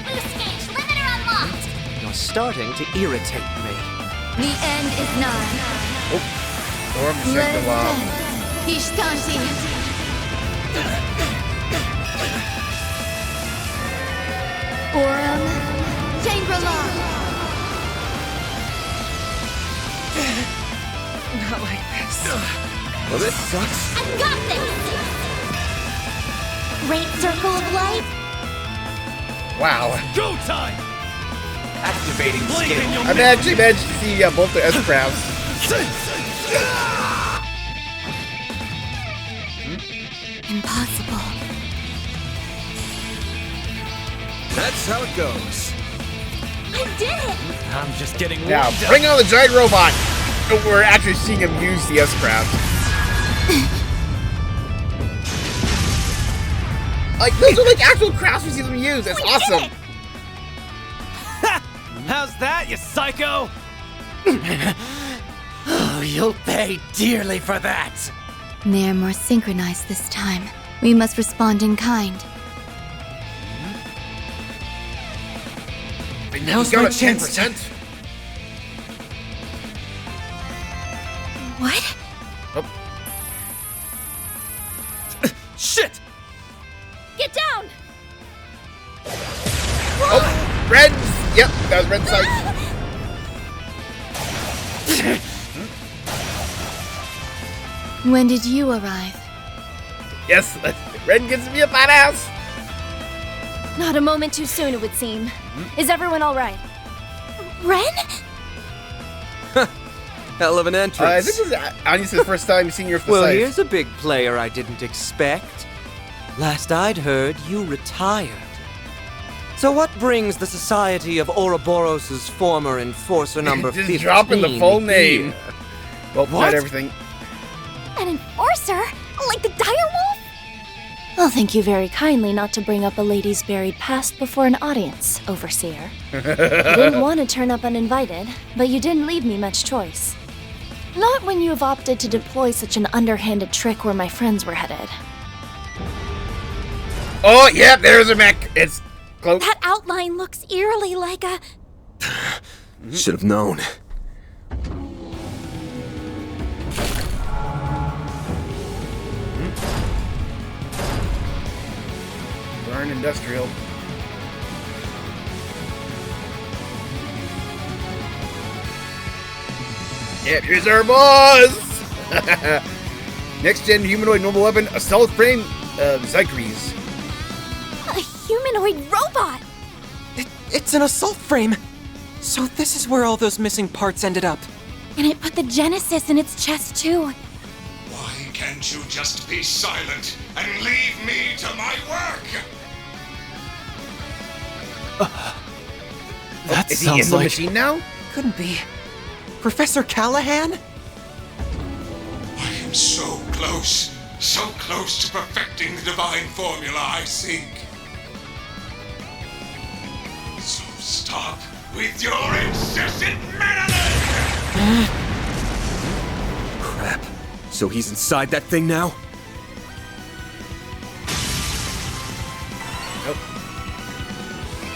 Boost gauge limiter unlocked. You're starting to irritate me. The end is nigh. Storm check the law. Ishtanti. Aurum. Shangri-La. Not like this. Well, this sucks. I got this. Great circle of light. Wow. Go time. Activating Blink and skill. you'll I'm actually managed to see both the S-Crafts. Impossible. That's how it goes. I did it. I'm just getting Now, warmed up. bring on the giant robot. Oh, we're actually seeing him use the S-Craft. Like, those are like actual crafts we see them use. It's awesome. How's that, you psycho? Oh, you'll pay dearly for that. They're more synchronized this time. We must respond in kind. Now's got a 10%. What? Oh. Shit! Get down. Oh, Red's. Yep, that was Red's side. When did you arrive? Yes, Red gives me a fat ass. Not a moment too soon, it would seem. Is everyone all right? Ren? Hell of an entrance. This is Anya's first time seeing your Well, size. here's a big player I didn't expect. Last I'd heard, you retired. So what brings the Society of Ouroboros' former enforcer number Just 15 dropping the full name. here? Well, What? not everything. An enforcer? Like the direwolf? I'll thank you very kindly not to bring up a lady's buried past before an audience, Overseer. I didn't want to turn up uninvited, but you didn't leave me much choice. Not when you have opted to deploy such an underhanded trick where my friends were headed. Oh, yep, there's a mech. It's close. That outline looks eerily like a... Should have known. Burn industrial. Yep, here's our boss. Next-gen humanoid normal weapon, assault frame, Zycres. A humanoid robot! It's an assault frame! So this is where all those missing parts ended up. And it put the Genesis in its chest, too. Why can't you just be silent and leave me to my work? That Is he sounds in the like... machine now? Couldn't be. Professor Callahan? I am so close to perfecting the divine formula I seek. So stop with your incessant meddling! Crap. So he's inside that thing now?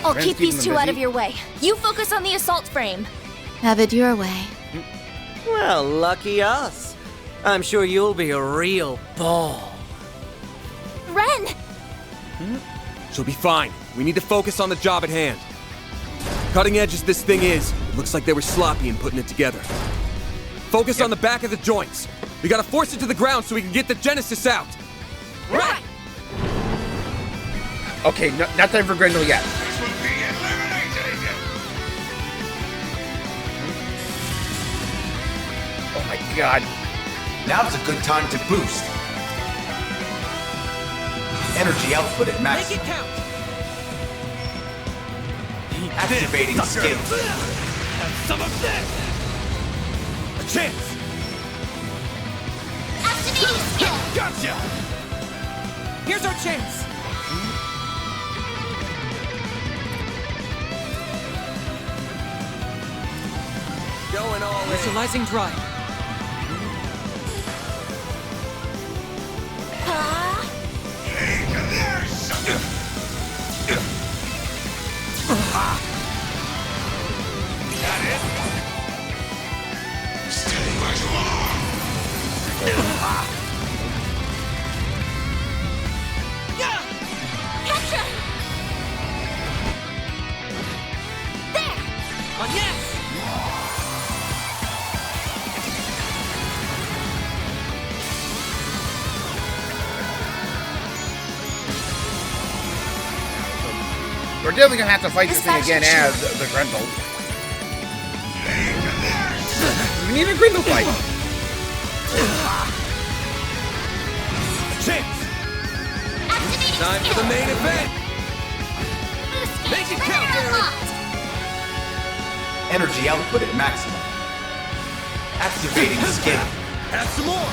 I'll Friends keep keeping these them two out busy. of your way. You focus on the assault frame. Have it your way. Well, lucky us. I'm sure you'll be a real ball. Ren! She'll be fine. We need to focus on the job at hand. Cutting edge as this thing is, it looks like they were sloppy in putting it together. Focus on the back of the joints. We gotta force it to the ground so we can get the Genesis out. Right! Okay, not time for Grendel yet. This will be eliminated! Oh my god. Now's a good time to boost. Energy output at max. Make it count! Activating skill. Have some of this! A chance! Activating skill! Gotcha! Here's our chance! Going all in. Initializing drive. Stay where you are! Catcher! There! On yes! We're definitely gonna have to fight this thing again as the Grendel. We need a Grendel fight. Chance! Activating Time for skill! the main event! Boost Make it gauge count, trigger Aaron. unlocked! Energy output at maximum. Activating skill. Have some more!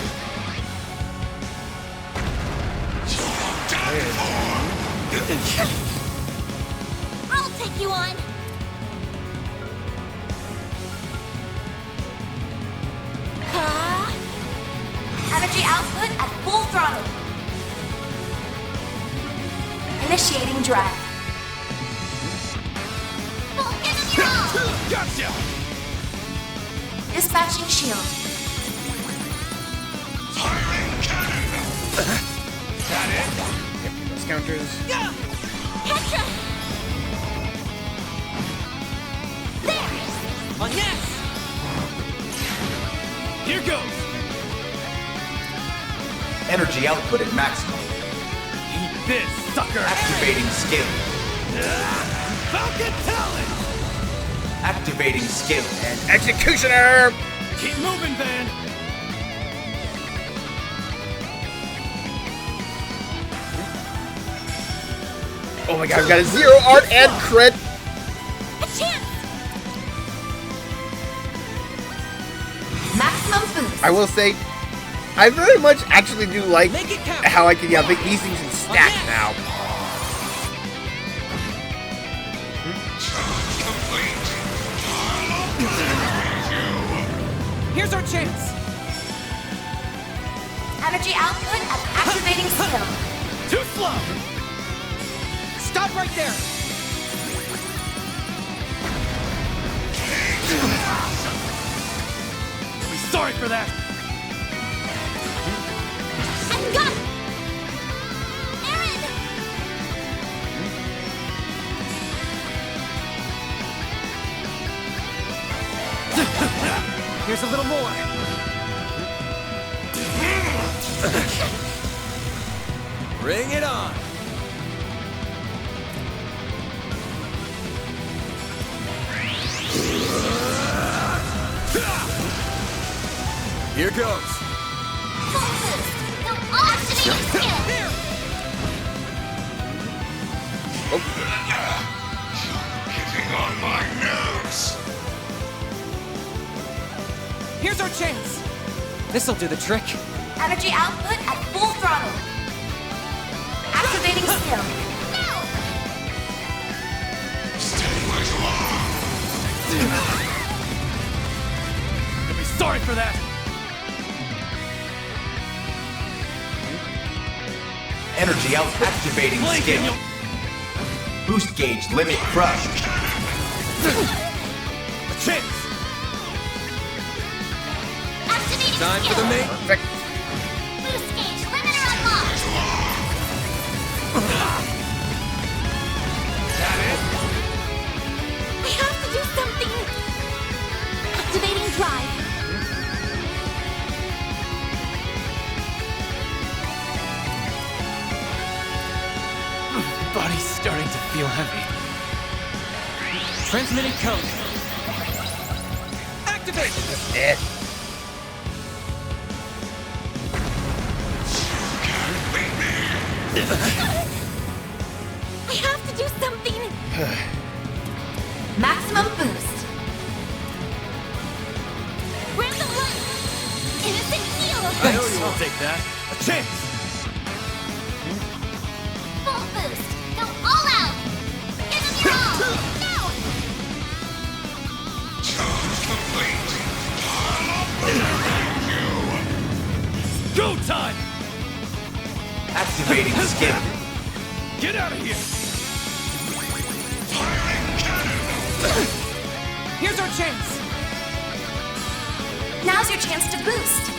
I'll take you on! Energy output at full throttle. Initiating drive. Focus your all! Gotcha! Dispatching shield. Firing cannon! That it? Yep, those counters. Petra! There! On yes! Here goes! Energy output at maximum. Eat this, sucker! Activating skill. Falcon talent! Activating skill. And Executioner! Keep moving, Van! Oh my god, I've got a 0 art and crit. A chance! Maximum boost. I will say, I very much actually do like Make it count. how I can make these things in stack now. Here's our chance! Energy output at activating skill. Too slow! Stop right there! You'll be sorry for that! I got it! Here's a little more. Bring it on! Here goes! Getting on my nerves. Here's our chance! This'll do the trick. Energy output at full throttle. Activating skill. Stay where you are. You'll be sorry for that! Energy out. Activating skill. Boost gauge limit crushed. A chance! Activating Time skill. for the main. Perfect. Boost gauge limiter unlocked. I have to do something. Activating drive. Body's starting to feel heavy. Transmitting code. Activate! Eh. I have to do something. Maximum boost. Random run. Innocent heal. I know you won't take that. A chance! Full boost. Go all out. Give them your all. Now. Charge complete. Go time! Activating skill. Get out of here! Here's our chance! Now's your chance to boost.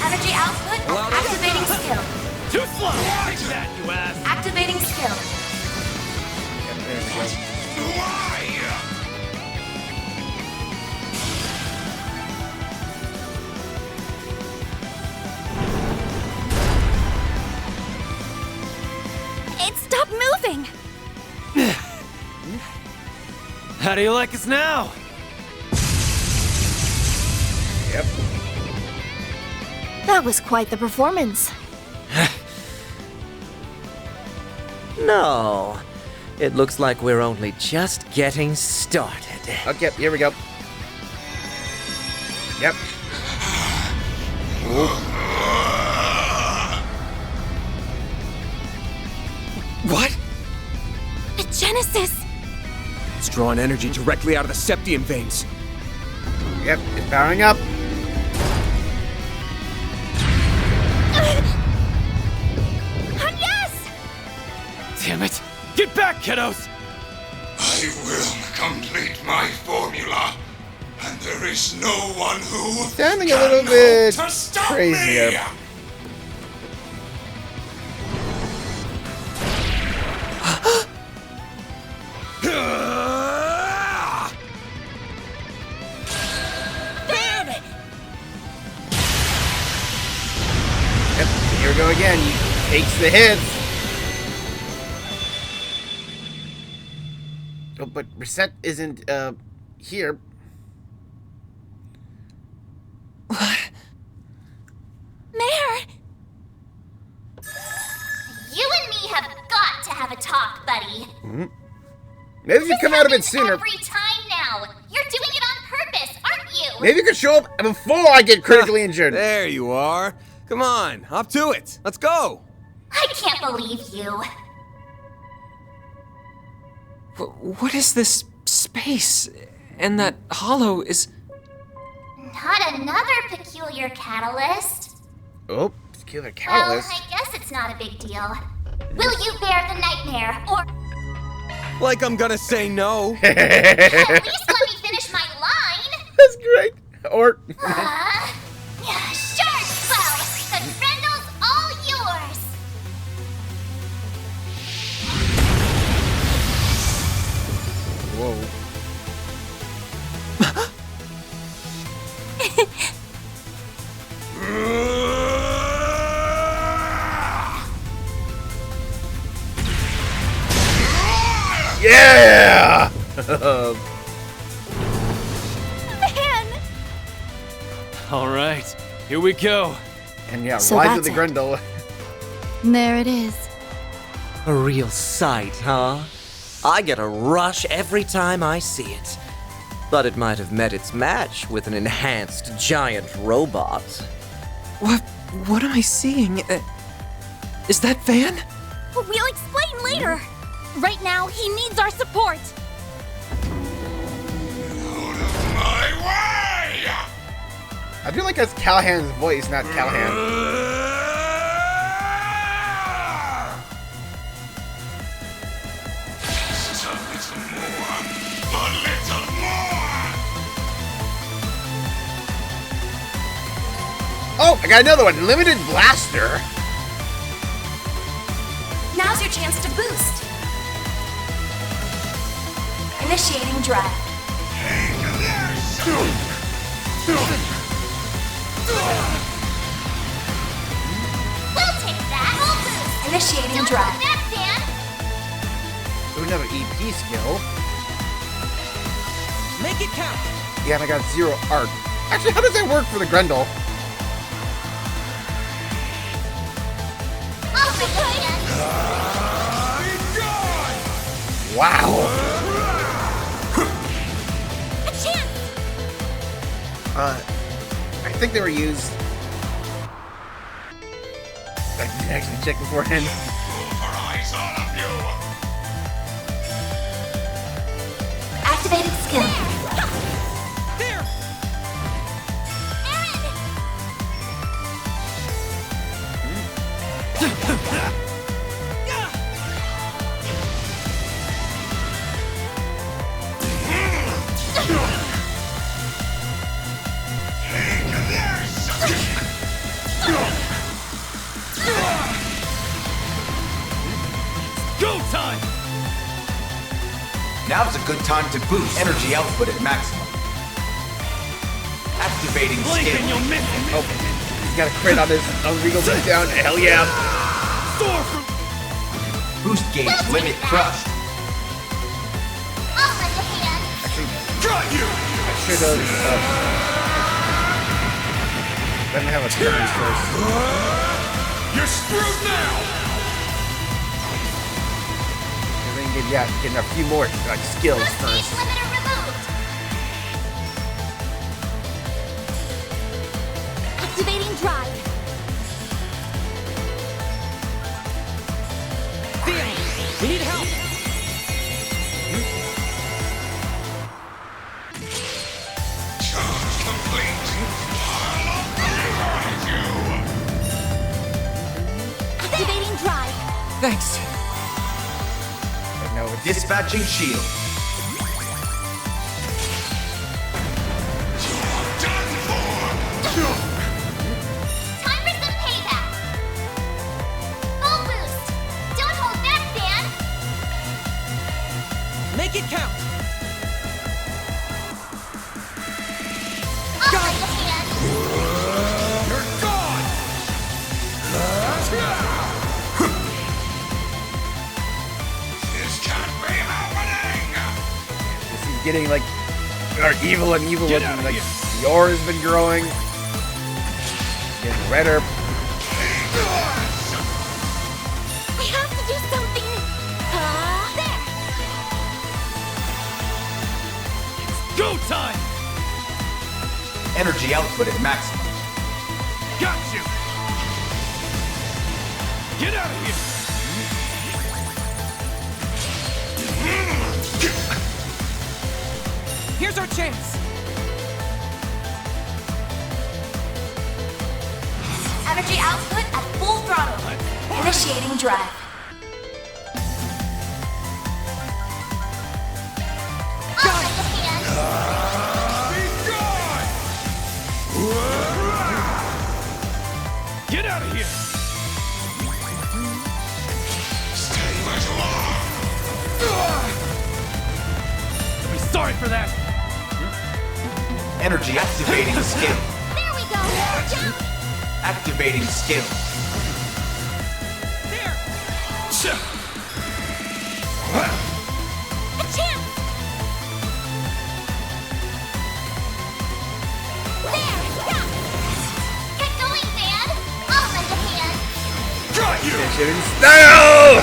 Energy output. Activating skill. Too slow! Take that, you ass! Activating skill. Why? It stopped moving. How do you like us now? Yep. That was quite the performance. No. It looks like we're only just getting started. Okay, here we go. Yep. What? The Genesis. It's drawing energy directly out of the septium veins. Yep, it's powering up. Yes! Damn it! Get back, kiddos! I will complete my formula, and there is no one who Sounding a can little hope bit to stop crazy me. here. Yep, here we go again. Takes the hits. Oh, but Reset isn't, here. Mayor! You and me have got to have a talk, buddy. Mm-hmm. Maybe if you come out a bit sooner. Every time now. You're doing it on purpose, aren't you? Maybe you could show up before I get critically injured. There you are. Come on, up to it. Let's go. I can't believe you. What is this space? And that hollow is... Not another peculiar catalyst. Oh, killer catalyst. Well, I guess it's not a big deal. Will you bear the nightmare, or Like I'm gonna say no. at least let me finish my line? That's great. Or... Sure, well, the Frendle's all yours. Whoa. Yeah! Man! All right, here we go. And yeah, So Rise that's of the it. Grendel. There it is. A real sight, huh? I get a rush every time I see it. But it might have met its match with an enhanced giant robot. What am I seeing? Is that Van? We'll explain later. Right now, he needs our support. I feel like that's Callahan's voice, not Callahan. Oh, I got another one. Limited blaster. Now's your chance to boost. Initiating drive. We'll take that. Full boost. Initiating drive. Back, Dan. So another EP skill. Make it count. Yeah, and I got 0 art. Actually, how does that work for the Grendel? Wow. A chance. I think they were used. I didn't actually check beforehand. Activated skill. There. Go time! Now's a good time to boost energy output at maximum. Activating Blink and you'll miss it. Oh, he's got a crit on his Regal Beatdown. Hell yeah. Soar from... Boost gauge limit crushed. I'll lend a hand. Actually, Got you! I should have. Let me have a turn first. You're screwed now! And then getting a few more like skills Boost gauge first. limiter removed. Activating drive. We need help. Activating drive. Thanks. But no, it's Dispatching shield. Time for some payback. Full boost. Don't hold back, Dan. Make it count. I'll lend a hand. You're gone! This can't be happening! this is getting like evil and evil looking. Like the ore has been growing, getting redder. I have to do something. There. Go time! Energy output at maximum. Got you! Get out of here! Here's our chance. Energy output at full throttle. Initiating drive. I'll lend a hand. Get out of here! You'll be sorry for that! Energy activating skill. There we go. Jump. Activating skill. In style!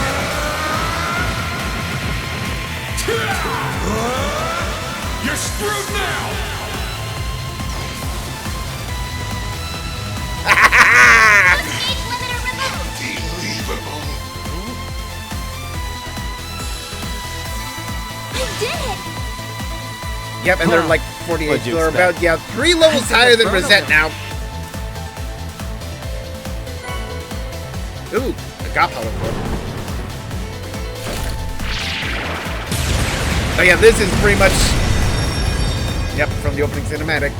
You're screwed now! I did it! Yep, and they're like 48. What'd you They're expect? about, 3 levels higher than Rosette now. Ooh, I got power core. Oh yeah, this is pretty much, yep, from the opening cinematic.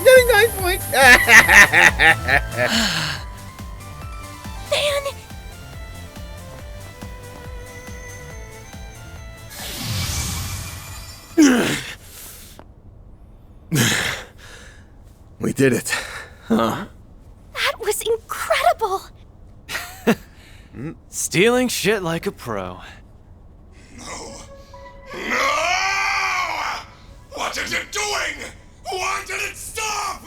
Getting 9 points. Man! We did it. Huh? That was incredible! Stealing shit like a pro. What is it doing? Why did it stop?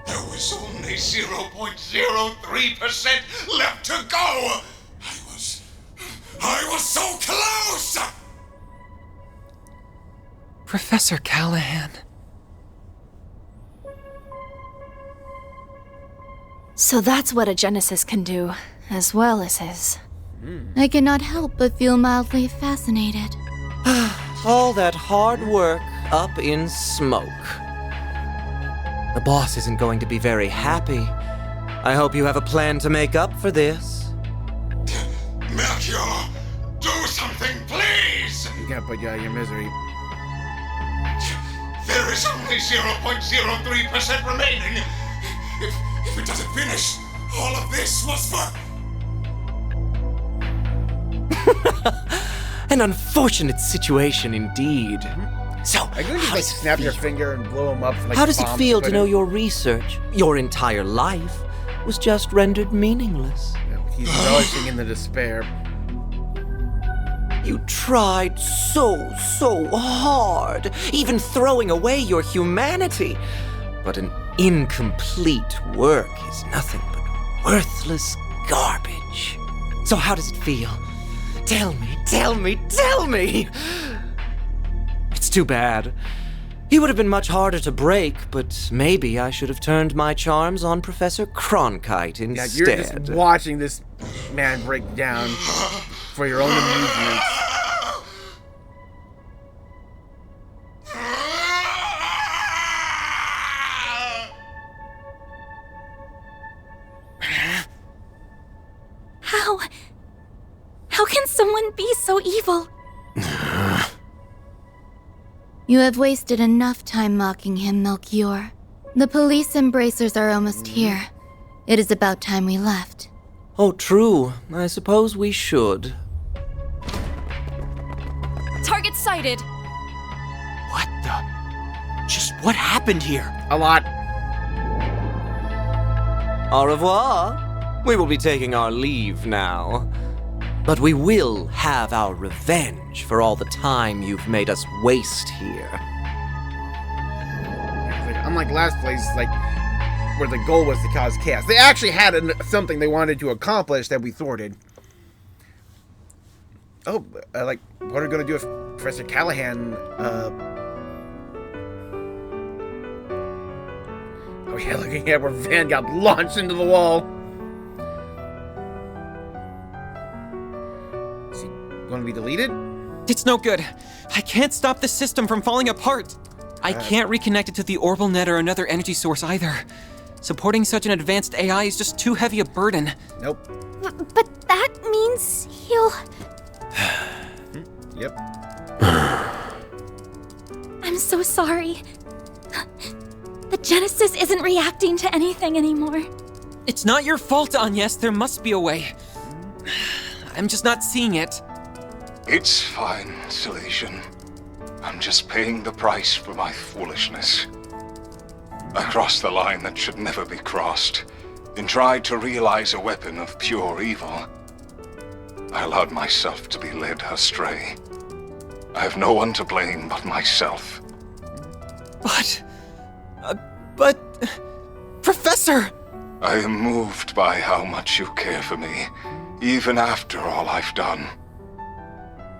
There was only 0.03% left to go. I was so close! Professor Callahan. So that's what a Genesis can do, as well as his. I cannot help but feel mildly fascinated. All that hard work up in smoke. The boss isn't going to be very happy. I hope you have a plan to make up for this. Melchior, do something, please! You can't put you out of your misery. There is only 0.03% remaining. If it doesn't finish, all of this was for... An unfortunate situation indeed. So, I can just like snap your finger and blow him up. Like how does it bombs feel put to know in. your research, your entire life, was just rendered meaningless? He's relishing in the despair. You tried so hard, even throwing away your humanity. But an incomplete work is nothing but worthless garbage. So how does it feel? Tell me. It's too bad. He would have been much harder to break, but maybe I should have turned my charms on Professor Cronkite instead. Yeah, you're just watching this man break down for your own amusement. How can someone be so evil? You have wasted enough time mocking him, Melchior. The police embracers are almost here. It is about time we left. Oh, true. I suppose we should. Target sighted. What the? Just what happened here? A lot. Au revoir. We will be taking our leave now. But we will have our revenge for all the time you've made us waste here. Unlike last place, like, where the goal was to cause chaos. They actually had something they wanted to accomplish that we thwarted. Oh, like, what are we gonna do if Professor Callahan, Oh yeah, looking at where Van got launched into the wall. Is he going to be deleted? It's no good. I can't stop the system from falling apart. I can't reconnect it to the orbital net or another energy source either. Supporting such an advanced AI is just too heavy a burden. Nope. But that means he'll... Yep. I'm so sorry. The Genesis isn't reacting to anything anymore. It's not your fault, Agnes. There must be a way. I'm just not seeing it. It's fine, Salesian. I'm just paying the price for my foolishness. I crossed the line that should never be crossed, and tried to realize a weapon of pure evil. I allowed myself to be led astray. I have no one to blame but myself. But... Professor! I am moved by how much you care for me, even after all I've done.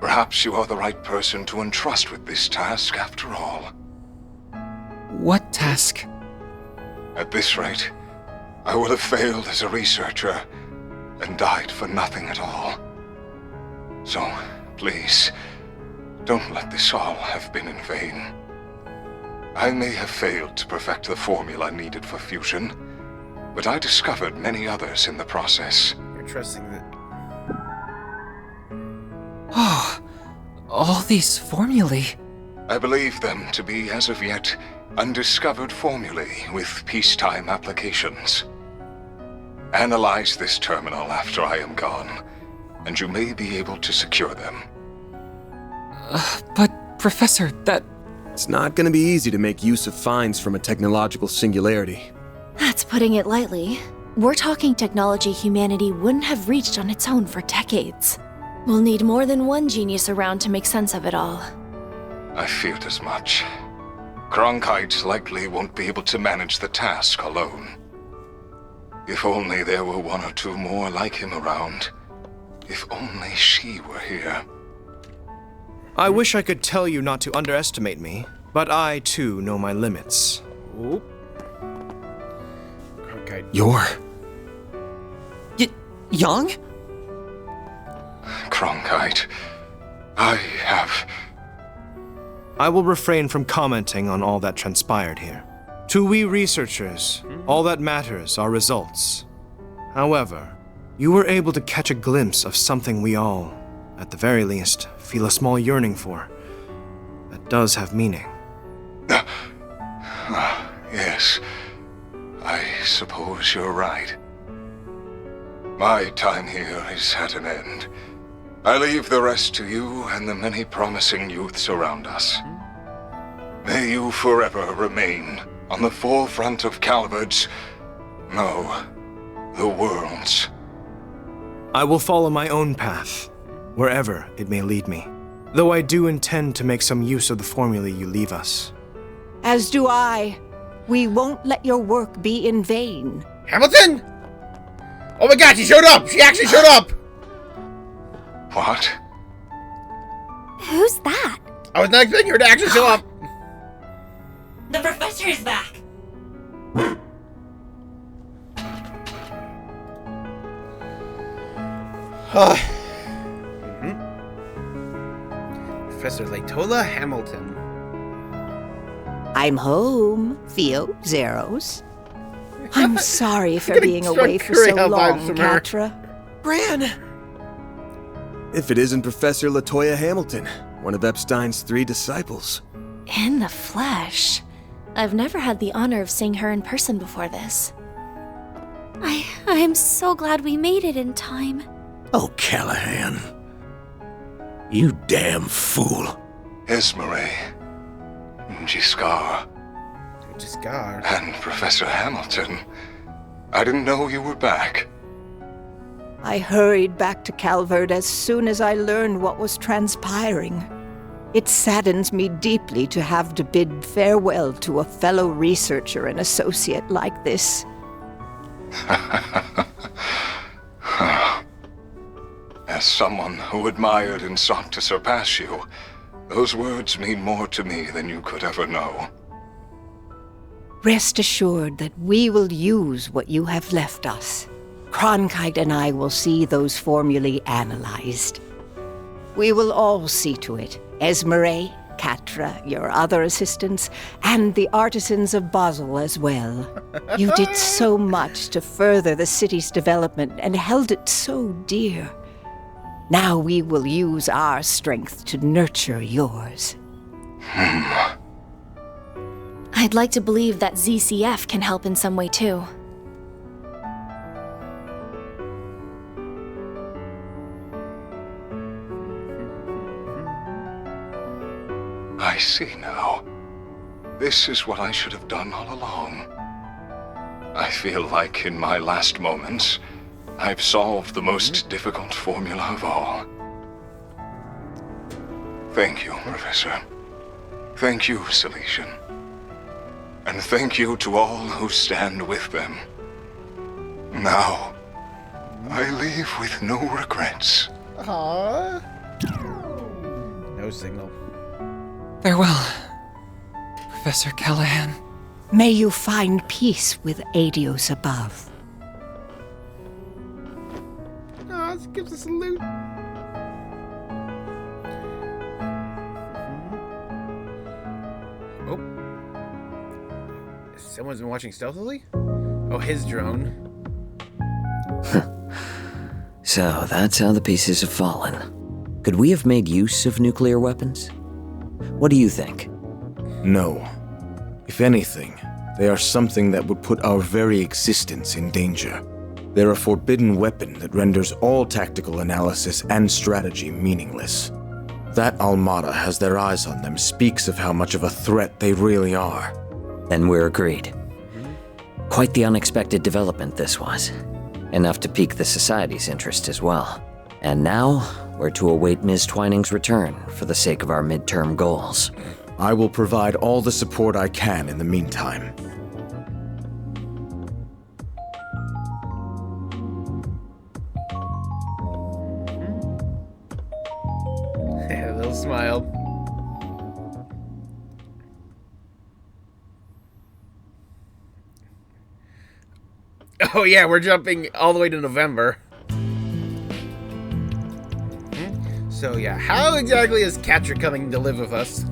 Perhaps you are the right person to entrust with this task after all. What task? At this rate, I would have failed as a researcher and died for nothing at all. So, please, don't let this all have been in vain. I may have failed to perfect the formula needed for fusion, but I discovered many others in the process. You're trusting that... Oh, all these formulae. I believe them to be, as of yet, undiscovered formulae with peacetime applications. Analyze this terminal after I am gone, and you may be able to secure them. But, Professor, that... It's not gonna be easy to make use of finds from a technological singularity. That's putting it lightly. We're talking technology humanity wouldn't have reached on its own for decades. We'll need more than one genius around to make sense of it all. I feared as much. Cronkite likely won't be able to manage the task alone. If only there were one or two more like him around. If only she were here. I wish I could tell you not to underestimate me, but I, too, know my limits. Oop. Okay. You're... young? Cronkite, I have... I will refrain from commenting on all that transpired here. To we researchers, all that matters are results. However, you were able to catch a glimpse of something we all, at the very least, feel a small yearning for. That does have meaning. Yes, I suppose you're right. My time here is at an end. I leave the rest to you and the many promising youths around us. May you forever remain on the forefront of Calvard's, no, the world's. I will follow my own path, wherever it may lead me. Though I do intend to make some use of the formulae you leave us. As do I. We won't let your work be in vain. Hamilton? Oh my god, she showed up! She actually showed up! What? Who's that? I was not expecting her to actually show up. The professor is back. Professor Latola Hamilton. I'm home, Theo, Zeros. I'm sorry for being away for so long, Catra. Bran! If it isn't Professor Latoya Hamilton, one of Epstein's 3 disciples. In the flesh. I've never had the honor of seeing her in person before this. I'm so glad we made it in time. Oh, Callahan. You damn fool. Esmeralda. Giscard. Giscard. And Professor Hamilton. I didn't know you were back. I hurried back to Calvard as soon as I learned what was transpiring. It saddens me deeply to have to bid farewell to a fellow researcher and associate like this. As someone who admired and sought to surpass you, those words mean more to me than you could ever know. Rest assured that we will use what you have left us. Cronkite and I will see those formulae analyzed. We will all see to it. Esmeralda, Catra, your other assistants, and the artisans of Basel as well. You did so much to further the city's development and held it so dear. Now we will use our strength to nurture yours. I'd like to believe that ZCF can help in some way too. I see now. This is what I should have done all along. I feel like in my last moments, I've solved the most difficult formula of all. Thank you, Professor. Thank you, Silesian. And thank you to all who stand with them. Now, I leave with no regrets. Aww. No signal. Farewell, Professor Callahan. May you find peace with Adios above. Oh, this gives us a loot. Oh. Someone's been watching stealthily? Oh, his drone. So, that's how the pieces have fallen. Could we have made use of nuclear weapons? What do you think? No. If anything, they are something that would put our very existence in danger. They're a forbidden weapon that renders all tactical analysis and strategy meaningless. That Almata has their eyes on them speaks of how much of a threat they really are. Then we're agreed. Quite the unexpected development this was. Enough to pique the Society's interest as well. And now, we're to await Ms. Twining's return for the sake of our midterm goals. I will provide all the support I can in the meantime. A little smile. Oh yeah, we're jumping all the way to November. So yeah, how exactly is Catra coming to live with us?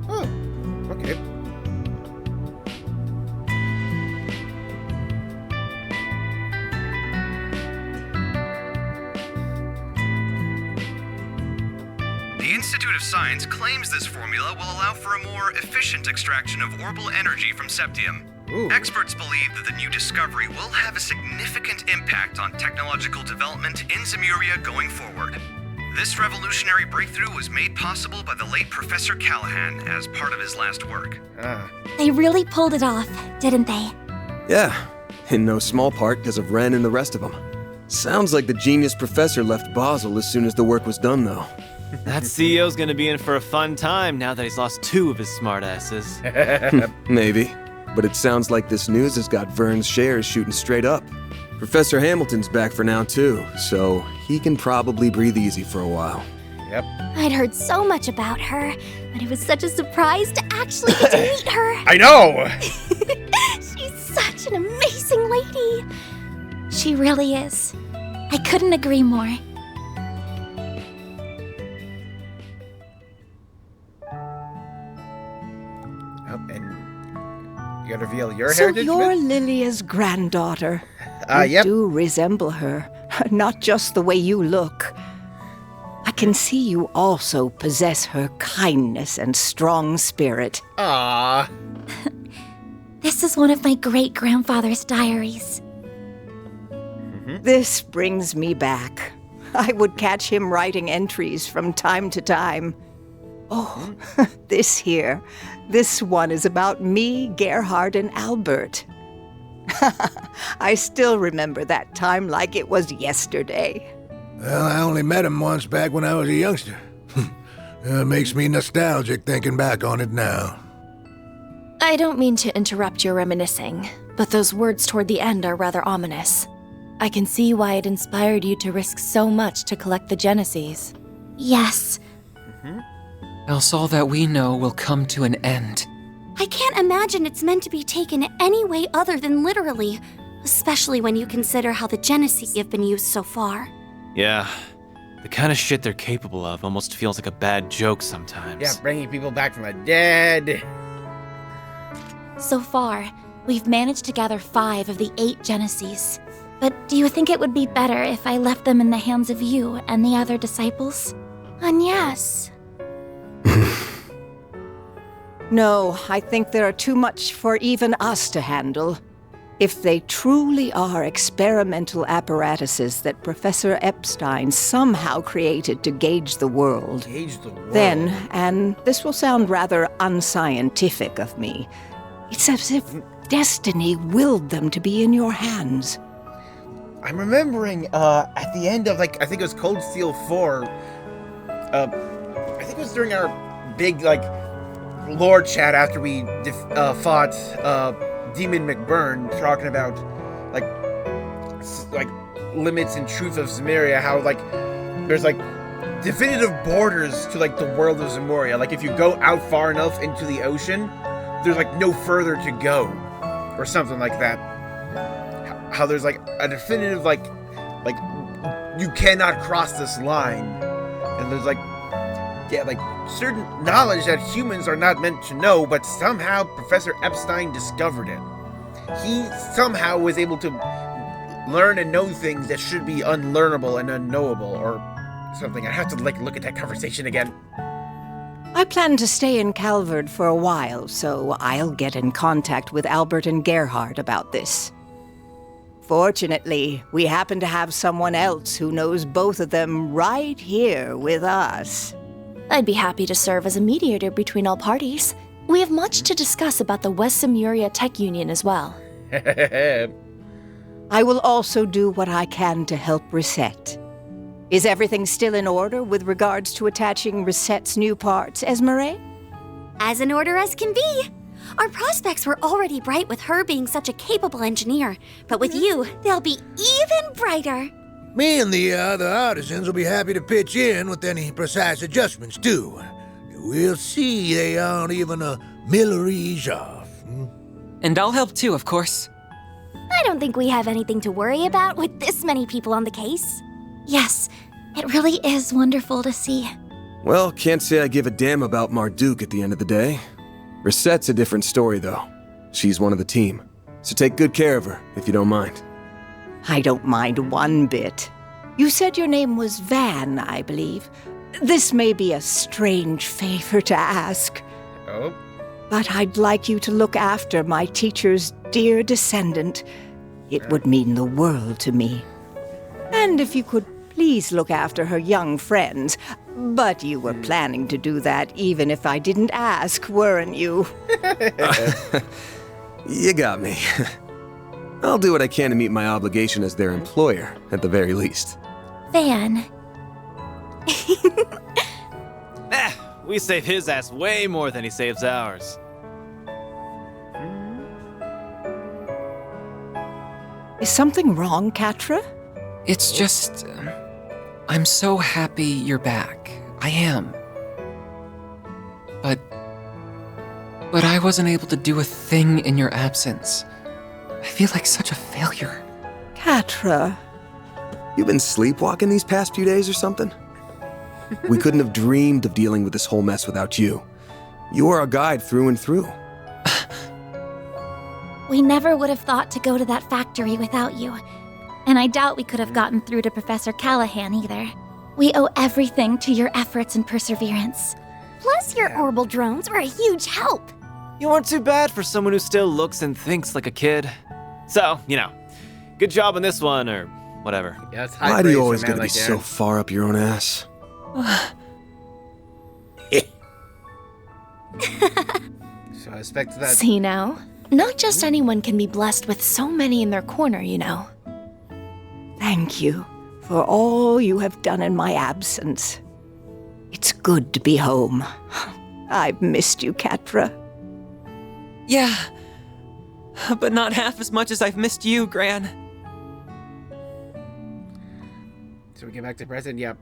Oh, okay. The Institute of Science claims this formula will allow for a more efficient extraction of orbital energy from Septium. Experts believe that the new discovery will have a significant impact on technological development in Zemuria going forward. This revolutionary breakthrough was made possible by the late Professor Callahan as part of his last work. They really pulled it off, didn't they? Yeah, in no small part because of Ren and the rest of them. Sounds like the genius professor left Basel as soon as the work was done, though. That CEO's gonna be in for a fun time now that he's lost 2 of his smartasses. Maybe. But it sounds like this news has got Vern's shares shooting straight up. Professor Hamilton's back for now, too, so he can probably breathe easy for a while. Yep. I'd heard so much about her, but it was such a surprise to actually get to meet her. I know! She's such an amazing lady. She really is. I couldn't agree more. You gotta reveal your So heritage. you're Lilia's granddaughter. You Yep. do resemble her, not just the way you look. I can see you also possess her kindness and strong spirit. Ah. This is one of my great-grandfather's diaries. This brings me back. I would catch him writing entries from time to time. Oh, this here. This one is about me, Gerhard, and Albert. I still remember that time like it was yesterday. Well, I only met him once back when I was a youngster. It makes me nostalgic thinking back on it now. I don't mean to interrupt your reminiscing, but those words toward the end are rather ominous. I can see why it inspired you to risk so much to collect the Genesis. Yes. Else all that we know will come to an end. I can't imagine it's meant to be taken any way other than literally, especially when you consider how the Genesis have been used so far. Yeah, the kind of shit they're capable of almost feels like a bad joke sometimes. Yeah, bringing people back from the dead. So far, we've managed to gather 5 of the 8 Genesis. But do you think it would be better if I left them in the hands of you and the other disciples? Yes. No, I think there are too much for even us to handle. If they truly are experimental apparatuses that Professor Epstein somehow created to gauge the world, then, and this will sound rather unscientific of me, it's as if destiny willed them to be in your hands. I'm remembering at the end of, like, I think it was Cold Steel 4, I think it was during our big, like, lore chat after we fought Demon McBurn, talking about, like limits and truth of Zemuria, how, like, there's, like, definitive borders to, like, the world of Zemuria. Like, if you go out far enough into the ocean, there's, like, no further to go, or something like that. How there's, like, a definitive, like, you cannot cross this line, and there's, like, yeah, like, certain knowledge that humans are not meant to know, but somehow Professor Epstein discovered it. He somehow was able to learn and know things that should be unlearnable and unknowable, or something. I have to, like, look at that conversation again. I plan to stay in Calvard for a while, so I'll get in contact with Albert and Gerhard about this. Fortunately, we happen to have someone else who knows both of them right here with us. I'd be happy to serve as a mediator between all parties. We have much to discuss about the West Zemuria Tech Union as well. I will also do what I can to help Reset. Is everything still in order with regards to attaching Reset's new parts, Esmeralda? As in order as can be. Our prospects were already bright with her being such a capable engineer, but with you, they'll be even brighter. Me and the other artisans will be happy to pitch in with any precise adjustments, too. We'll see they aren't even a millerage off. And I'll help too, of course. I don't think we have anything to worry about with this many people on the case. Yes, it really is wonderful to see. Well, can't say I give a damn about Marduk at the end of the day. Reset's a different story, though. She's one of the team. So take good care of her, if you don't mind. I don't mind one bit. You said your name was Van, I believe. This may be a strange favor to ask. Oh. But I'd like you to look after my teacher's dear descendant. It would mean the world to me. And if you could please look after her young friends. But you were planning to do that even if I didn't ask, weren't you? You got me. I'll do what I can to meet my obligation as their employer, at the very least. Van. We save his ass way more than he saves ours. Is something wrong, Catra? It's just... I'm so happy you're back. I am. But I wasn't able to do a thing in your absence. I feel like such a failure. Catra. You been sleepwalking these past few days or something? We couldn't have dreamed of dealing with this whole mess without you. You are our guide through and through. We never would have thought to go to that factory without you. And I doubt we could have gotten through to Professor Callahan either. We owe everything to your efforts and perseverance. Plus, your orbital drones were a huge help. You weren't too bad for someone who still looks and thinks like a kid. So, good job on this one, or whatever. Yeah, it's high Why do praise you for a always man gotta be like so Aaron. far up your own ass? So I expect that. See now? Not just anyone can be blessed with so many in their corner, you know. Thank you for all you have done in my absence. It's good to be home. I've missed you, Catra. Yeah. But not half as much as I've missed you, Gran. So we get back to present. Yep.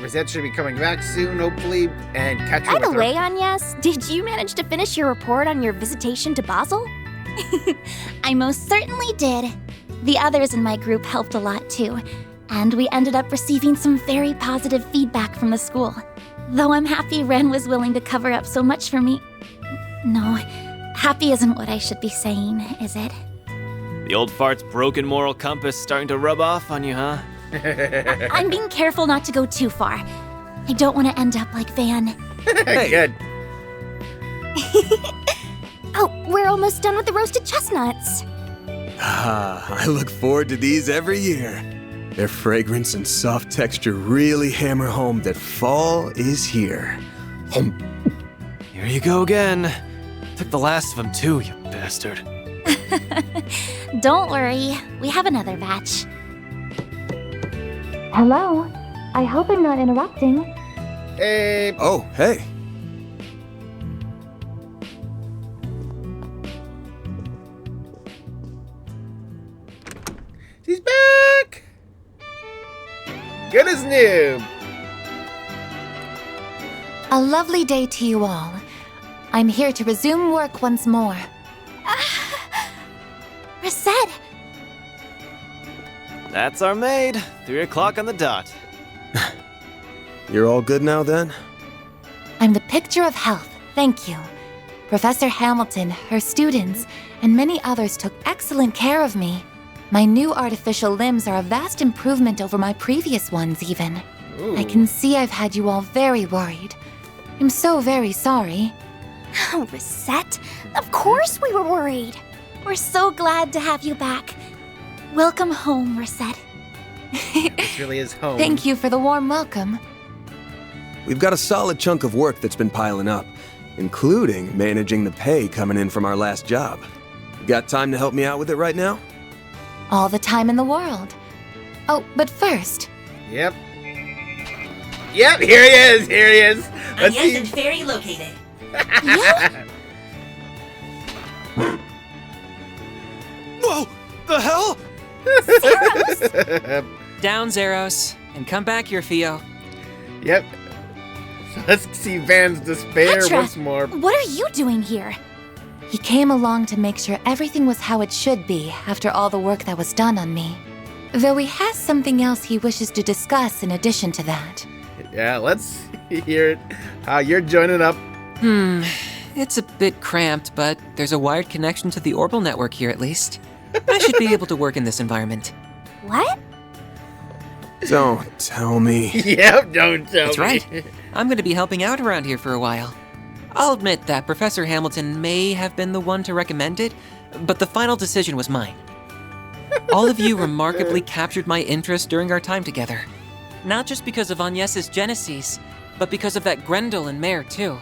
Rosette should be coming back soon, hopefully, and catch her By the with her. way, Agnes, did you manage to finish your report on your visitation to Basel? I most certainly did. The others in my group helped a lot too, and we ended up receiving some very positive feedback from the school. Though I'm happy Ren was willing to cover up so much for me. No, happy isn't what I should be saying, is it? The old fart's broken moral compass starting to rub off on you, huh? I'm being careful not to go too far. I don't want to end up like Van. Hey. Good. Oh, we're almost done with the roasted chestnuts. I look forward to these every year. Their fragrance and soft texture really hammer home that fall is here. Here you go again. Took the last of them too, you bastard. Don't worry, we have another batch. Hello. I hope I'm not interrupting. Hey. Oh, hey. She's back! Good as new. A lovely day to you all. I'm here to resume work once more. Reset! That's our maid. 3 o'clock on the dot. You're all good now then? I'm the picture of health, thank you. Professor Hamilton, her students, and many others took excellent care of me. My new artificial limbs are a vast improvement over my previous ones, even. Ooh. I can see I've had you all very worried. I'm so very sorry. Oh, Reset, of course we were worried. We're so glad to have you back. Welcome home, Reset. This really is home. Thank you for the warm welcome. We've got a solid chunk of work that's been piling up, including managing the pay coming in from our last job. You got time to help me out with it right now? All the time in the world. Oh, but first. Yep. Yep, here he is, here he is. Let's Yes, see. and ferry located. Whoa! The hell? Down, Zeros, and come back here, Theo. Yep. So let's see Van's despair Petra, once more. What are you doing here? He came along to make sure everything was how it should be after all the work that was done on me. Though he has something else he wishes to discuss in addition to that. Yeah, let's hear it. How you're joining up. It's a bit cramped, but there's a wired connection to the orbital network here at least. I should be able to work in this environment. What? Don't tell me. Yep, don't tell That's me. right. I'm going to be helping out around here for a while. I'll admit that Professor Hamilton may have been the one to recommend it, but the final decision was mine. All of you remarkably captured my interest during our time together. Not just because of Agnes's Genesis, but because of that Grendel and Mare, too.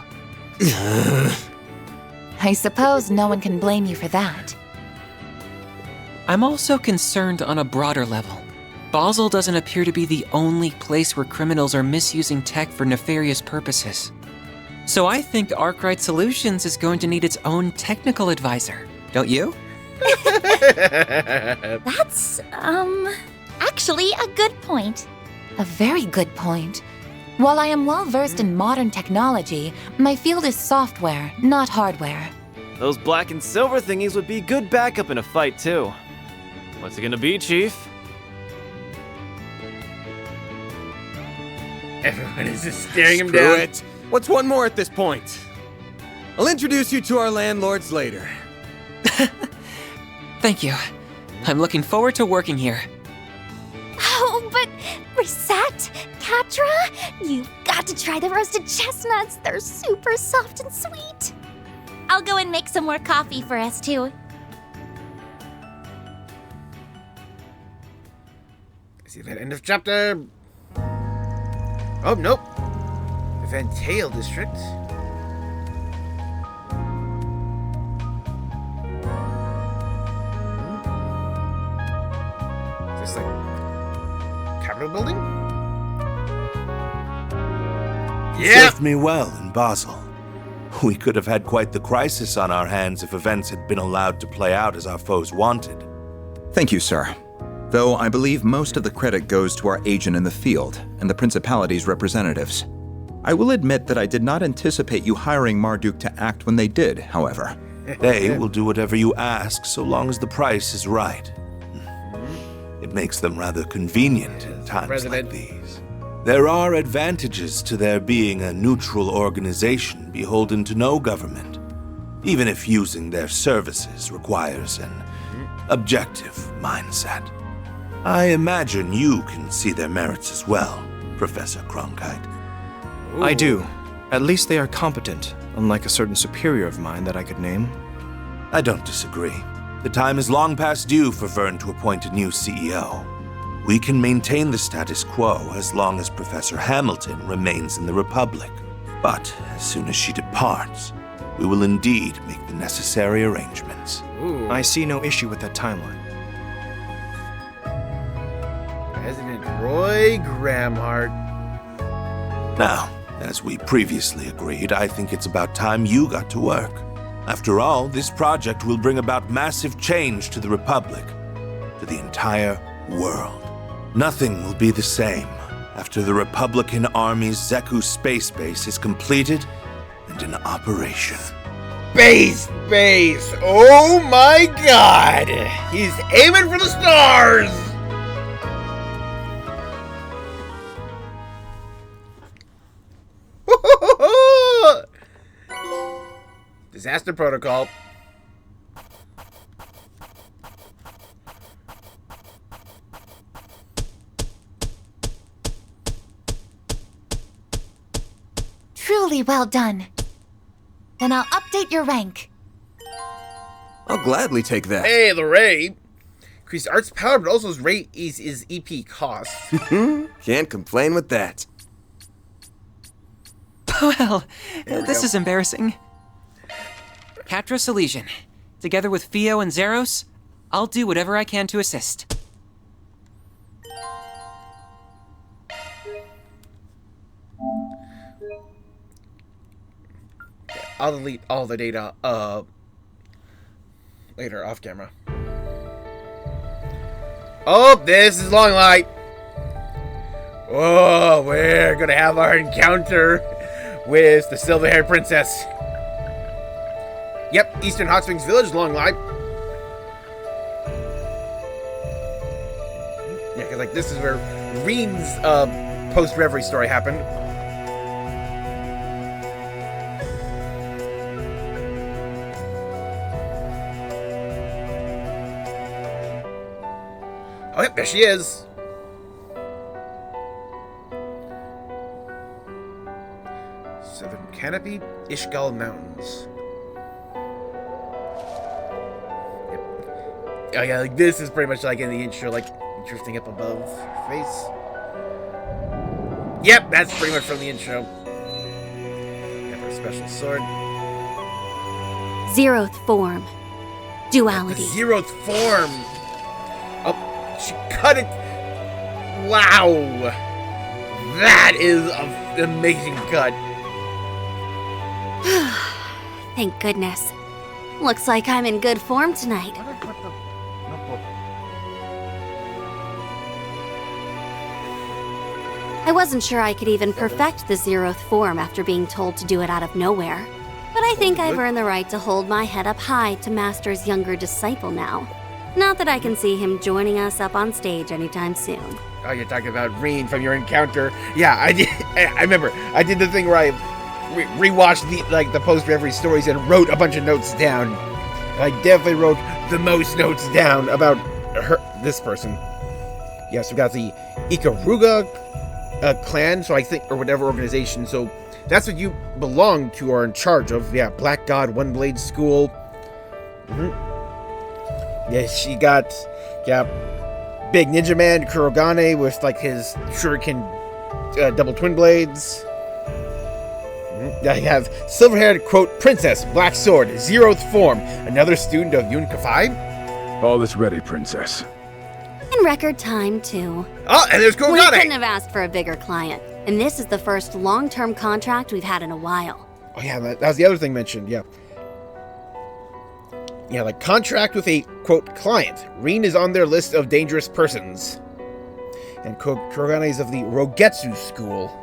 I suppose no one can blame you for that. I'm also concerned on a broader level. Basel doesn't appear to be the only place where criminals are misusing tech for nefarious purposes. So I think Arkwright Solutions is going to need its own technical advisor, don't you? That's, actually a good point. A very good point. While I am well versed in modern technology, my field is software, not hardware. Those black and silver thingies would be good backup in a fight, too. What's it gonna be, Chief? Everyone is just staring him Screw down. it. What's one more at this point? I'll introduce you to our landlords later. Thank you. I'm looking forward to working here. Oh, but Reset, Catra, you've got to try the roasted chestnuts. They're super soft and sweet. I'll go and make some more coffee for us, too. See that end of chapter. Oh, nope. The Van Tail District. Is this like Capitol building? Yeah. Served me well in Basel. We could have had quite the crisis on our hands if events had been allowed to play out as our foes wanted. Thank you, sir. Though I believe most of the credit goes to our agent in the field and the Principality's representatives. I will admit that I did not anticipate you hiring Marduk to act when they did, however. They will do whatever you ask so long as the price is right. It makes them rather convenient in times like these. There are advantages to their being a neutral organization beholden to no government, even if using their services requires an objective mindset. I imagine you can see their merits as well, Professor Cronkite. I do. At least they are competent, unlike a certain superior of mine that I could name. I don't disagree. The time is long past due for Vern to appoint a new CEO. We can maintain the status quo as long as Professor Hamilton remains in the Republic. But as soon as she departs, we will indeed make the necessary arrangements. Ooh. I see no issue with that timeline. President Roy Gramhart. Now, as we previously agreed, I think it's about time you got to work. After all, this project will bring about massive change to the Republic, to the entire world. Nothing will be the same after the Republican Army's Zeku space base is completed and in operation. Space base! Oh my god! He's aiming for the stars! Disaster protocol. Truly well done. Then I'll update your rank. I'll gladly take that. Hey, the Ray. Increased arts power, but also his EP cost. Can't complain with that. Well, this is embarrassing. Catros Elysian. Together with Fio and Zeros, I'll do whatever I can to assist. I'll delete all the data later off camera. Oh, this is Long Light. Oh, we're gonna have our encounter with the silver-haired princess. Yep, Eastern Hot Springs Village, Long Light. Yeah, because like this is where Reen's post-reverie story happened. Oh, yep, there she is. Southern Canopy, Ishgal Mountains. Yep. Oh yeah, like this is pretty much like in the intro, like drifting up above her face. Yep, that's pretty much from the intro. Got her special sword. Zeroth form. Duality. Zeroth form. Oh, she cut it. Wow. That is an amazing cut. Thank goodness. Looks like I'm in good form tonight. I wasn't sure I could even perfect the Zeroth form after being told to do it out of nowhere. But I think I've earned the right to hold my head up high to Master's younger disciple now. Not that I can see him joining us up on stage anytime soon. Oh, you're talking about Reen from your encounter. Yeah, I did. I remember. I did the thing where I rewatched the post-reverie stories and wrote a bunch of notes down. I definitely wrote the most notes down about this person. Yes, we got the Ikaruga clan, so I think, or whatever organization. So that's what you belong to or in charge of. Yeah, Black God, One Blade School. Yeah, she got, Big Ninja Man, Kurogane, with like his shuriken double twin blades. I have silver-haired, quote, Princess, Black Sword, Zeroth form, another student of Yun Kafai. All is ready, Princess. In record time, too. Oh, and there's Kurogane! We couldn't have asked for a bigger client, and this is the first long-term contract we've had in a while. Oh yeah, that was the other thing mentioned, yeah. Yeah, like contract with a, quote, client. Reen is on their list of dangerous persons. And Kurogane is of the Rogetsu school.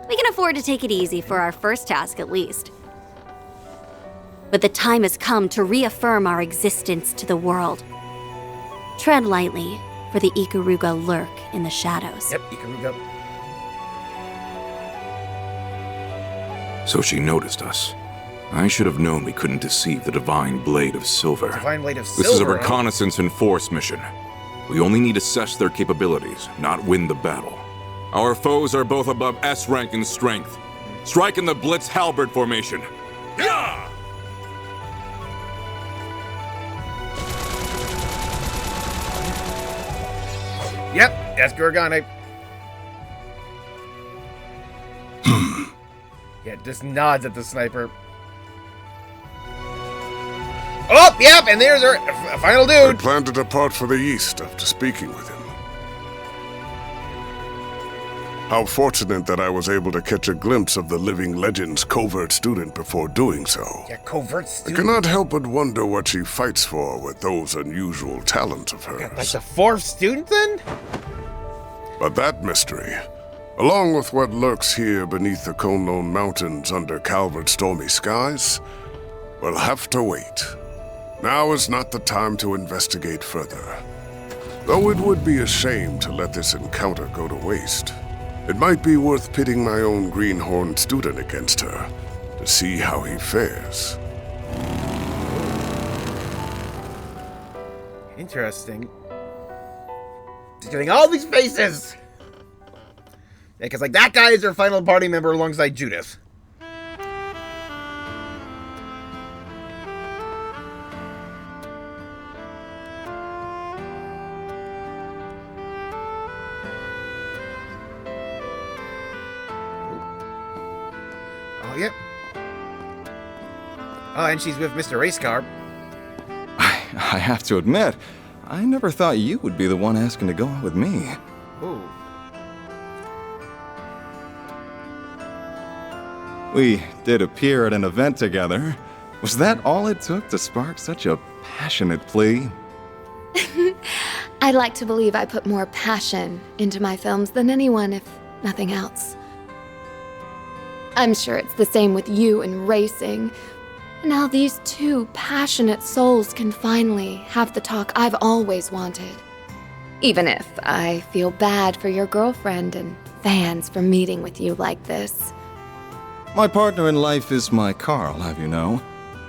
We can afford to take it easy for our first task, at least. But the time has come to reaffirm our existence to the world. Tread lightly, for the Ikaruga lurk in the shadows. Yep, Ikaruga. So she noticed us. I should have known we couldn't deceive the Divine Blade of Silver. Divine Blade of Silver. This is a reconnaissance and force mission. We only need to assess their capabilities, not win the battle. Our foes are both above S rank in strength. Strike in the Blitz Halberd formation. Yeah! Yep, that's Gorgane. Yeah, just nods at the sniper. Oh, yep, and there's our final I dude. plan to depart for the east after speaking with him. How fortunate that I was able to catch a glimpse of the living legend's covert student before doing so. Yeah, covert I student. cannot help but wonder what she fights for with those unusual talents of hers. Like the fourth student, then? But that mystery, along with what lurks here beneath the Conlone Mountains under Calvert's stormy skies, will have to wait. Now is not the time to investigate further. Though it would be a shame to let this encounter go to waste, it might be worth pitting my own greenhorn student against her to see how he fares. Interesting. Just getting all these faces. Yeah, because like that guy is our final party member alongside Judith. Oh, yep. Oh, and she's with Mr. Racecar. I have to admit, I never thought you would be the one asking to go out with me. Ooh. We did appear at an event together. Was that all it took to spark such a passionate plea? I'd like to believe I put more passion into my films than anyone, if nothing else. I'm sure it's the same with you and racing. Now these two passionate souls can finally have the talk I've always wanted. Even if I feel bad for your girlfriend and fans for meeting with you like this. My partner in life is my Carl, have you know.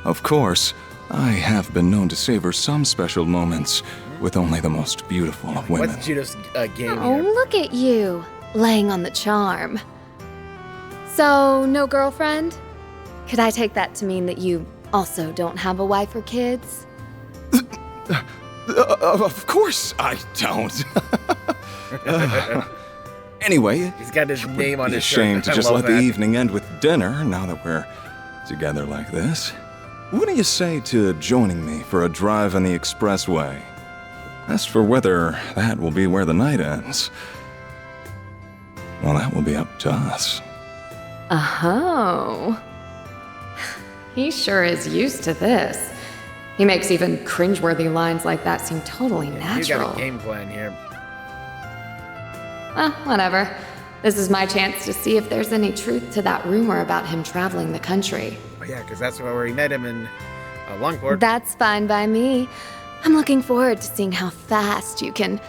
Of course, I have been known to savor some special moments with only the most beautiful of women. What's Judith's game Oh, here? look at you, laying on the charm. So, no girlfriend? Could I take that to mean that you also don't have a wife or kids? Of course I don't. Anyway, He's got his name on be his a shirt. shame to I just love let the that. evening end with dinner now that we're together like this. What do you say to joining me for a drive on the expressway? As for whether that will be where the night ends, well, that will be up to us. Oh. He sure is used to this. He makes even cringeworthy lines like that seem totally You natural. got a game plan here. Whatever. This is my chance to see if there's any truth to that rumor about him traveling the country. Oh, yeah, because that's where we met him in Longport. That's fine by me. I'm looking forward to seeing how fast you can...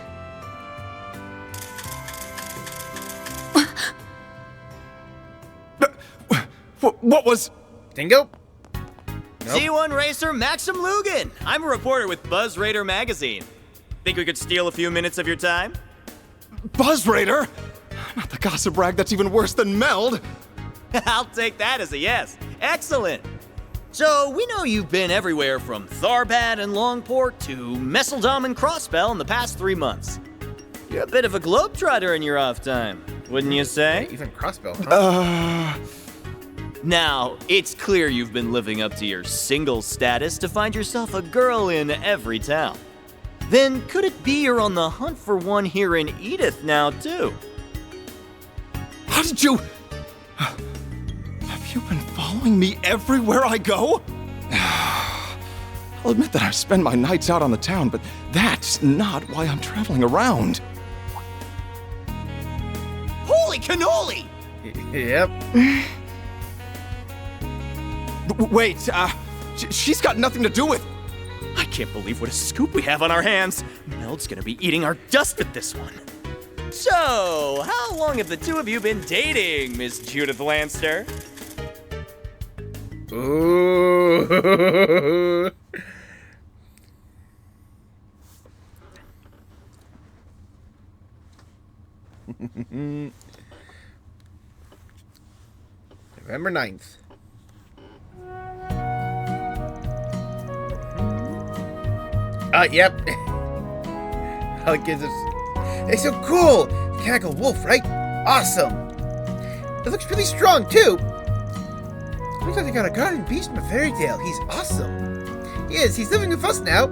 What was... Dingo? Z1 racer Maxim Lugan. I'm a reporter with Buzz Raider magazine. Think we could steal a few minutes of your time? Buzz Raider? Not the gossip rag that's even worse than Meld. I'll take that as a yes. Excellent. So, we know you've been everywhere from Tharbad and Longport to Messeldom and Crossbell in the past 3 months. You're a bit of a globetrotter in your off time, wouldn't you say? Even Crossbell, huh? Now, it's clear you've been living up to your single status to find yourself a girl in every town. Then could it be you're on the hunt for one here in Edith now, too? How did you... Have you been following me everywhere I go? I'll admit that I spend my nights out on the town, but that's not why I'm traveling around. Holy cannoli! Yep. Wait, she's got nothing to do with... I can't believe what a scoop we have on our hands. Meld's gonna be eating our dust with this one. So, how long have the two of you been dating, Miss Judith Lanster? Ooh. November 9th. Yep. Oh, it gives us It's so cool! Mechanical wolf, right? Awesome! It looks really strong, too! Looks like they got a guardian beast from a fairy tale. He's awesome. He is. He's living with us now.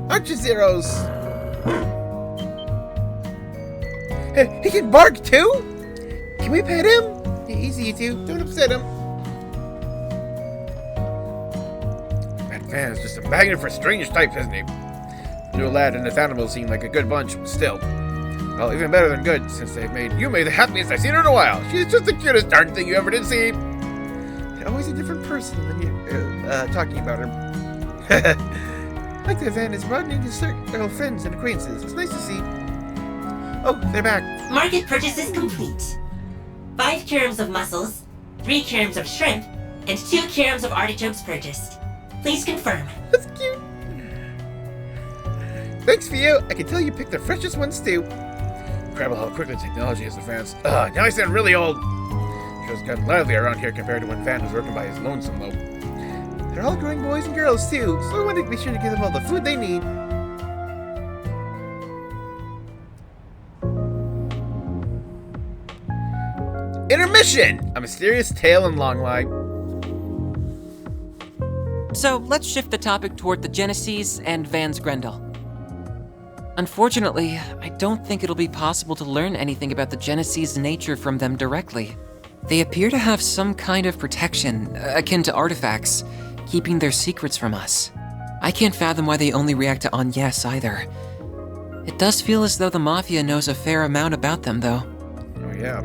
Aren't you, Zeros? He can bark, too? Can we pet him? Easy, you two. Don't upset him. That Van is just a magnet for strange types, isn't he? The new lad and his animals seem like a good bunch, but still. Well, even better than good, since they've made Yume the happiest I've seen her in a while. She's just the cutest darn thing you ever did see. Always a different person when you're talking about her. Like the Van is broadening his circle of friends and acquaintances. It's nice to see. Oh, they're back. Market purchase is complete. 5 kilograms of mussels, 3 kilograms of shrimp, and 2 kilograms of artichokes purchased. Please confirm. That's cute. Thanks for you. I can tell you picked the freshest ones too. Incredible how quickly technology has advanced. Now I sound really old. Show's gotten lively around here compared to when Van was working by his lonesome though. They're all growing boys and girls too, so I want to be sure to give them all the food they need. Intermission! A mysterious tale and long line. So let's shift the topic toward the Genesis and Van's Grendel. Unfortunately, I don't think it'll be possible to learn anything about the Genesis' nature from them directly. They appear to have some kind of protection, akin to artifacts, keeping their secrets from us. I can't fathom why they only react to Agnes either. It does feel as though the Mafia knows a fair amount about them, though. Oh yeah.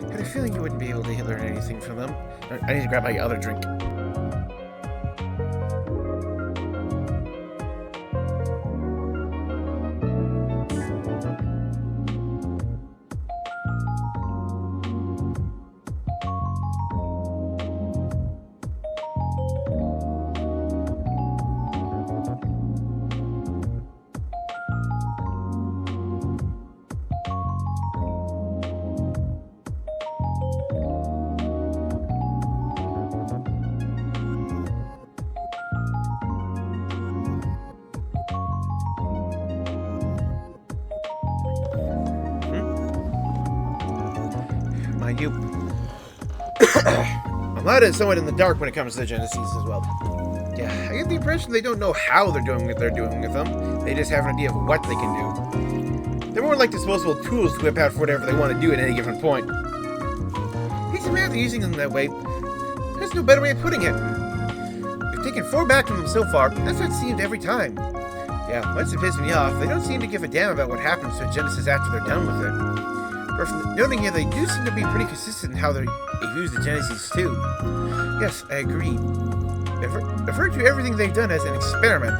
I had a feeling you wouldn't be able to learn anything from them. I need to grab my other drink. Mind you, Almata is somewhat in the dark when it comes to the Genesis as well. Yeah, I get the impression they don't know how they're doing what they're doing with them. They just have an idea of what they can do. They're more like disposable tools to whip out for whatever they want to do at any given point. He's imagine using them that way. There's no better way of putting it. We've taken 4 back from them so far. That's what it seemed every time. Yeah, once it pissed me off, they don't seem to give a damn about what happens to a Genesis after they're done with it. But from noting here, they do seem to be pretty consistent in how they use the Genesis too. Yes, I agree. I've referred to everything they've done as an experiment.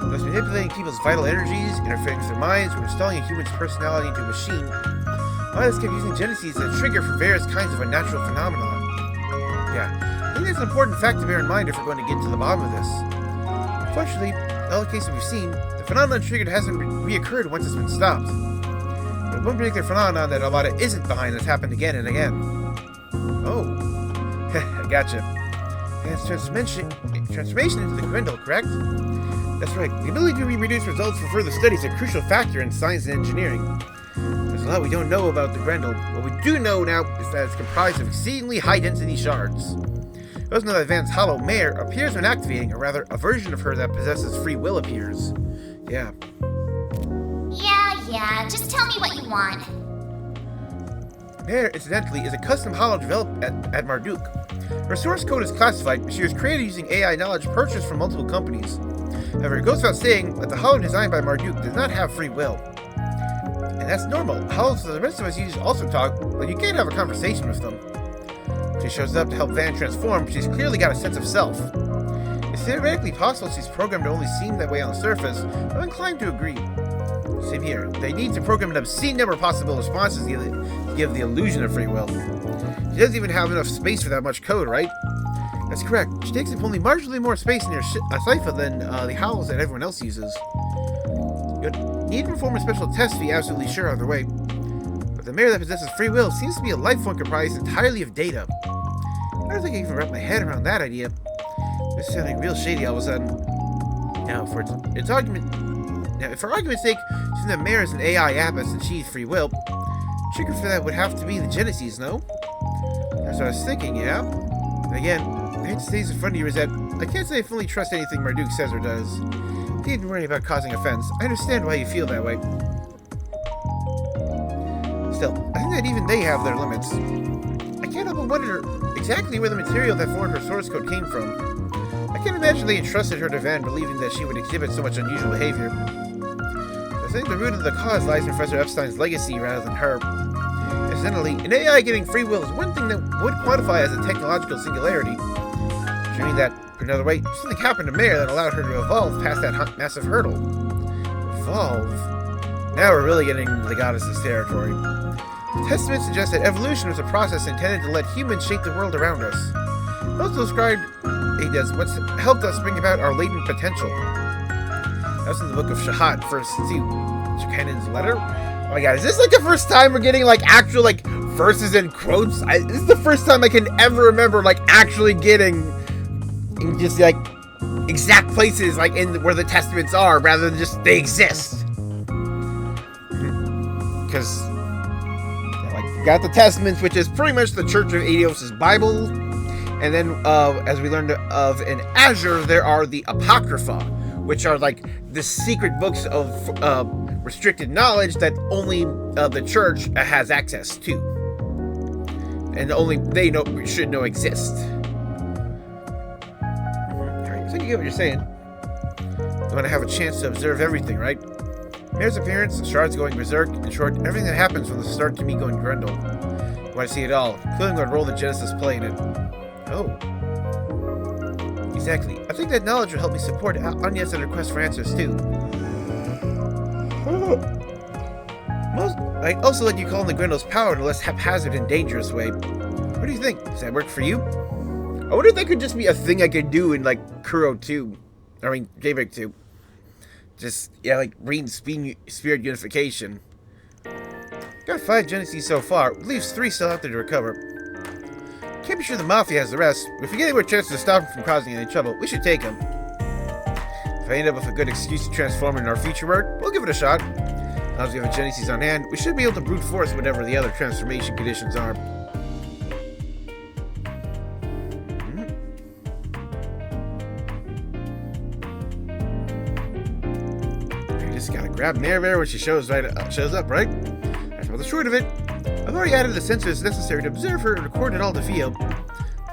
Thus manipulating people's vital energies, interfering with their minds, or installing a human's personality into a machine. Midas kept using Genesis as a trigger for various kinds of unnatural phenomena. Yeah, I think that's an important fact to bear in mind if we're going to get to the bottom of this. Unfortunately, in all the cases we've seen, the phenomenon triggered hasn't reoccurred once it's been stopped. But one particular phenomenon that Almata isn't behind has happened again and again. Oh. I gotcha. And it's transformation into the Grendel, correct? That's right. The ability to reproduce results for further study is a crucial factor in science and engineering. There's a lot we don't know about the Grendel. What we do know now is that it's comprised of exceedingly high-density shards. We also know that Van's hollow mare appears when activating, or rather, a version of her that possesses free will appears. Yeah. Yeah, just tell me what you want. Mare, incidentally, is a custom hollow developed at Marduk. Her source code is classified, but she was created using AI knowledge purchased from multiple companies. However, it goes without saying that the hollow designed by Marduk does not have free will. And that's normal. Hollows that the rest of us use also talk, but you can't have a conversation with them. She shows up to help Van transform, but she's clearly got a sense of self. It's theoretically possible she's programmed to only seem that way on the surface, but I'm inclined to agree. Same here. They need to program an obscene number of possible responses to give the illusion of free will. She doesn't even have enough space for that much code, right? That's correct. She takes up only marginally more space in her cipher than the hollows that everyone else uses. You'd need to perform a special test to be absolutely sure either way. But the mare that possesses free will seems to be a life form comprised entirely of data. I don't think I can even wrap my head around that idea. It's sounding real shady all of a sudden. Now, if for argument's sake, she's Given that Mare is an AI app has achieved free will, the trigger for that would have to be the Genesis, no? That's what I was thinking, yeah? And again, the hate stays in front of you is that I can't say I fully trust anything Marduk says or does. He didn't worry about causing offense. I understand why you feel that way. Still, I think that even they have their limits. I can't help but wonder exactly where the material that formed her source code came from. I can't imagine they entrusted her to Van, believing that she would exhibit so much unusual behavior. I think the root of the cause lies in Professor Epstein's legacy rather than her. Incidentally, an AI getting free will is one thing that would quantify as a technological singularity. Assuming that, put another way, something happened to Mare that allowed her to evolve past that massive hurdle. Evolve? Now we're really getting into the goddess's territory. The testament suggests that evolution was a process intended to let humans shape the world around us. It also described it as what's helped us bring about our latent potential. That's in the book of Shahat, first to Shukhanen's letter. Oh my god, is this like the first time we're getting like actual like verses and quotes? This is the first time I can ever remember like actually getting in just like exact places like in where the testaments are rather than just they exist. Because like you got the testaments, which is pretty much the Church of Aetios' Bible, and then as we learned of in Azure, there are the Apocrypha, which are like the secret books of restricted knowledge that only the church has access to, and only they should know exist. Alright, so you get what you're saying. You want to have a chance to observe everything, right? Mare's appearance, shards going berserk, in short, everything that happens from the start to me going Grendel. You want to see it all, including what role the Genesis play in it. Oh. Exactly. I think that knowledge will help me support Anya's request for answers, too. I'd also let you call in the Grendel's power in a less haphazard and dangerous way. What do you think? Does that work for you? I wonder if that could just be a thing I could do in, like, Kuro 2. I mean, Daybreak 2. Just, yeah, like, reading Spirit Unification. Got 5 Genesis so far. Leaves 3 still out there to recover. Can't be sure the Mafia has the rest, but if we get any more chances to stop him from causing any trouble, we should take him. If I end up with a good excuse to transform in our future work, we'll give it a shot. As long as we have a Genesis on hand, we should be able to brute force whatever the other transformation conditions are. You just gotta grab Mare when she shows up, right? That's about the short of it. I've already added the sensors necessary to observe her and record it all to feel.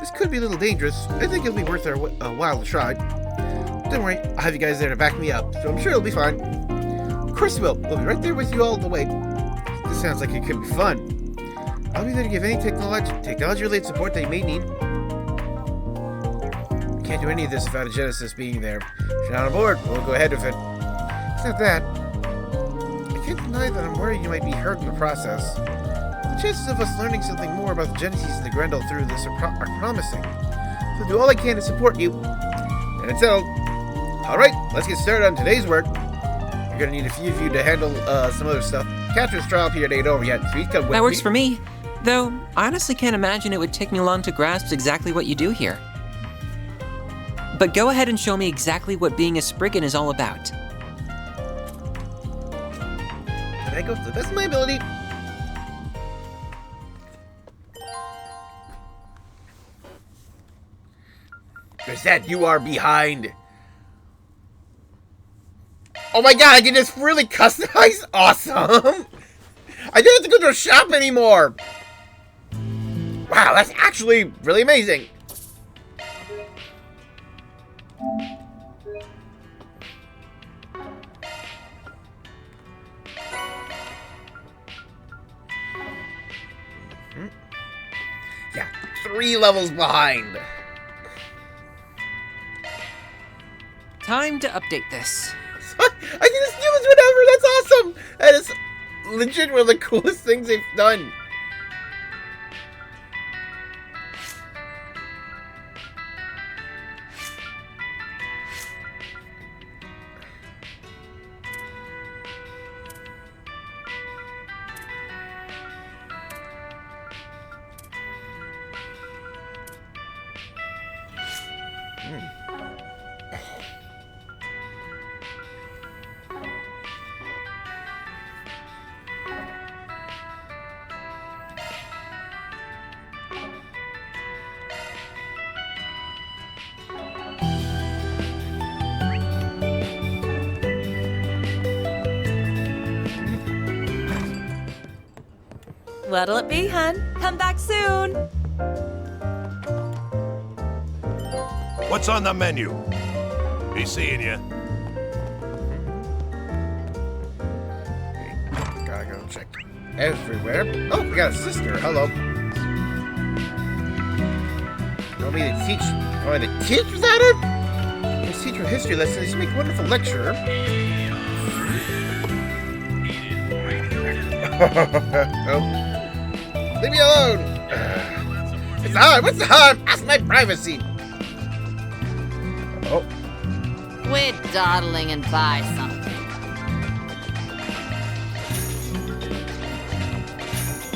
This could be a little dangerous, but I think it'll be worth our while to try. Don't worry, I'll have you guys there to back me up, so I'm sure it'll be fine. Of course we will. We'll be right there with you all the way. This sounds like it could be fun. I'll be there to give any technology-related support that you may need. We can't do any of this without a Genesis being there. If you're not on board, we'll go ahead with it. It's not that. I can't deny that I'm worried you might be hurt in the process. The chances of us learning something more about the Genesis and the Grendel through this are promising. So I'll do all I can to support you. And it's settled. Alright, let's get started on today's work. You're gonna need a few of you to handle some other stuff. Catcher's trial period ain't over yet, so he's come with me. That works for me. Though, I honestly can't imagine it would take me long to grasp exactly what you do here. But go ahead and show me exactly what being a Spriggan is all about. Can I go to the best of my ability? There's that you are behind. Oh my god, I can just really customize. Awesome. I didn't have to go to a shop anymore. Wow, that's actually really amazing. Yeah, 3 levels behind. Time to update this. I can just do this whenever. That's awesome. That is legit one of the coolest things they've done. What'll it be, hun? Come back soon. What's on the menu? Be seeing you. Gotta go check everywhere. Oh, we got a sister. Hello. You want me to teach? You want me to teach without it? His teacher history lessons. He's a wonderful lecturer. Oh. Leave me alone. It's hard. What's the harm? That's my privacy. Oh. Quit dawdling and buy something.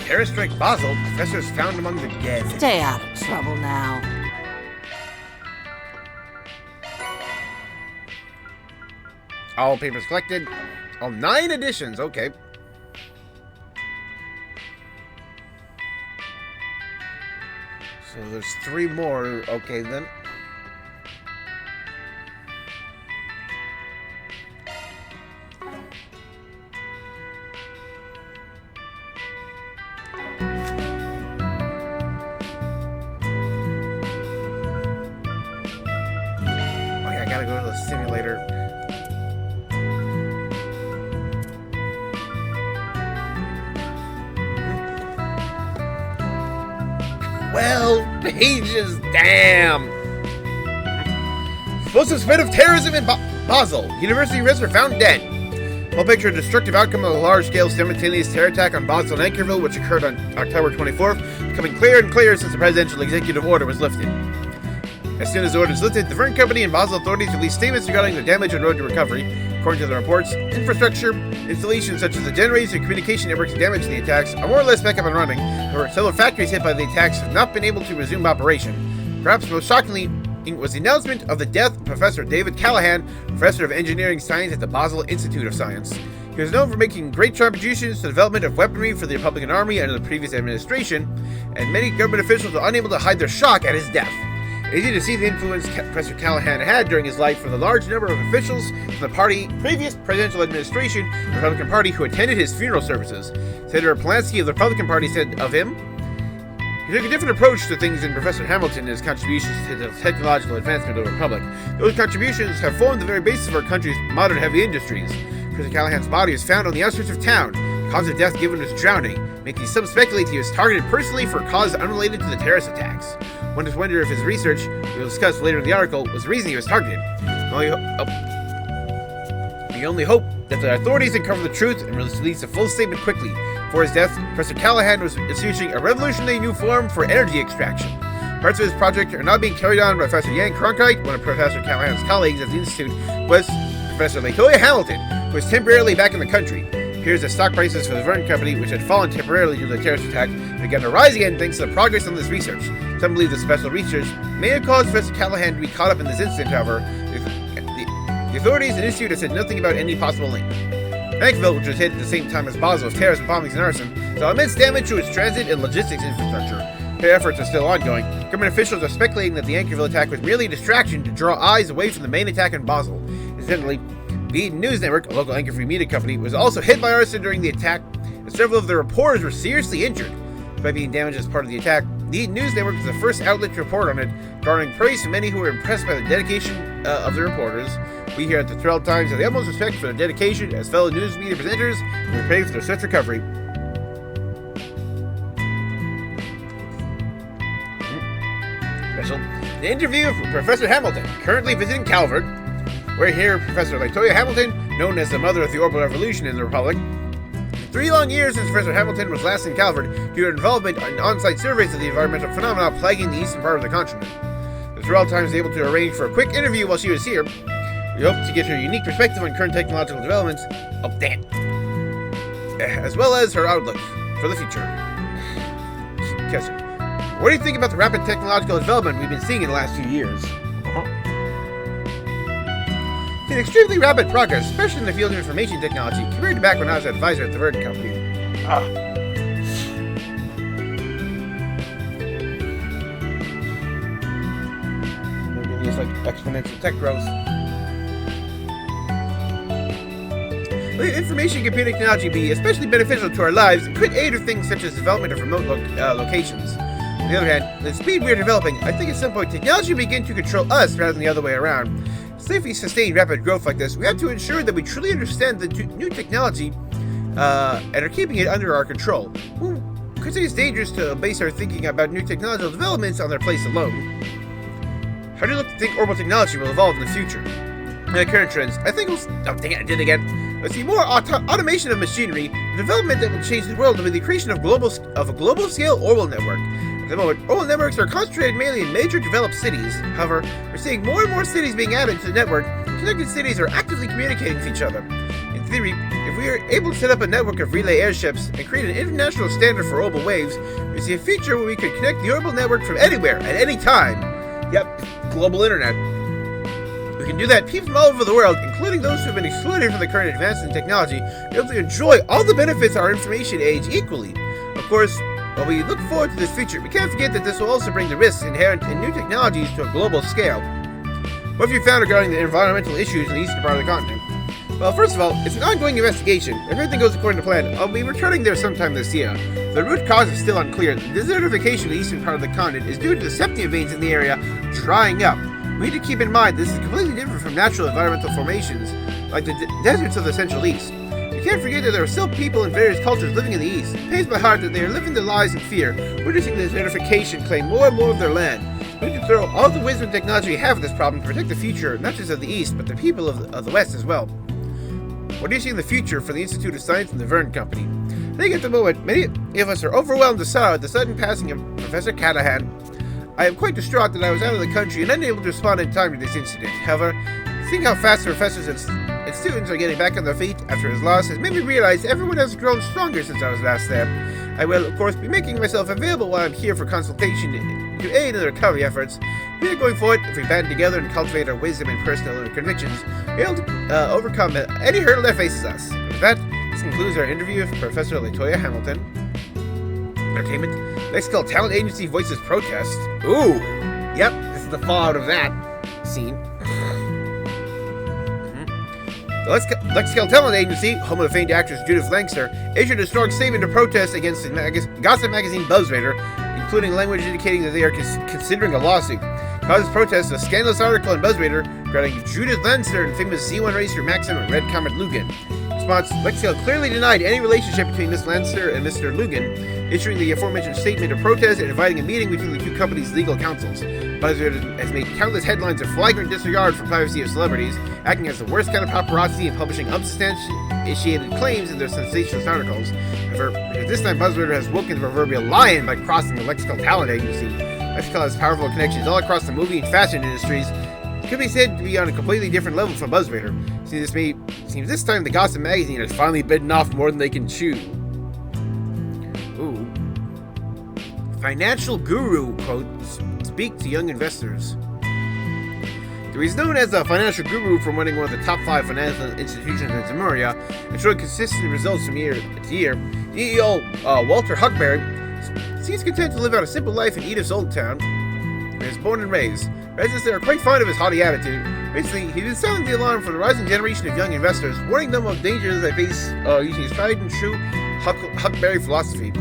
Terror strike Basel. Professors found among the dead. Stay out of trouble now. All papers collected. All 9 editions. Okay. So there's 3 more. Okay then. Oh yeah, I gotta go to the simulator. Well, pages, damn! Explosive spread of terrorism in Basel. University residents are found dead. Full picture of destructive outcome of a large-scale simultaneous terror attack on Basel and Ankerville, which occurred on October 24th, becoming clearer and clearer since the presidential executive order was lifted. As soon as the order was lifted, the Verne Company and Basel authorities released statements regarding the damage on road to recovery. According to the reports, infrastructure, installations such as the generators and communication networks damaged in the attacks are more or less back up and running. However, several factories hit by the attacks have not been able to resume operation. Perhaps most shockingly was the announcement of the death of Professor David Callahan, Professor of Engineering Science at the Basel Institute of Science. He was known for making great contributions to the development of weaponry for the Republican Army under the previous administration, and many government officials were unable to hide their shock at his death. It's easy to see the influence Professor Callahan had during his life for the large number of officials from the previous presidential administration, the Republican Party, who attended his funeral services. Senator Polanski of the Republican Party said of him, "He took a different approach to things than Professor Hamilton and his contributions to the technological advancement of the Republic. Those contributions have formed the very basis of our country's modern heavy industries. Professor Callahan's body was found on the outskirts of town. The cause of death given was drowning, making some speculate he was targeted personally for a cause unrelated to the terrorist attacks. One just wonder if his research, we will discuss later in the article, was the reason he was targeted. We only hope that the authorities uncover the truth and release a full statement quickly. Before his death, Professor Callahan was researching a revolutionary new form for energy extraction. Parts of his project are now being carried on by Professor Jan Cronkite. One of Professor Callahan's colleagues at the Institute was Professor Latoya Hamilton, who was temporarily back in the country. Here's the stock prices for the Verne Company, which had fallen temporarily due to the terrorist attack, began to rise again thanks to the progress on this research. Some believe the special research may have caused Professor Callahan to be caught up in this incident, however. The authorities and Institute have said nothing about any possible link. Ankerville, which was hit at the same time as Basel with terrorist bombings and arson, saw immense damage to its transit and logistics infrastructure. Their efforts are still ongoing. Government officials are speculating that the Ankerville attack was merely a distraction to draw eyes away from the main attack in Basel. Incidentally, the Eden News Network, a local Anchor-free media company, was also hit by arson during the attack, and several of the reporters were seriously injured. Despite being damaged as part of the attack, the Eden News Network was the first outlet to report on it, garnering praise from many who were impressed by the dedication of the reporters. We here at the Herald Times have the utmost respect for their dedication as fellow news media presenters, and we pray for their swift recovery. Special. The interview with Professor Hamilton, currently visiting Calvert. We're here, Professor Latoya Hamilton, known as the mother of the orbital revolution in the Republic. 3 long years since Professor Hamilton was last in Calvert due to involvement in on-site surveys of the environmental phenomena plaguing the eastern part of the continent. The Herald Times was able to arrange for a quick interview while she was here. We hope to get her unique perspective on current technological developments, as well as her outlook for the future. Kessler, what do you think about the rapid technological development we've been seeing in the last few years? It's an extremely rapid progress, especially in the field of information technology, compared to back when I was an advisor at the Verne Company. Maybe it's like exponential tech growth. Information computing technology be especially beneficial to our lives and could aid in things such as development of remote locations. On the other hand, the speed we are developing, I think at some point technology will begin to control us rather than the other way around. So if we sustain rapid growth like this, we have to ensure that we truly understand the new technology and are keeping it under our control. Could say it's dangerous to base our thinking about new technological developments on their place alone. How do you think orbital technology will evolve in the future? In the current trends, I think I did again. Let's see more automation of machinery, the development that will change the world with the creation of a global scale orbital network. At the moment, orbital networks are concentrated mainly in major developed cities. However, we're seeing more and more cities being added to the network. Connected cities are actively communicating with each other. In theory, if we are able to set up a network of relay airships and create an international standard for orbital waves, we see a future where we could connect the orbital network from anywhere, at any time. Yep, global internet. We can do that. People from all over the world, including those who have been excluded from the current advances in technology, are able to enjoy all the benefits of our information age equally. Of course, while we look forward to this future, we can't forget that this will also bring the risks inherent in new technologies to a global scale. What have you found regarding the environmental issues in the eastern part of the continent? Well, first of all, it's an ongoing investigation. If everything goes according to plan, I'll be returning there sometime this year. The root cause is still unclear. The desertification of the eastern part of the continent is due to the septic veins in the area drying up. We need to keep in mind this is completely different from natural environmental formations, like the deserts of the Central East. We can't forget that there are still people in various cultures living in the East. It pains my heart that they are living their lives in fear, witnessing the desertification claim more and more of their land. We need to throw all the wisdom and technology we have for this problem to protect the future, not just of the East, but the people of the West as well. What do you see in the future for the Institute of Science and the Verne Company? I think at the moment, many of us are overwhelmed with sorrow at the sudden passing of Professor Callahan. I am quite distraught that I was out of the country and unable to respond in time to this incident. However, seeing how fast the professors and students are getting back on their feet after his loss has made me realize everyone has grown stronger since I was last there. I will, of course, be making myself available while I'm here for consultation to aid in the recovery efforts. We are going forward, if we band together and cultivate our wisdom and personal convictions, we'll be able to overcome any hurdle that faces us. And with that, this concludes our interview with Professor Latoya Hamilton. Entertainment. Lexical Talent Agency voices protest. Ooh! Yep, this is the fallout of that scene. The Lexical Talent Agency, home of the famed actress Judith Lancaster, issued a strong statement to protest against the gossip magazine BuzzRaider, including language indicating that they are considering a lawsuit. Causes protest a scandalous article in BuzzRaider regarding Judith Lancaster and famous Z1 racer Maxim and Red Comet Lugan. In response, Lexical clearly denied any relationship between Miss Lancaster and Mr. Lugan, issuing the aforementioned statement of protest and inviting a meeting between the two companies' legal counsels. BuzzRaider has made countless headlines of flagrant disregard for privacy of celebrities, acting as the worst kind of paparazzi and publishing unsubstantiated claims in their sensationalist articles. However, this time BuzzRaider has woken the proverbial lion by crossing the Lexical Talent Agency. Lexical has powerful connections all across the movie and fashion industries. It could be said to be on a completely different level from BuzzRaider. Seems this time the gossip magazine has finally bitten off more than they can chew. Ooh. Financial guru, quote, speak to young investors. Though he's known as a financial guru for running one of the top 5 financial institutions in Zemuria and showing consistent results from year to year, CEO Walter Huckberry seems content to live out a simple life in Edith's Old Town, where he was born and raised. Residents there are quite fond of his haughty attitude. Recently, he's been sounding the alarm for the rising generation of young investors, warning them of dangers they face using his tried and true Huckberry philosophy.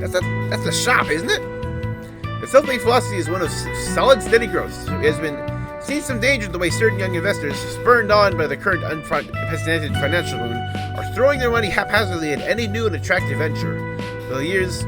That's the shop, isn't it? The self-made philosophy is one of solid, steady growth. It has been seen some danger in the way certain young investors, spurred on by the current unprecedented financial boom, are throwing their money haphazardly at any new and attractive venture. Through the years,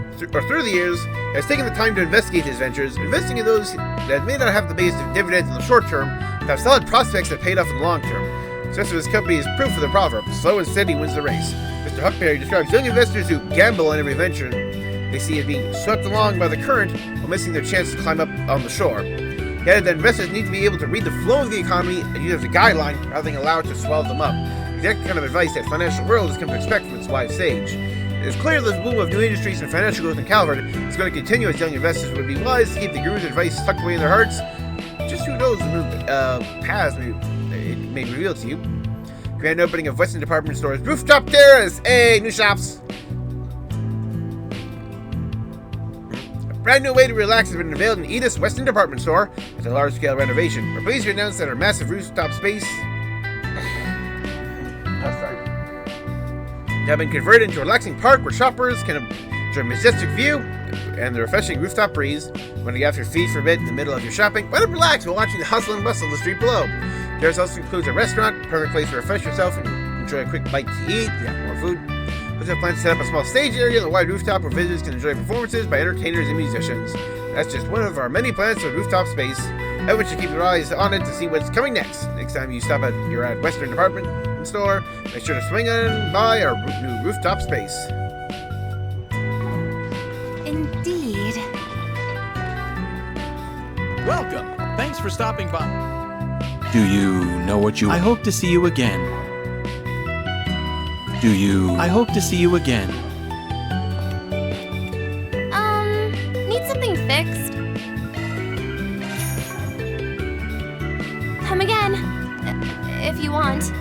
it has taken the time to investigate these ventures, investing in those that may not have the biggest dividends in the short term, but have solid prospects that paid off in the long term. The success of his company is proof of the proverb, slow and steady wins the race. Mr. Huckberry describes young investors who gamble on every venture they see as being swept along by the current while missing their chance to climb up on the shore. He added that investors need to be able to read the flow of the economy and use it as a guideline rather than allow it to swallow them up. The exact kind of advice that financial world has come to expect from its wise sage. It is clear that the boom of new industries and financial growth in Calvert is going to continue as young investors would be wise to keep the guru's advice tucked away in their hearts. Just who knows the paths it may reveal to you. Grand opening of Western Department Stores rooftop terrace! Hey, new shops! A brand new way to relax has been unveiled in Edith's Western Department Store as a large-scale renovation. We're pleased to announce that our massive rooftop space Have been converted into a relaxing park where shoppers can enjoy a majestic view and the refreshing rooftop breeze. When you get your feet for a bit in the middle of your shopping, why not relax while watching the hustle and bustle of the street below? There's also includes a restaurant, perfect place to refresh yourself and enjoy a quick bite to eat. Yeah, more food. Hotel plans to set up a small stage area on the wide rooftop where visitors can enjoy performances by entertainers and musicians. That's just one of our many plans for rooftop space. Everyone should keep their eyes on it to see what's coming next. Next time you stop at your Western Department store, make sure to swing on by our new rooftop space. Indeed. Welcome. Thanks for stopping by. Do you know what you... I hope to see you again. Do you... I hope to see you again. Need something fixed? Come again, if you want.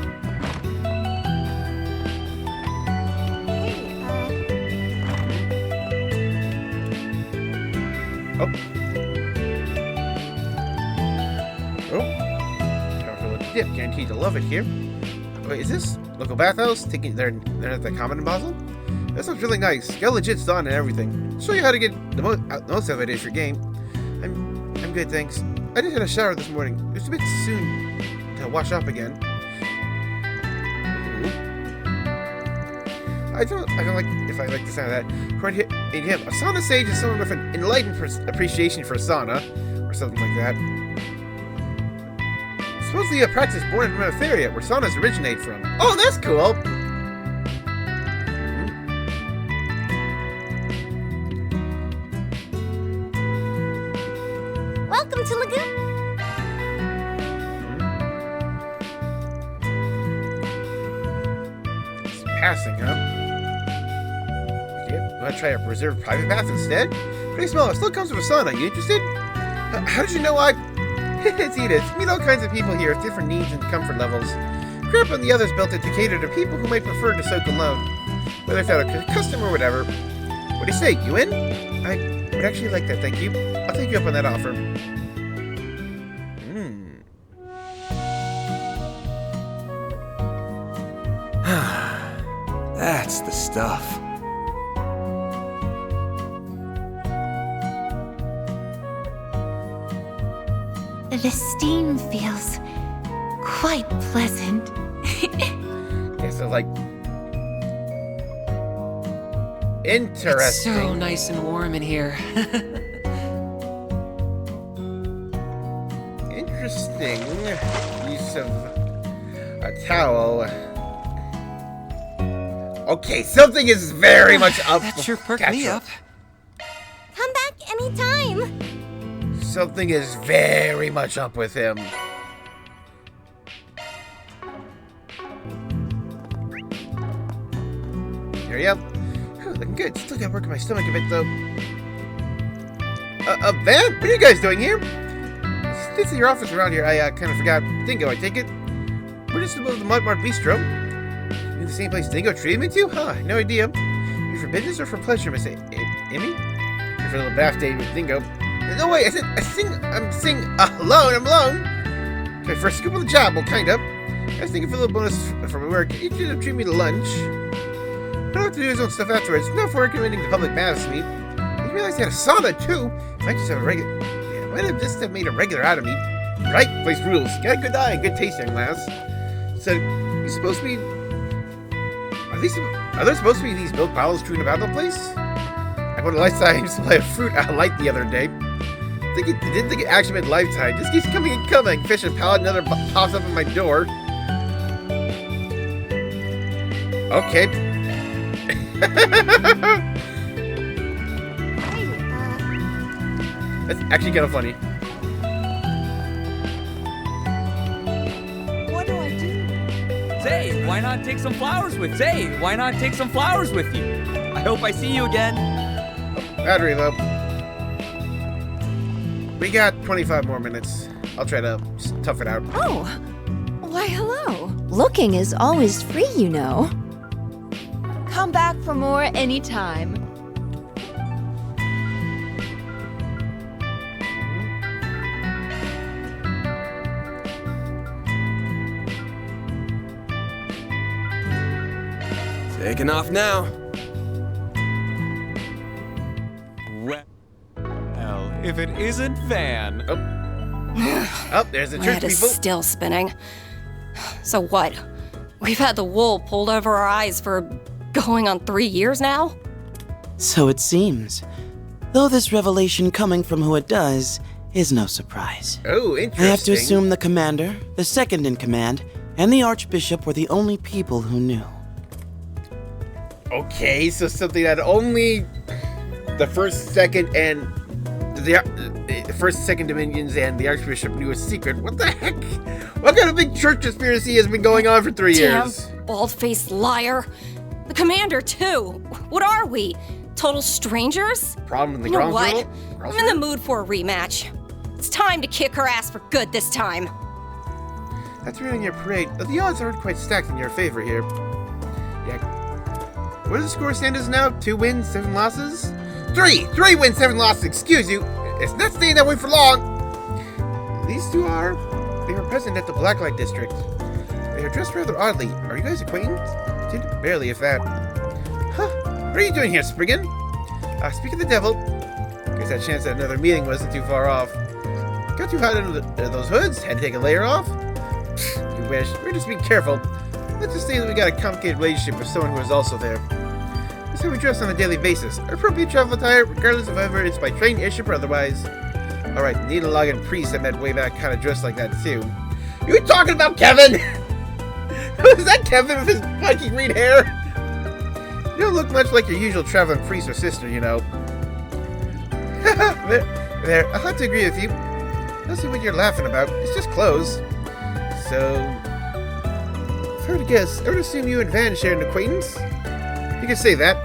Dip, guaranteed to love it here. Wait, is this local bathhouse? They're at the Common in Basel? That sounds really nice. Got legit sauna and everything. Show you how to get the most out of it is your game. I'm good, thanks. I just had a shower this morning. It was a bit soon to wash up again. Ooh. I don't like if I like the sound of that. According to him, a sauna sage is someone with an enlightened appreciation for sauna, or something like that. Supposedly a practice born in Remotheria, where saunas originate from. Oh, that's cool! Welcome to Lagoon. It's passing, huh? Okay, wanna try a reserved private bath instead? Pretty small, it still comes with a sauna. You interested? How did you know It's Edith. Meet all kinds of people here with different needs and comfort levels. Grip and the others built it to cater to people who might prefer to soak alone, whether it's out of custom or whatever. What do you say? You in? I would actually like that, thank you. I'll take you up on that offer. That's the stuff. The steam feels quite pleasant. Yeah, so like interesting. It's so nice and warm in here. Interesting use of a towel. Okay, something is very much up. That sure perked me up. Come back anytime. Something is very much up with him. There you go. Looking good. Still got work in my stomach a bit, though. Van? What are you guys doing here? This is your office around here. I kind of forgot. Dingo, I take it? We're just above the Mudmart Bistro. In the same place Dingo treated me to? Huh, no idea. You for business or for pleasure, Miss Emmy? For a little bath day with Dingo. No way, I'm sing alone, I'm alone. My first scoop on the job, well, kind of. I was thinking for a little bonus for my work. You should have treated me to lunch. I don't have to do his own stuff afterwards. No for recommending the public baths meet. I realized he had a sauna, too. Might just have a regular... Yeah, might have just have made a regular out of me. Right? Place rules. Got a good eye and good taste, young lass. So, you supposed to be... Are there supposed to be these milk bottles strewn about the place? I bought a life-size supply of fruit out of light the other day. Didn't think it actually meant lifetime. Just keeps coming and coming. Fish and pallet, another pops up at my door. Okay. That's actually kind of funny. What do I do? Say, why not take some flowers with? Say, why not take some flowers with you? I hope I see you again. Oh, battery low. We got 25 more minutes. I'll try to tough it out. Oh, why hello. Looking is always free, you know. Come back for more anytime. Taking off now. Well, if it isn't Van. Oh, there's the My church head is people. still spinning. So what? We've had the wool pulled over our eyes for going on 3 years now? So it seems. Though this revelation coming from who it does is no surprise. Oh, interesting. I have to assume the commander, the second in command, and the archbishop were the only people who knew. Okay, so something that only the first, second, and the first, second dominions and the archbishop knew a secret. What the heck? What kind of big church conspiracy has been going on for 3 years? Damn, bald-faced liar. The commander, too. What are we? Total strangers? Problem in the You know ground what? zero? I'm in the mood for a rematch. It's time to kick her ass for good this time. That's right on your parade. The odds aren't quite stacked in your favor here. Yeah. What does the score stand as now? 2 wins, 7 losses? 3 wins, 7 losses, excuse you. It's not staying that way for long. These two are. They were present at the Blacklight District. They are dressed rather oddly. Are you guys acquainted? Barely, if that. Huh. What are you doing here, Spriggan? Speak of the devil. Guess that chance at another meeting wasn't too far off. Got too hot under those hoods? Had to take a layer off? You wish. We're just being careful. Let's just say that we got a complicated relationship with someone who is also there. That's how we dress on a daily basis. Our appropriate travel attire, regardless of whether it's by train, airship, or otherwise. Alright, Needlelog and Priest I met way back kind of dressed like that too. You talking about Kevin? Is that Kevin with his spiky green hair? You don't look much like your usual traveling priest or sister, you know. there, I'll have to agree with you. I don't see what you're laughing about. It's just clothes. So, if I were to guess, I would assume you and Van share an acquaintance? You can say that.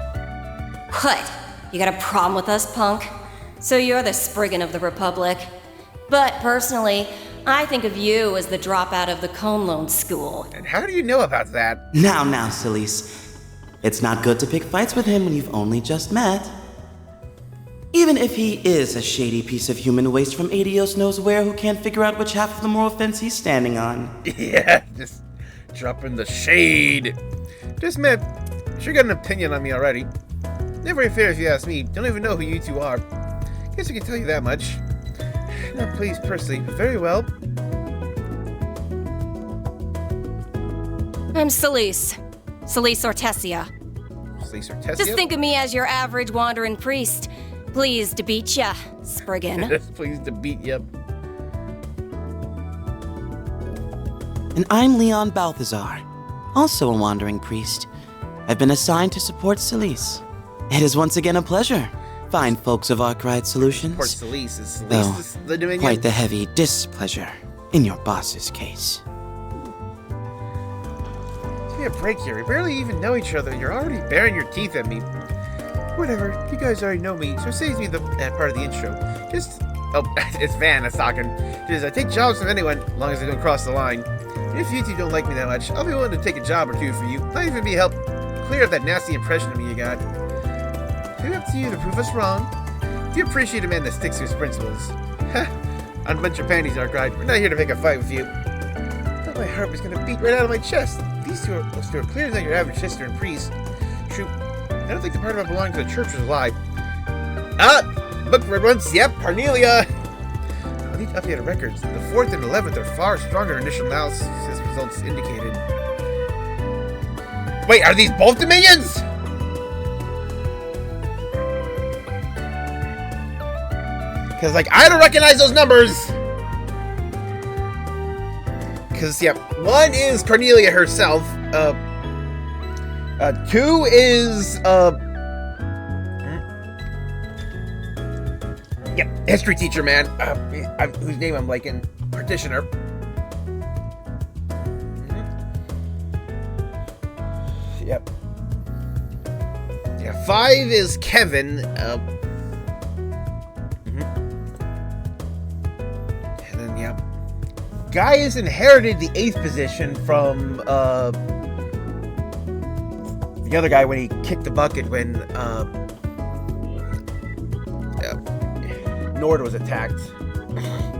What? You got a problem with us, punk? So you're the Spriggan of the Republic. But personally, I think of you as the dropout of the Conlone School. And how do you know about that? Now, Celise. It's not good to pick fights with him when you've only just met. Even if he is a shady piece of human waste from Adios knows where who can't figure out which half of the moral fence he's standing on. Yeah, just dropping the shade. Just met. Sure got an opinion on me already. Never very fair if you ask me. Don't even know who you two are. Guess I can tell you that much. Not pleased personally. Very well. I'm Celise. Celise Ortesia. Celise Ortesia? Just think of me as your average wandering priest. Pleased to beat ya, Spriggan. Pleased to beat ya. And I'm Leon Balthazar, also a wandering priest. I've been assigned to support Celise. It is once again a pleasure, fine folks of Arkwright Solutions. Poor Celise. Is Though, Celise the Dominion? quite the heavy displeasure in your boss's case. Give me a break here. We barely even know each other. You're already baring your teeth at me. Whatever. You guys already know me, so saves me that part of the intro. Just... Oh, it's Van that's talking. Just, I take jobs from anyone, as long as they don't cross the line. And if you two don't like me that much, I'll be willing to take a job or two for you. Not even be help clear up that nasty impression of me you got. It's up to you to prove us wrong. Do you appreciate a man that sticks to his principles? Unbunch your panties, Arkwright. We're not here to pick a fight with you. I thought my heart was gonna beat right out of my chest. Those two are clearly not your average sister and priest. True. I don't think the part about belonging to the church was a lie. Book for once. Yep, Cornelia. I need updated records. The 4th and 11th are far stronger initial analysis results indicated. Wait, are these both Dominions? Because, like, I don't recognize those numbers. Because, yeah, 1 is Cornelia herself. 2 is, yep, history teacher, man. Whose name I'm liking. Practitioner. Yep. Yeah, 5 is Kevin. And then, yeah. Guy has inherited the 8th position from, the other guy when he kicked the bucket when, Nord was attacked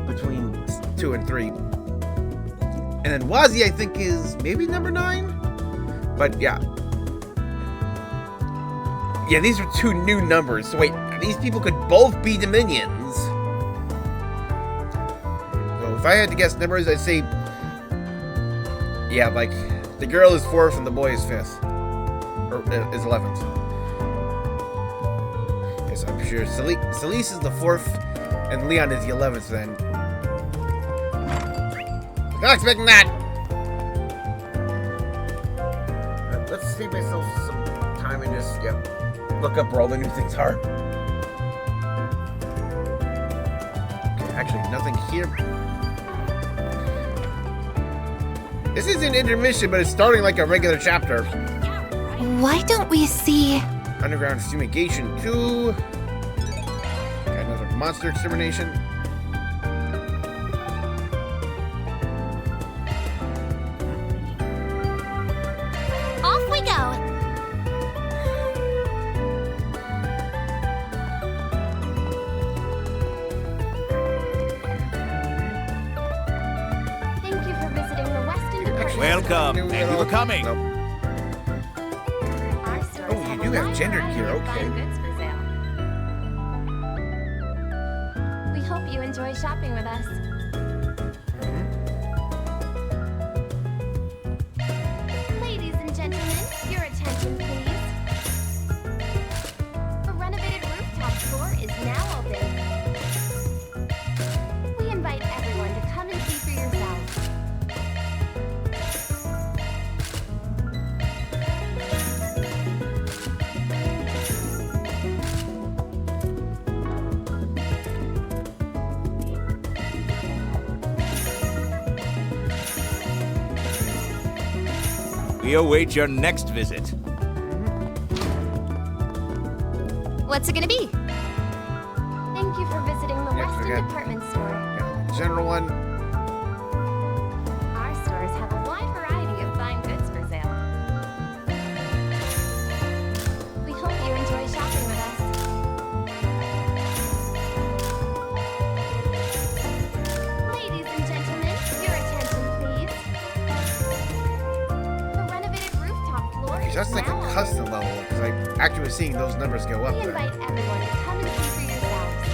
between 2 and 3. And then Wazi, I think, is maybe number 9? But, yeah. Yeah, these are two new numbers. So wait, these people could both be Dominions. So if I had to guess numbers, I'd say, yeah, like the girl is 4th and the boy is 5th, or is 11th. Yes, I'm sure Celise is the 4th and Leon is the 11th. Then, not expecting that. Let's save myself some time and just look up where all the new things are. Okay, actually, nothing here. This is an intermission, but it's starting like a regular chapter. Why don't we see... Underground Fumigation 2. Got another monster extermination. Off we go. Thank you for visiting the Weston Department. Welcome. Thank you for coming. Nope. Our stores Oh, you do have wide gender variety gear, of okay. fine goods for sale. We hope you enjoy shopping with us. Ladies and gentlemen, your attention please. The renovated rooftop floor is now open. We invite everyone to come and see for yourselves. We await your next visit. What's it gonna be? Thank you for visiting the Yes, Weston okay. Department Store. General one. Our stores have a wide variety of fine goods for sale. We hope you enjoy shopping with us. Ladies and gentlemen, your attention please. The renovated rooftop floor is That's like a now custom open. level, because I actually seeing those numbers go up We there. invite everyone to come and see for yourselves.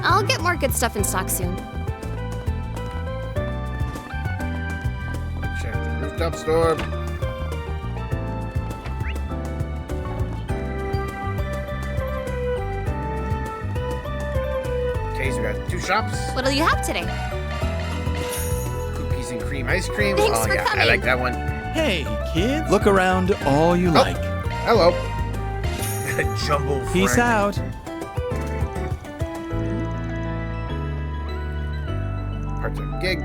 I'll get more good stuff in stock soon. Check the rooftop store. Okay, so we got 2 shops. What'll you have today? Cookies and cream ice cream. Thanks oh for yeah, I coming. like that one. Hey, kids. Look around all you like. Hello. Jumbo Peace Frank. out. Part-time gig.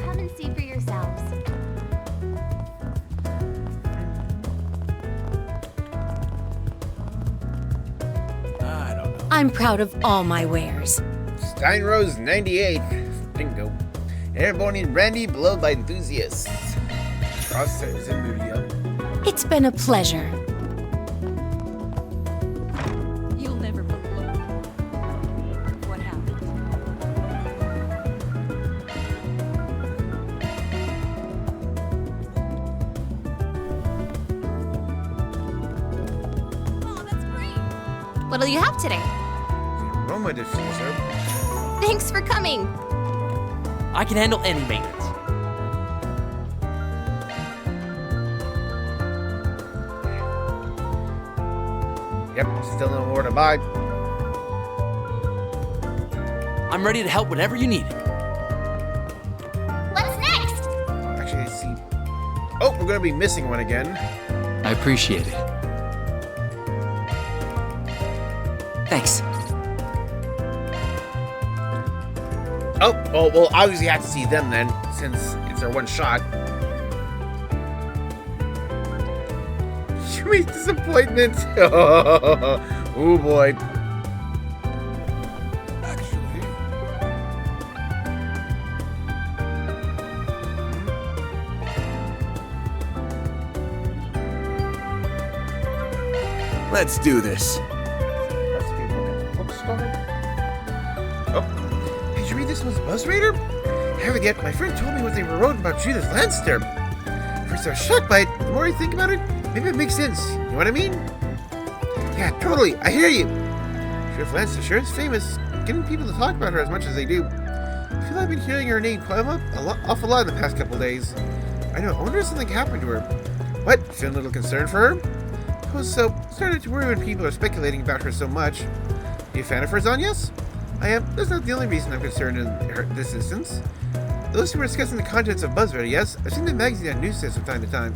Come and see for yourselves. I'm proud of all my wares. Steinrose 98. Bingo. Airborne and brandy beloved by enthusiasts. Process Zimbabwe. It's been a pleasure. You'll never believe what happened. What'll you have today? Aroma diffuser. Thanks for coming. I can handle any maintenance. Yep, still no more to buy. I'm ready to help whenever you need it. What's next? Actually, I see. Oh, we're gonna be missing one again. I appreciate it. Thanks. Oh, well, obviously have to see them then, since it's our one shot. Sweet disappointment. Oh boy. Let's do this. Oh, did you read this one's Buzz Raider? Haven't yet. My friend told me what they wrote about Judith Lannister. First I was shocked by it. The more I think about it, maybe it makes sense. You know what I mean? Yeah, totally. I hear you. Judith Lannister sure is famous. Getting people to talk about her as much as they do. I feel I've been hearing her name come up awful lot in the past couple of days. I know. I wonder if something happened to her. What? Feeling a little concerned for her? I was so started to worry when people are speculating about her so much. Are you a fan of hers, Yes? I am. That's not the only reason I'm concerned in this instance. Those who were discussing the contents of Buzzready, yes? I've seen the magazine on newsstands from time to time.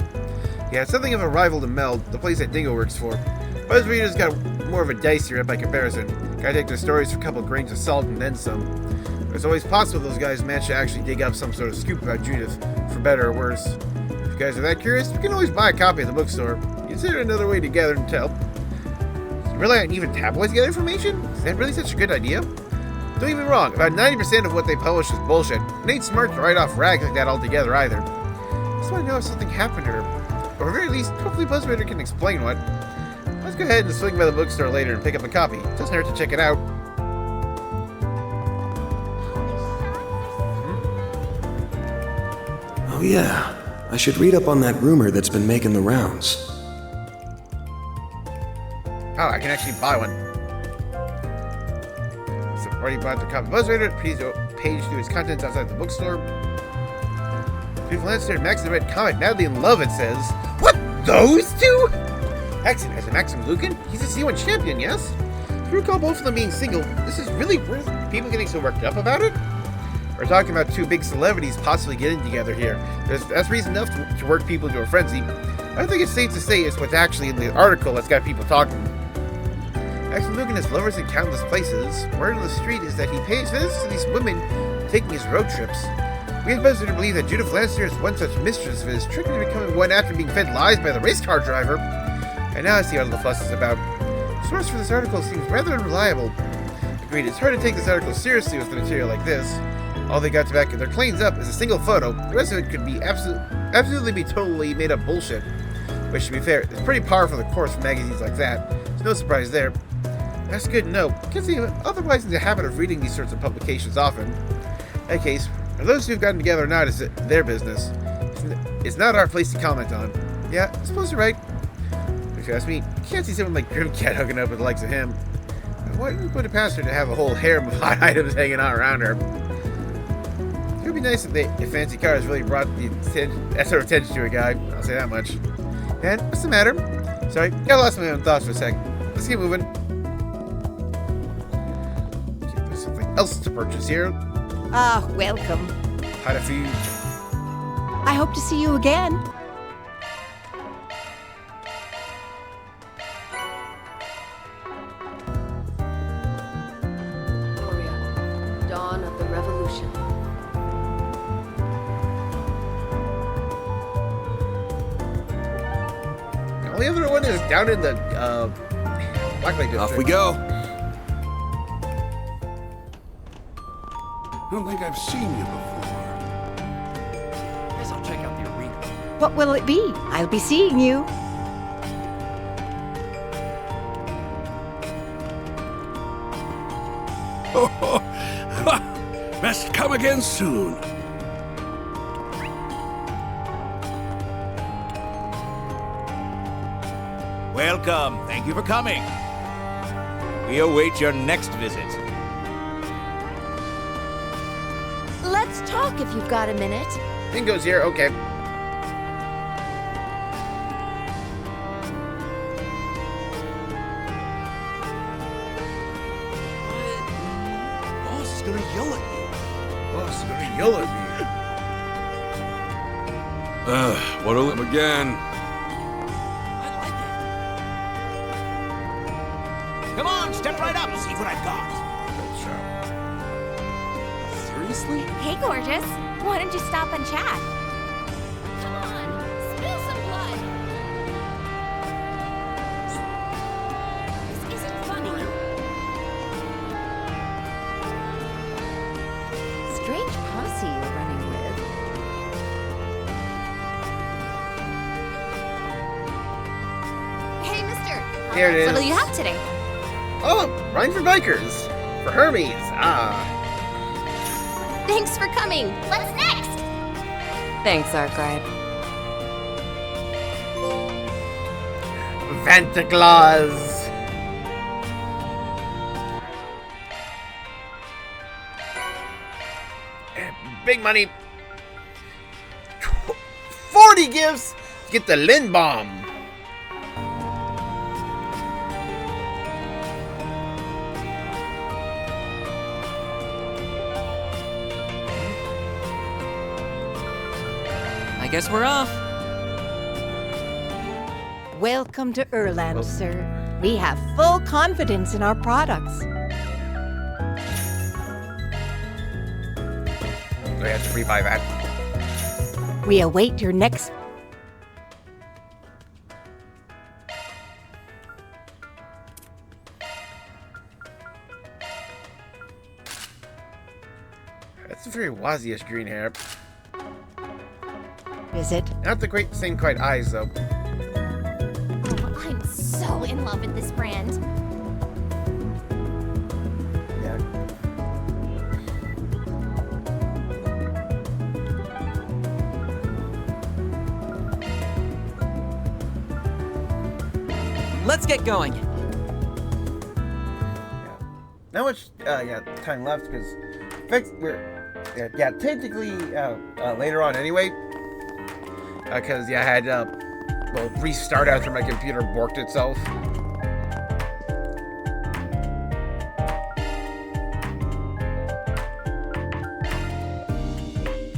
Yeah, it's something of a rival to Meld, the place that Dingo works for. Buzzreader's got more of a dicey rep by comparison. Gotta take their stories for a couple grains of salt and then some. It's always possible those guys manage to actually dig up some sort of scoop about Judith, for better or worse. If you guys are that curious, you can always buy a copy at the bookstore. Consider it another way to gather intel. You rely on even tabloids to get information? Is that really such a good idea? Don't get me wrong, about 90% of what they publish is bullshit. It ain't smart to write off rags like that altogether either. I just want to know if something happened to her. Or at the very least, hopefully BuzzRaider can explain what. Let's go ahead and swing by the bookstore later and pick up a copy. It doesn't hurt to check it out. Oh yeah, I should read up on that rumor that's been making the rounds. Oh, I can actually buy one. So already bought the copy of BuzzRaider. Please page through its contents outside the bookstore. Judith Lannister and Max the Red Comet, madly in love, it says. What? Those two? Excellent. As a Maxim Lucan, he's a C1 champion, yes? If you recall both of them being single, this is really worth people getting so worked up about it? We're talking about two big celebrities possibly getting together here. That's reason enough to work people into a frenzy. I think it's safe to say it's what's actually in the article that's got people talking. Maxim Lucan has lovers in countless places. Word on the street is that he pays visits to these women taking his road trips. We have reason to believe that Judith Lannister is one such mistress of his, tricking to becoming one after being fed lies by the race car driver. And now I see what all the fuss is about. The source for this article seems rather unreliable. Agreed, it's hard to take this article seriously with material like this. All they got to back their claims up is a single photo. The rest of it could be absolutely be totally made up bullshit. Which, to be fair, is pretty par for the course for magazines like that. There's no surprise there. That's good to know. Can't see otherwise in the habit of reading these sorts of publications often. In that case, for those who've gotten together or not is their business. It's not our place to comment on. Yeah, I suppose you're right. If you ask me, you can't see someone like Grimcat hooking up with the likes of him. What would it pass her to have a whole harem of hot items hanging out around her? It would be nice if fancy cars really brought that sort of attention to a guy. I'll say that much. And what's the matter? Sorry, got lost my own thoughts for a sec. Let's keep moving. There's something else to purchase here. Ah, welcome. Had a few. I hope to see you again. Dawn of the Revolution. The only other one is down in the Blacklight District. Off we go. I don't think I've seen you before. Guess I'll check out the arena. What will it be? I'll be seeing you. Best come again soon. Welcome. Thank you for coming. We await your next visit. Let's talk if you've got a minute. Bingo's here, okay. Boss is gonna yell at you. Boss is gonna yell at me. What'll him again? Come on, step right up and see what I've got. Seriously? Hey, gorgeous. Why don't you stop and chat? Come on, spill some blood. This isn't funny. Strange posse you're running with. Hey, mister, Here it is. What do you have today? Oh, Rhyme for Bikers. For Hermes. Ah. Thanks for coming. What's next? Thanks, Arkwright. Santa Claus. Big money. 40 gifts. Get the Lindbaum. I guess we're off. Welcome to Erland, sir. We have full confidence in our products. We have to rebuy that. We await your next. That's a very Wazzy-ish green hair. Visit. Not the same quite eyes, though. I'm so in love with this brand. Yeah. Let's get going. Not much time left because we're technically later on anyway. Because I had restart after my computer borked itself.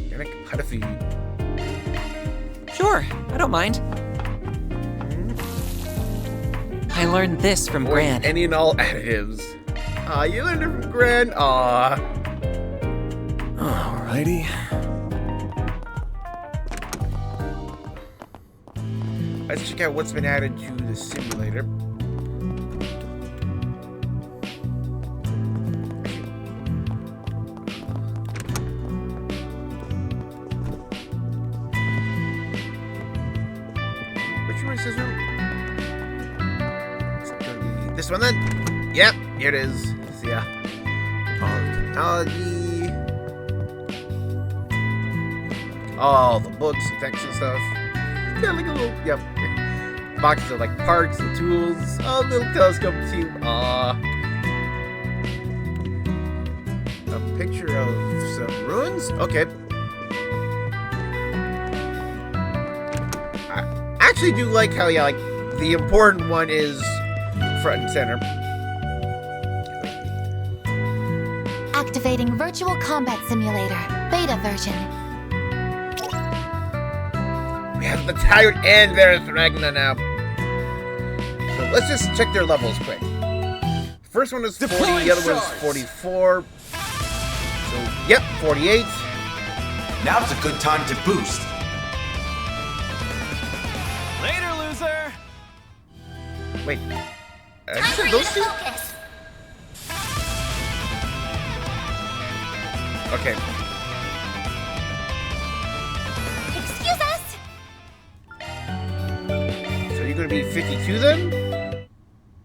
Can I cut a feed? Sure, I don't mind. I learned this from Gran. Any and all additives. Aw, you learned it from Gran. Aw. Alrighty. Let's check out what's been added to the simulator. Which one is this one? It's gonna be this one then? Yep, here it is. So yeah. All the technology. All the books and texts and stuff. Yeah, like a little, boxes of like parts and tools. Oh, little telescope too. A picture of some ruins? Okay. I actually do like how, like, the important one is front and center. Activating Virtual Combat Simulator, beta version. We have the Tired and there's Ragna now. So let's just check their levels quick. First one is 40, the other one is 44. So, yep, 48. Now's a good time to boost. Later, loser! Wait. You said those two? Okay. Excuse us! So you're gonna be 52 then?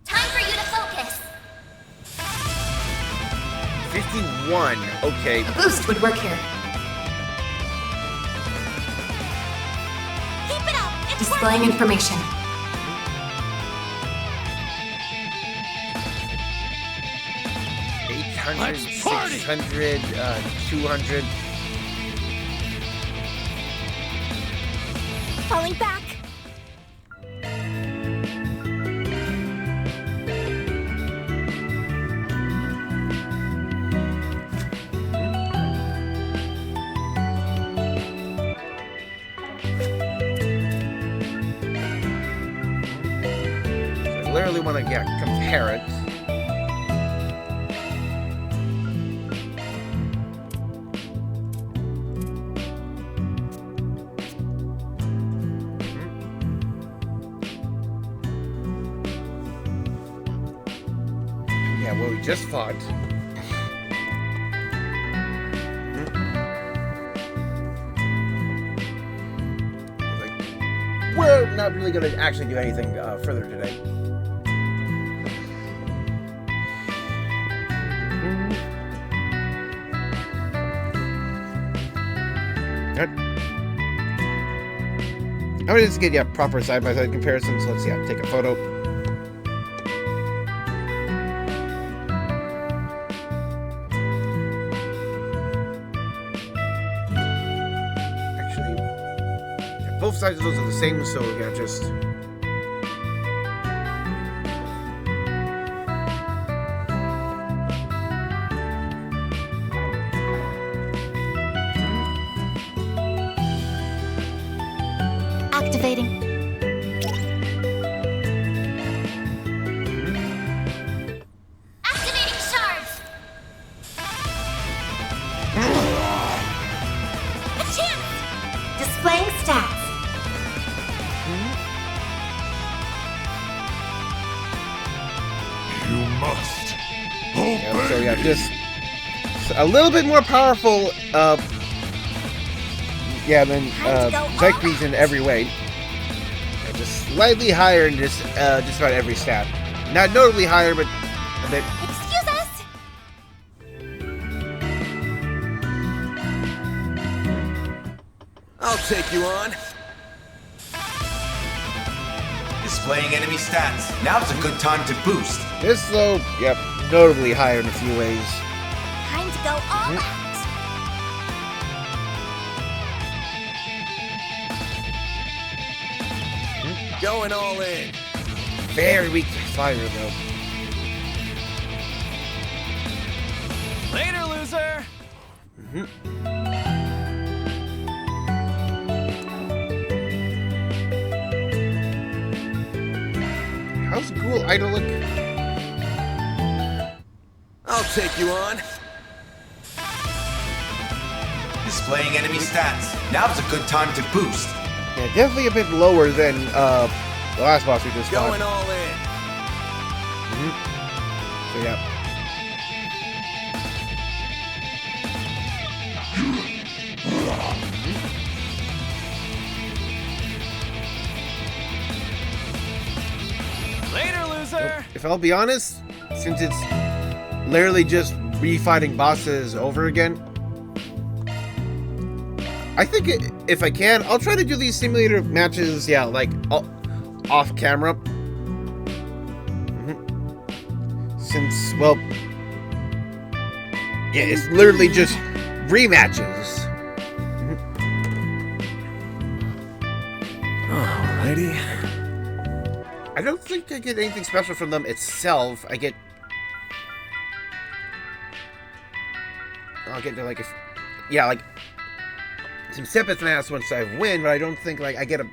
Time for you to focus. 51. Okay. A boost would work here. Keep it up! It's Displaying information. Let's 600, 200. falling back. I literally want to compare it. Yeah, what we just fought. We're not really going to actually do anything further today. I'm gonna just get proper side-by-side comparisons. Let's take a photo. Actually, both sides of those are the same, so just. Activating. Activating shards. A chance. Displaying stats. You must So just a little bit more powerful. Than Zekri's in every way. Just slightly higher in just about every stat. Not notably higher, but a bit. Excuse us. I'll take you on. Displaying enemy stats. Now's a good time to boost. This though, notably higher in a few ways. Time to go all out. Going all in. Very weak to fire though. Later, loser. How's Ghoul Idol look? I'll take you on. Displaying enemy stats. Now's a good time to boost. Yeah, definitely a bit lower than the last boss we just fought. Going all in. So Later, loser. If I'll be honest, since it's literally just refighting bosses over again, I think if I can, I'll try to do these simulator matches, off camera. Since, it's literally just rematches. Alrighty. I don't think I get anything special from them itself. I'll get to some Sepithmas once I win, but I don't think I get a.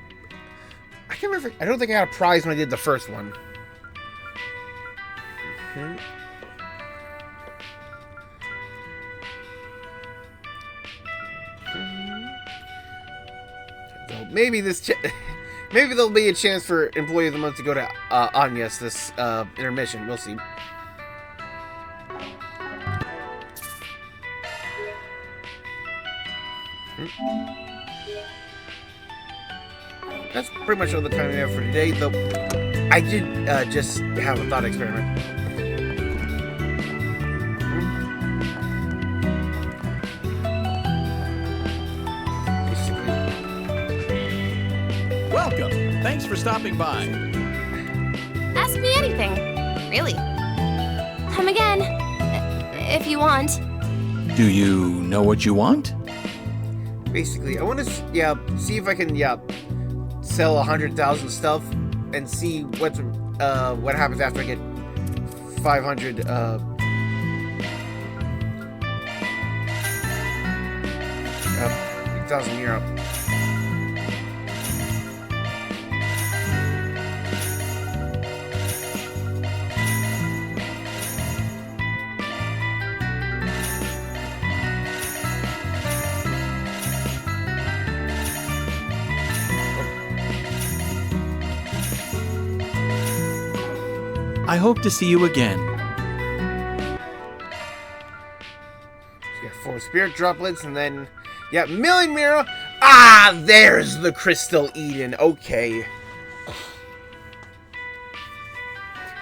I can't remember. I don't think I got a prize when I did the first one. So maybe maybe there'll be a chance for Employee of the Month to go to Agnes this intermission. We'll see. That's pretty much all the time we have for today, though I did just have a thought experiment. Welcome. Thanks for stopping by. Ask me anything. Really. Come again. If you want. Do you know what you want? Basically, I want to see if I can sell 100,000 stuff and see what happens after I get 500 1,000 euro. I hope to see you again. So you got 4 spirit droplets, and then million mirror. Ah, there's the Crystal Eden. Okay.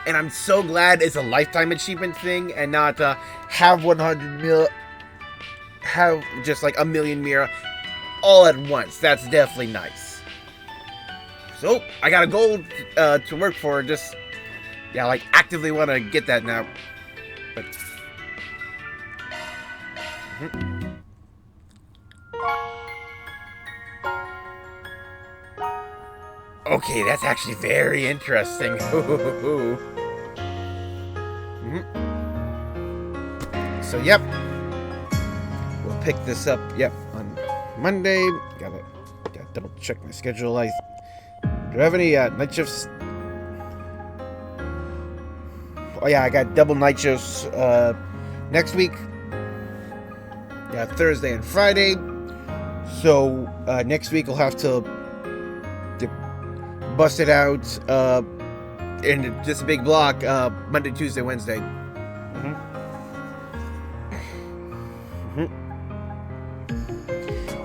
And I'm so glad it's a lifetime achievement thing and not have 100 mil, have just like a million mirror all at once. That's definitely nice. So, I got a goal to work for. Just, yeah, like, actively want to get that now. But... Okay, that's actually very interesting. So, yep. We'll pick this up, yep, on Monday. Gotta double check my schedule. Do I have any night shifts? Oh yeah, I got double night shifts next week. Yeah, Thursday and Friday. So next week I'll have to bust it out in just a big block. Monday, Tuesday, Wednesday.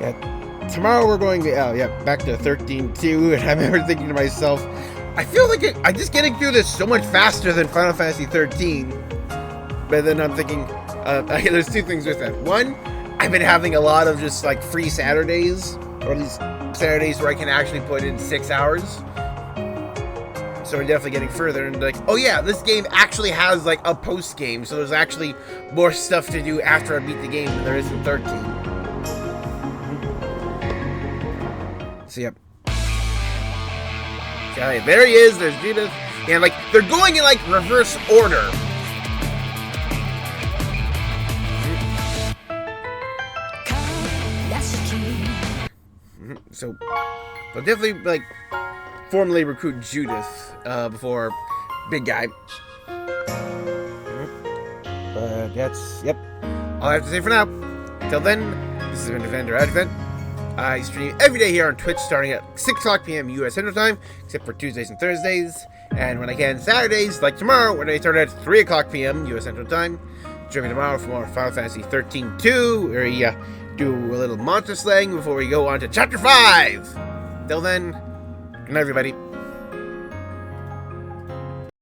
Yeah, tomorrow we're going back to 13-2, and I remember thinking to myself, I feel like I'm just getting through this so much faster than Final Fantasy 13. But then I'm thinking, there's two things with that. One, I've been having a lot of just like free Saturdays, or at least Saturdays where I can actually put in 6 hours. So we're definitely getting further, and like, oh yeah, this game actually has like a post game, so there's actually more stuff to do after I beat the game than there is in 13. So yep. Okay, there he is. There's Judith, and like they're going in like reverse order. So they'll definitely like formally recruit Judith before big guy. But that's yep. All I have to say for now. Till then, this has been Defender Advent. I stream every day here on Twitch starting at 6 o'clock p.m. U.S. Central Time, except for Tuesdays and Thursdays. And when I can, Saturdays, like tomorrow, when I start at 3 o'clock p.m. U.S. Central Time. Join me tomorrow for more Final Fantasy 13-2, where we do a little monster slaying before we go on to Chapter 5. Till then, good night, everybody.